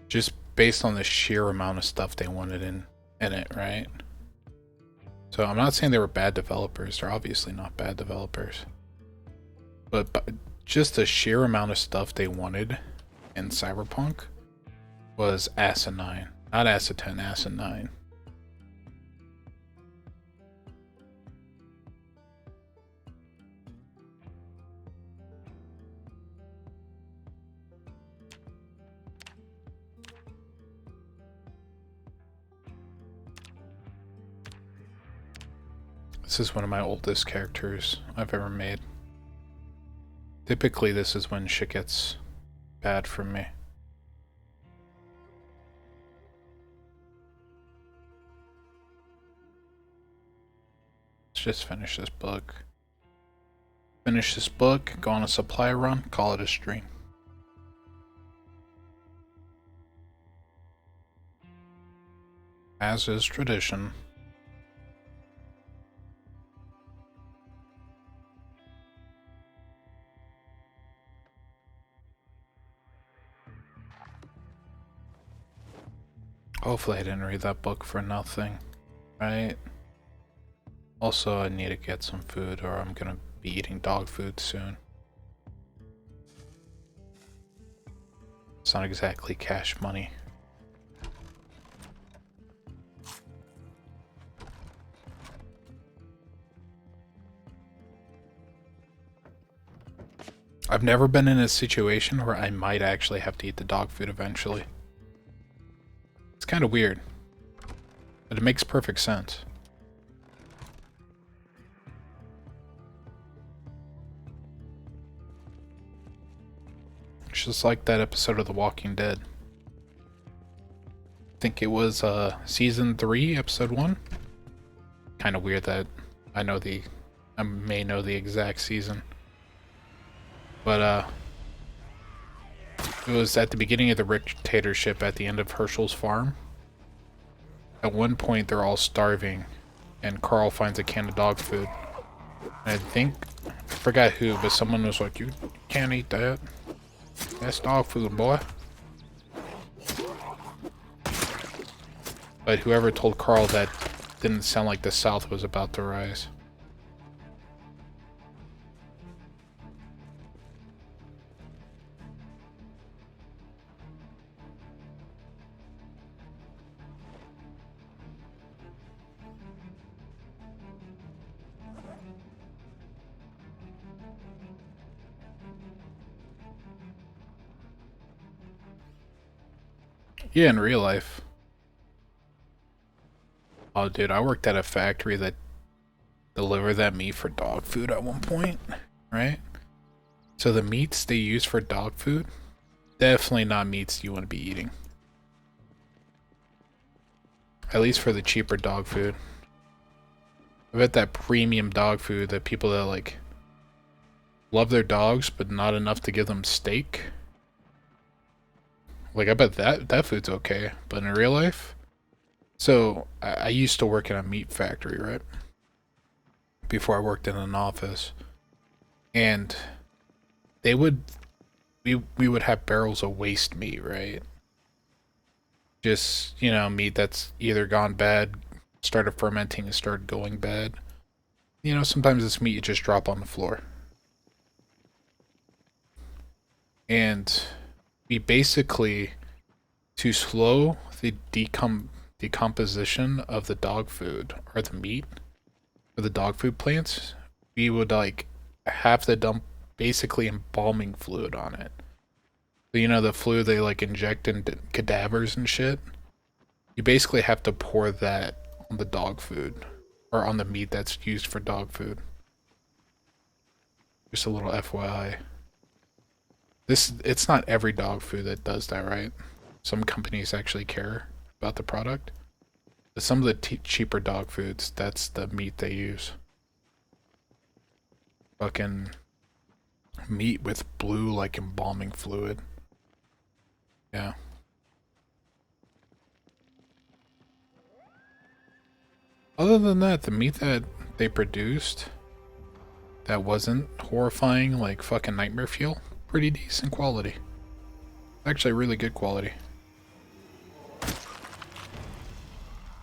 S1: Just based on the sheer amount of stuff they wanted in it, right? So I'm not saying they were bad developers. They're obviously not bad developers. But just the sheer amount of stuff they wanted in Cyberpunk was asinine. Not asinine, asinine. This is one of my oldest characters I've ever made. Typically, this is when shit gets bad for me. Let's just finish this book. Finish this book, go on a supply run, call it a stream. As is tradition. Hopefully I didn't read that book for nothing, right? Also, I need to get some food or I'm gonna be eating dog food soon. It's not exactly cash money. I've never been in a situation where I might actually have to eat the dog food eventually. It's kind of weird, but it makes perfect sense. It's just like that episode of The Walking Dead. I think it was season 3, episode 1. Kind of weird that I may know the exact season. But it was at the beginning of the dictatorship at the end of Herschel's farm. At one point they're all starving and Carl finds a can of dog food. And I forgot who, but someone was like, you can't eat that. That's dog food, boy. But whoever told Carl that didn't sound like the South was about to rise. Yeah, in real life. Oh, dude, I worked at a factory that delivered that meat for dog food at one point, right? So the meats they use for dog food, definitely not meats you want to be eating. At least for the cheaper dog food. I bet that premium dog food that people that like love their dogs but not enough to give them steak. Like I bet that food's okay, but in real life. So I used to work in a meat factory, right? Before I worked in an office, and they would we would have barrels of waste meat, right? Just meat that's either gone bad, started fermenting, and started going bad. Sometimes this meat you just drop on the floor, and we basically to slow the decomposition of the dog food or the meat for the dog food plants, we would like have to dump basically embalming fluid on it. So, the fluid they like inject in cadavers and shit. You basically have to pour that on the dog food or on the meat that's used for dog food. Just a little FYI. It's not every dog food that does that, right? Some companies actually care about the product. But some of the cheaper dog foods, that's the meat they use. Fucking meat with blue like embalming fluid. Yeah. Other than that, the meat that they produced that wasn't horrifying like fucking nightmare fuel, pretty decent quality. Actually really good quality.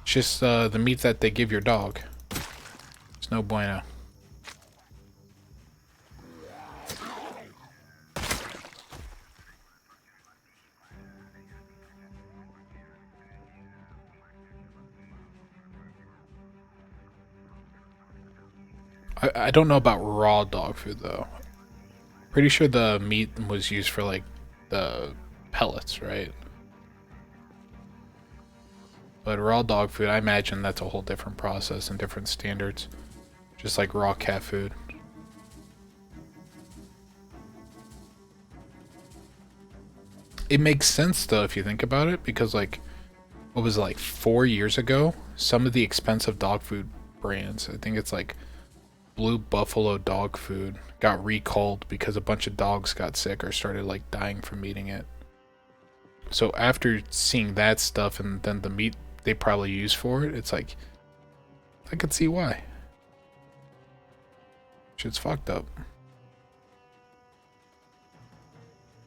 S1: It's just the meat that they give your dog. It's no bueno. I don't know about raw dog food though. Pretty sure the meat was used for like the pellets, right? But raw dog food, I imagine that's a whole different process and different standards. Just like raw cat food. It makes sense though if you think about it, because like, what was it, like 4 years ago? Some of the expensive dog food brands, I think it's like Blue Buffalo dog food, got recalled because a bunch of dogs got sick or started like dying from eating it. So after seeing that stuff and then the meat they probably use for it, it's like I could see why. Shit's fucked up.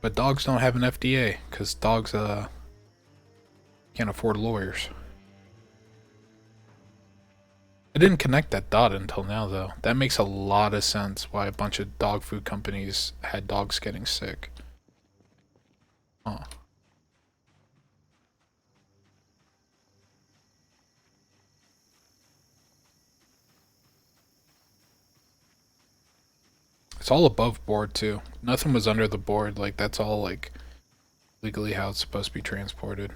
S1: But dogs don't have an FDA because dogs can't afford lawyers. I didn't connect that dot until now though. That makes a lot of sense why a bunch of dog food companies had dogs getting sick. Huh. It's all above board too. Nothing was under the board. Like that's all like legally how it's supposed to be transported.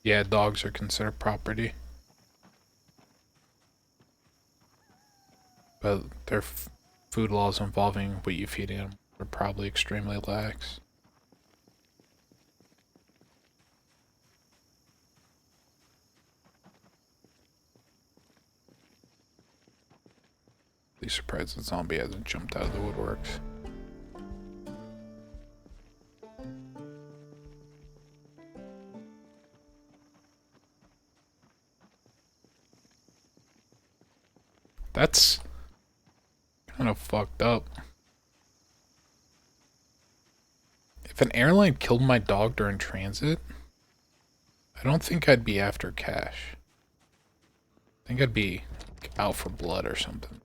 S1: Yeah, dogs are considered property, but their food laws involving what you feed them are probably extremely lax. Be surprised the zombie hasn't jumped out of the woodworks. That's kind of fucked up. If an airline killed my dog during transit, I don't think I'd be after cash. I think I'd be out for blood or something.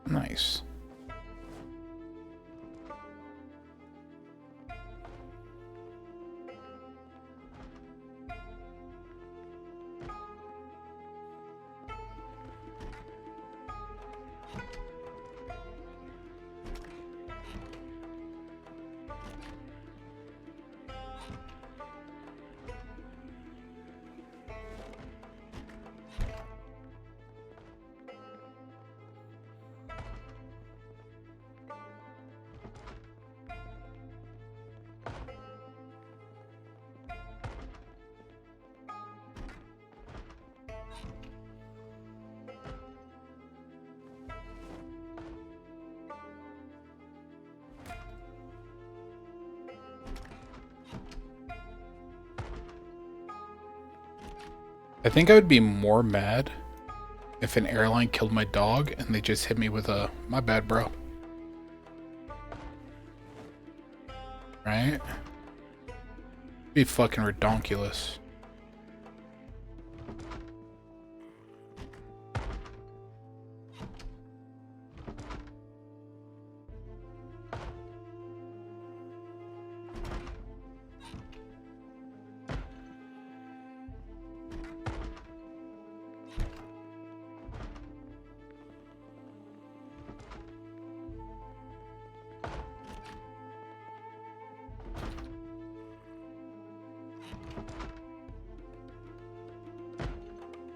S1: Nice. I think I would be more mad if an airline killed my dog and they just hit me with a, my bad, bro. Right? Be fucking redonkulous.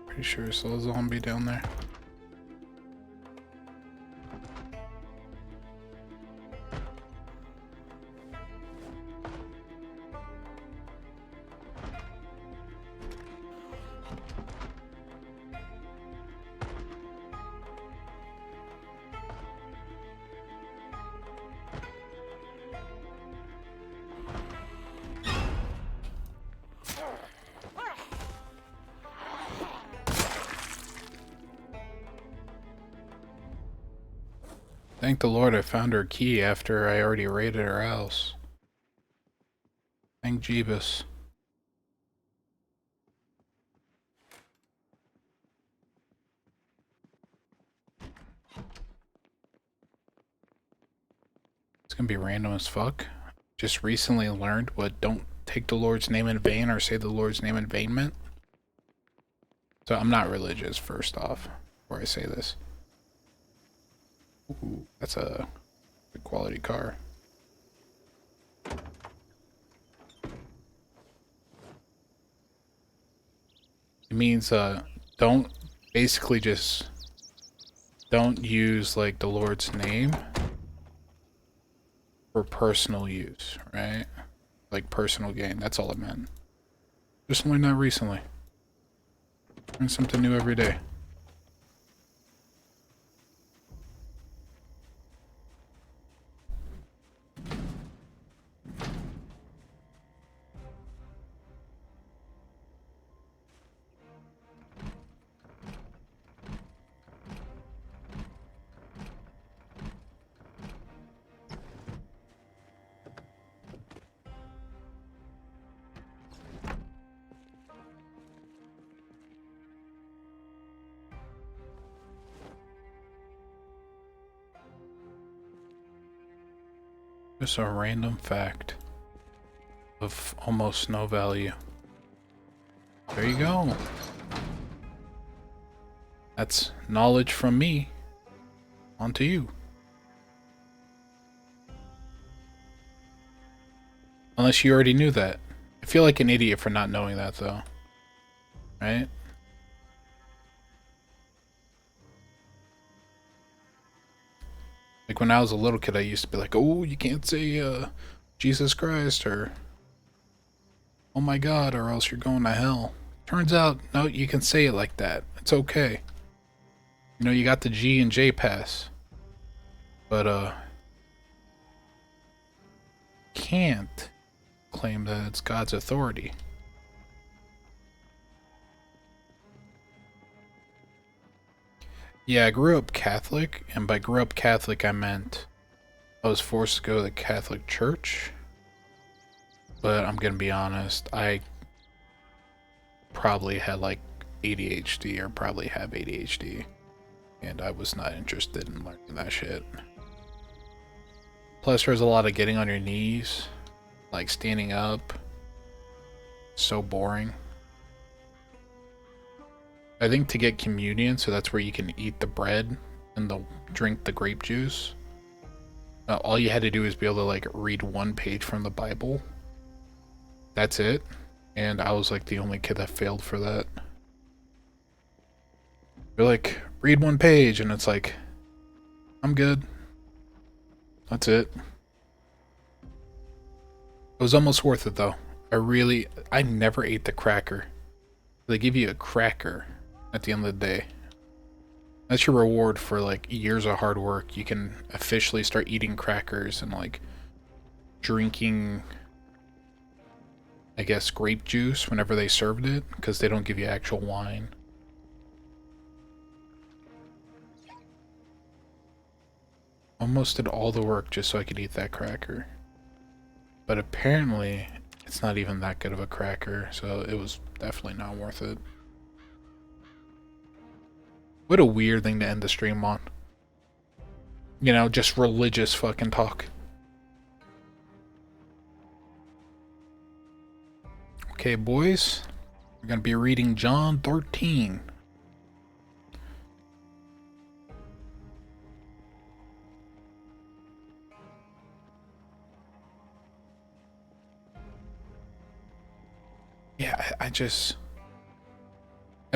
S1: Pretty sure it's a zombie down there. Thank the Lord I found her key after I already raided her house. Thank Jeebus. It's gonna be random as fuck. Just recently learned what don't take the Lord's name in vain or say the Lord's name in vain meant. So I'm not religious, first off, before I say this. Ooh, that's a good quality car. It means don't basically just don't use like the Lord's name for personal use, right? Like personal gain. That's all it meant. Just learned that recently. Learn something new every day. Just a random fact of almost no value. There you go. That's knowledge from me onto you. Unless you already knew that. I feel like an idiot for not knowing that though. Right? Like when I was a little kid, I used to be like, "Oh, you can't say Jesus Christ," or "Oh my God," or else you're going to hell. Turns out, no, you can say it like that. It's okay. You know, you got the G and J pass, but can't claim that it's God's authority. Yeah, I grew up Catholic, and by grew up Catholic, I meant I was forced to go to the Catholic Church. But I'm gonna be honest, I probably had like ADHD or probably have ADHD, and I was not interested in learning that shit. Plus, there's a lot of getting on your knees, like standing up. So boring. I think to get communion, so that's where you can eat the bread and drink the grape juice. All you had to do is be able to like read one page from the Bible. That's it. And I was like the only kid that failed for that. They're like, read one page, and it's like, I'm good. That's it. It was almost worth it though. I never ate the cracker. They give you a cracker at the end of the day. That's your reward for like years of hard work. You can officially start eating crackers and like drinking, I guess, grape juice whenever they served it, because they don't give you actual wine. Almost did all the work just so I could eat that cracker. But apparently, it's not even that good of a cracker, so it was definitely not worth it. What a weird thing to end the stream on. You know, just religious fucking talk. Okay, boys. We're gonna be reading John 13. Yeah, I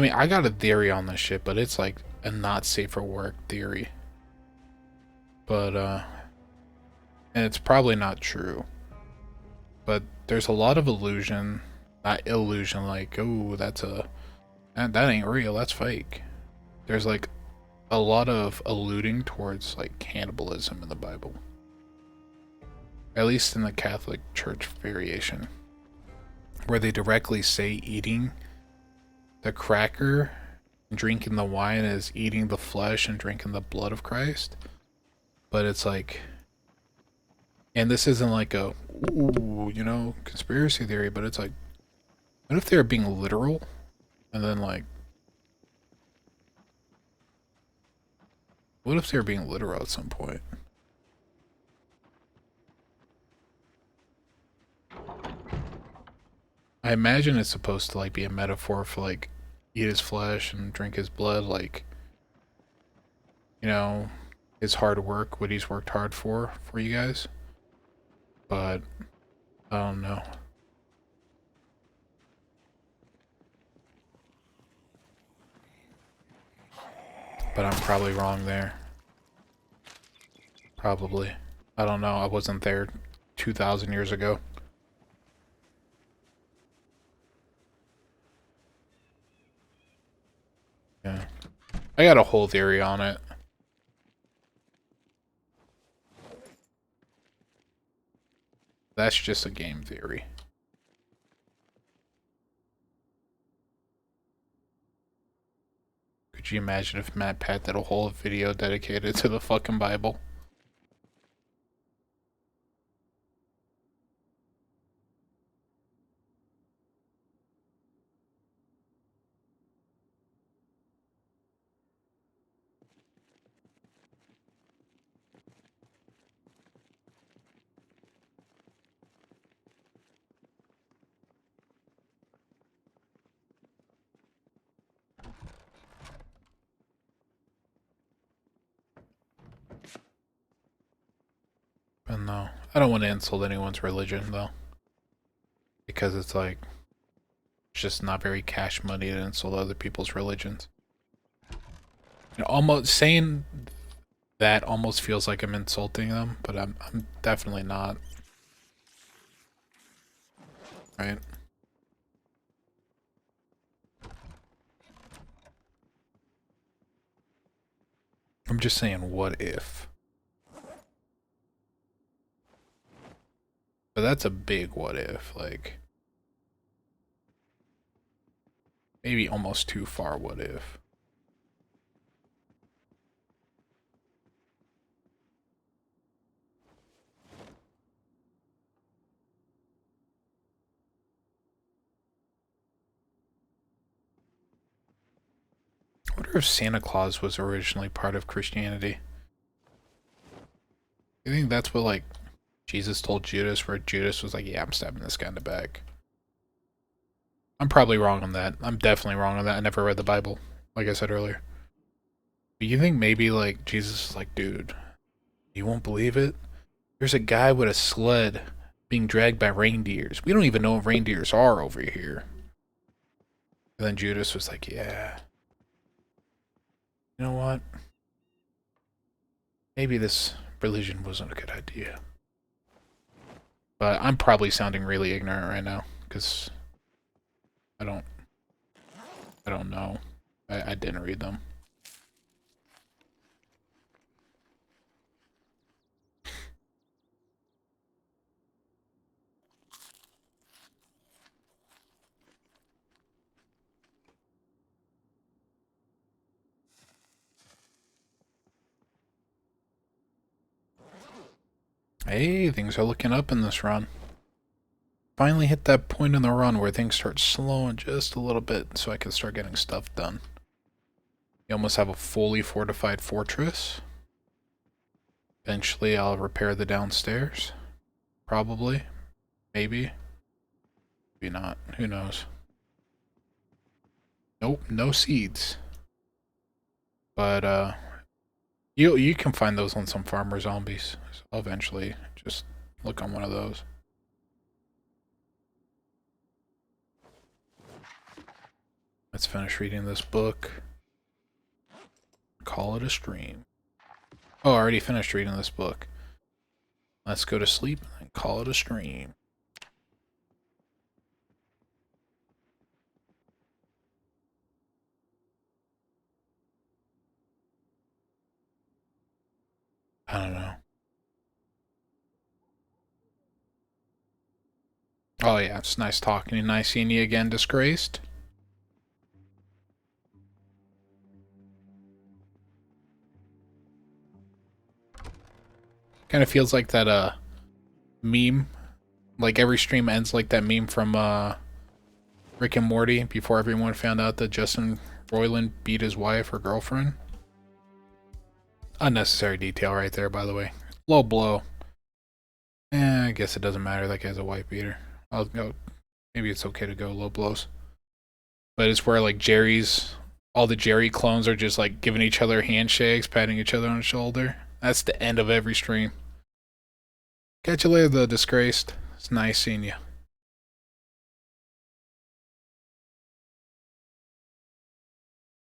S1: mean, I got a theory on this shit, but it's like a not safe for work theory. But, and it's probably not true. But there's a lot of illusion, not illusion, like, oh, that ain't real, that's fake. There's like a lot of alluding towards like cannibalism in the Bible. At least in the Catholic Church variation, where they directly say eating the cracker and drinking the wine is eating the flesh and drinking the blood of Christ. But it's like, and this isn't like a, ooh, you know, conspiracy theory, but it's like, what if they're being literal? And then like, what if they're being literal at some point? I imagine it's supposed to like be a metaphor for like eat his flesh and drink his blood, like, you know, his hard work, what he's worked hard for you guys. But I don't know. But I'm probably wrong there. Probably. I don't know. I wasn't there 2,000 years ago. Yeah. I got a whole theory on it. That's just a game theory. Could you imagine if MatPat did a whole video dedicated to the fucking Bible? But no, I don't want to insult anyone's religion though, because it's like, it's just not very cash money to insult other people's religions. You know, almost saying that almost feels like I'm insulting them, but I'm definitely not. Right? I'm just saying, what if? But that's a big what if, like maybe almost too far what if. I wonder if Santa Claus was originally part of Christianity. You think that's what, like, Jesus told Judas, where Judas was like, yeah, I'm stabbing this guy in the back? I'm probably wrong on that. I'm definitely wrong on that. I never read the Bible, like I said earlier. But you think maybe, like, Jesus is like, dude, you won't believe it? There's a guy with a sled being dragged by reindeers. We don't even know what reindeers are over here. And then Judas was like, yeah. You know what? Maybe this religion wasn't a good idea. But I'm probably sounding really ignorant right now, because I don't know. I didn't read them. Hey, things are looking up in this run. Finally hit that point in the run where things start slowing just a little bit so I can start getting stuff done. You almost have a fully fortified fortress. Eventually I'll repair the downstairs. Probably. Maybe. Maybe not. Who knows? Nope, no seeds. But you can find those on some farmer zombies. So I'll eventually just look on one of those. Let's finish reading this book. Call it a stream. Oh, I already finished reading this book. Let's go to sleep and call it a stream. I don't know. Oh yeah, it's nice talking to you. Nice seeing you again, Disgraced. Kind of feels like that meme. Like every stream ends like that meme from Rick and Morty before everyone found out that Justin Roiland beat his wife or girlfriend. Unnecessary detail right there, by the way. Low blow. I guess it doesn't matter. That guy's a wife beater. I'll go. Maybe it's okay to go low blows. But it's where like all the Jerry clones are just like giving each other handshakes, patting each other on the shoulder. That's the end of every stream. Catch you later, though, Disgraced. It's nice seeing you.